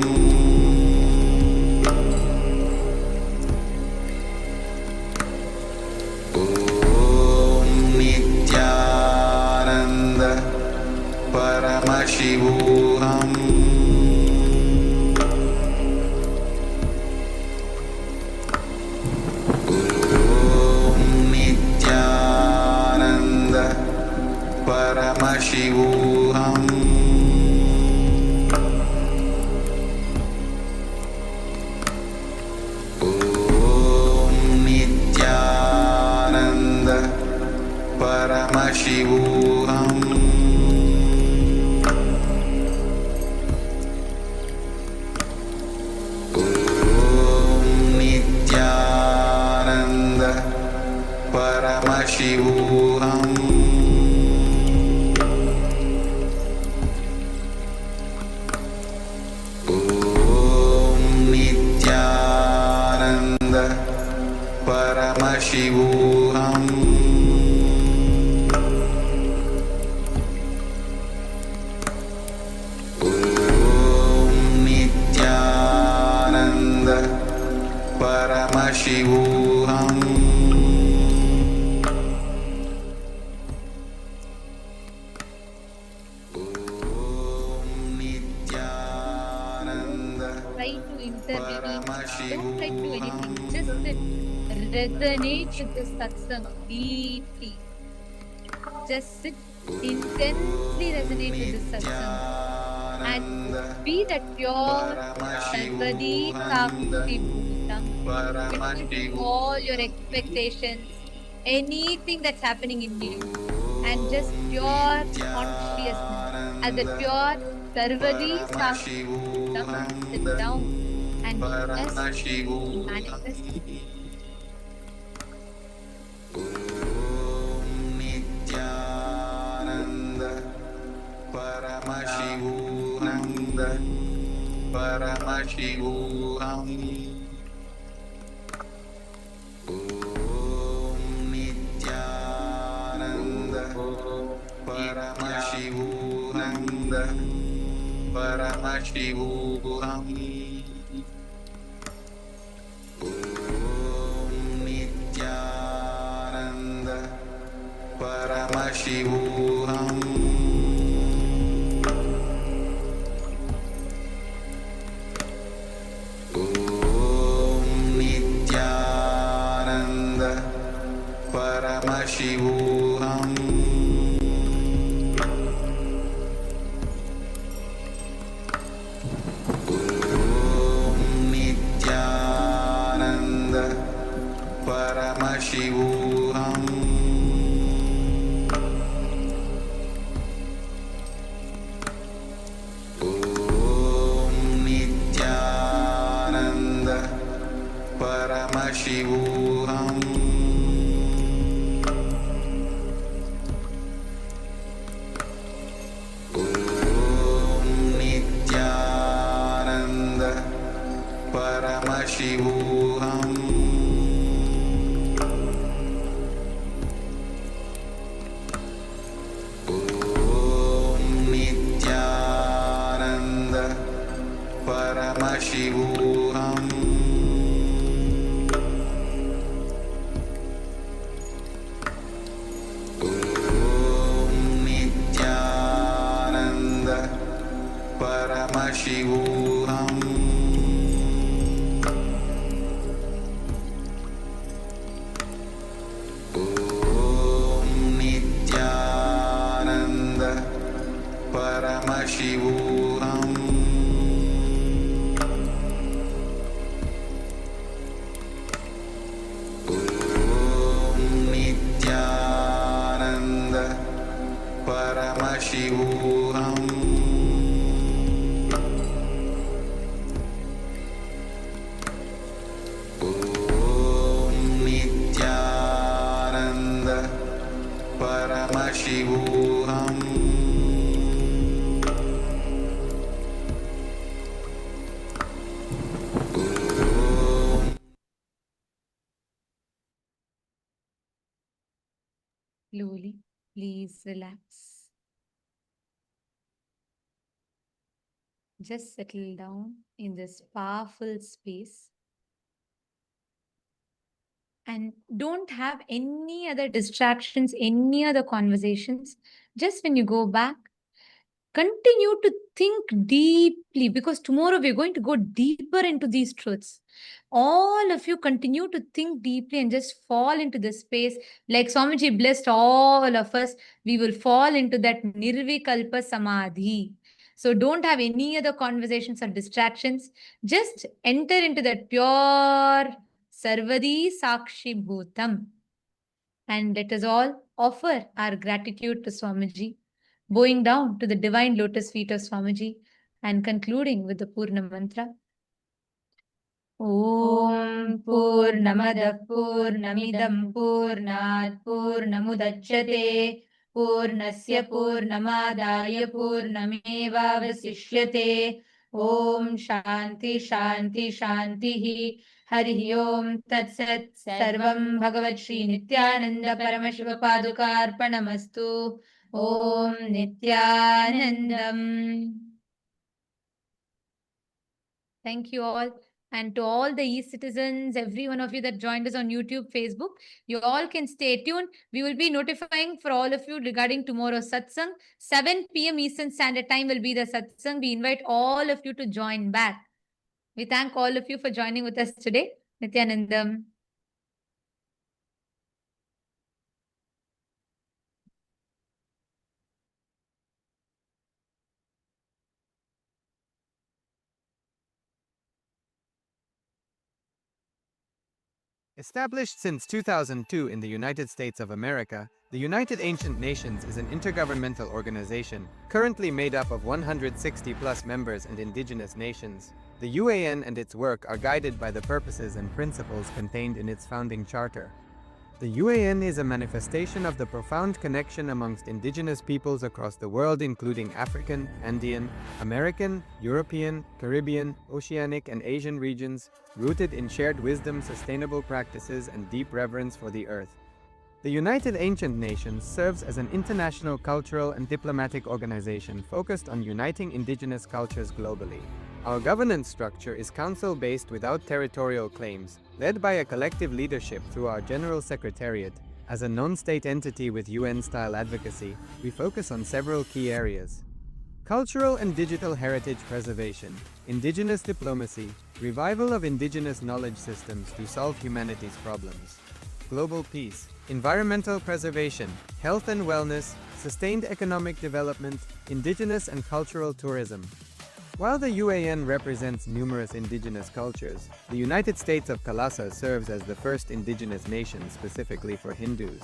Paramashivoham. Om Nithyananda Paramashivoham. Om Nithyananda Paramashivoham. Paramashivoham. Om Nithyananda Paramashivoham. Om Nithyananda Paramashivoham. Don't try to do anything. Just resonate with the satsang deeply. Just sit, intensely resonate with this satsang and be that pure Sarvadi Sakshi Bhutam between all your expectations, anything that's happening in you, and just pure consciousness as a pure Sarvadi Sakshi Bhutam. Sit down and just manifest. Paramashivoham. Om Nithyananda Paramashivoham. Paramashivoham. Om Nithyananda Paramashivoham. Paramashivoham. Om Nithyananda Paramashivoham. Om Nithyananda Paramashivoham. Paramashivoham. Om Nithyananda Paramashivoham. Om Nithyananda Paramashivoham. Paramashivoham. Om Nithyananda Paramashivoham. Om Nithyananda Paramashivoham. Slowly, please relax. Just settle down in this powerful space and don't have any other distractions, any other conversations. Just when you go back, continue to think deeply because tomorrow we're going to go deeper into these truths. All of you continue to think deeply and just fall into this space. Like Swamiji blessed all of us, we will fall into that Nirvikalpa Samadhi. So don't have any other conversations or distractions. Just enter into that pure Sarvadi Sakshi Bhutam. And let us all offer our gratitude to Swamiji, bowing down to the divine lotus feet of Swamiji and concluding with the Purna Mantra. Om Purnamada Purnamidam Purnat Purnamudachyate Purnasya Purnamadaya Purnameva Vasishyate Om Shanti Shanti Shanti Hari Om Tat Sat Sarvam Bhagavat Shri Nithyananda Paramashiva Padukarpanamastu Om Nithyanandam. Thank you all. And to all the e-citizens, every one of you that joined us on YouTube, Facebook, you all can stay tuned. We will be notifying for all of you regarding tomorrow's satsang. 7 p.m. Eastern Standard Time will be the satsang. We invite all of you to join back. We thank all of you for joining with us today. Nithyanandam. Established since 2002 in the United States of America, the United Ancient Nations is an intergovernmental organization currently made up of 160+ members and indigenous nations. The UAN and its work are guided by the purposes and principles contained in its founding charter. The UAN is a manifestation of the profound connection amongst indigenous peoples across the world, including African, Andean, American, European, Caribbean, Oceanic, and Asian regions, rooted in shared wisdom, sustainable practices, and deep reverence for the earth. The United Ancient Nations serves as an international cultural and diplomatic organization focused on uniting indigenous cultures globally. Our governance structure is council-based without territorial claims, led by a collective leadership through our General Secretariat. As a non-state entity with UN-style advocacy, we focus on several key areas: cultural and digital heritage preservation, indigenous diplomacy, revival of indigenous knowledge systems to solve humanity's problems, global peace, environmental preservation, health and wellness, sustained economic development, indigenous and cultural tourism. While the UAN represents numerous indigenous cultures, the United States of KAILASA serves as the first indigenous nation specifically for Hindus.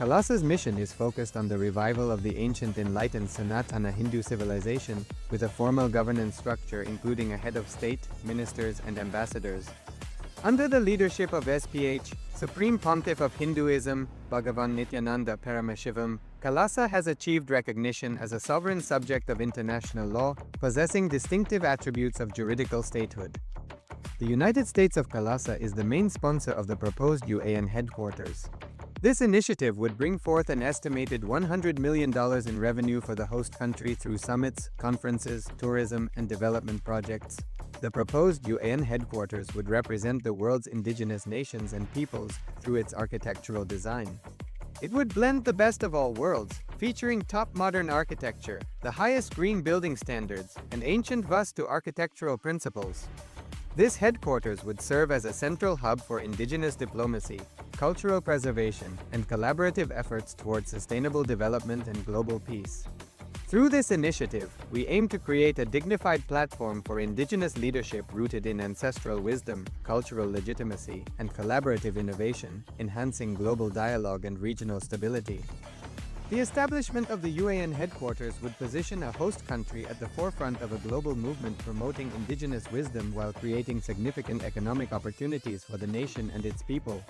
KAILASA's mission is focused on the revival of the ancient enlightened Sanatana Hindu civilization with a formal governance structure including a head of state, ministers, and ambassadors. Under the leadership of SPH, Supreme Pontiff of Hinduism, Bhagavan Nithyananda Paramashivam, KAILASA has achieved recognition as a sovereign subject of international law, possessing distinctive attributes of juridical statehood. The United States of KAILASA is the main sponsor of the proposed UAN headquarters. This initiative would bring forth an estimated $100 million in revenue for the host country through summits, conferences, tourism, and development projects. The proposed UAN headquarters would represent the world's indigenous nations and peoples through its architectural design. It would blend the best of all worlds, featuring top modern architecture, the highest green building standards, and ancient Vastu architectural principles. This headquarters would serve as a central hub for indigenous diplomacy, cultural preservation, and collaborative efforts towards sustainable development and global peace. Through this initiative, we aim to create a dignified platform for indigenous leadership rooted in ancestral wisdom, cultural legitimacy, and collaborative innovation, enhancing global dialogue and regional stability. The establishment of the UAN headquarters would position a host country at the forefront of a global movement promoting indigenous wisdom while creating significant economic opportunities for the nation and its people.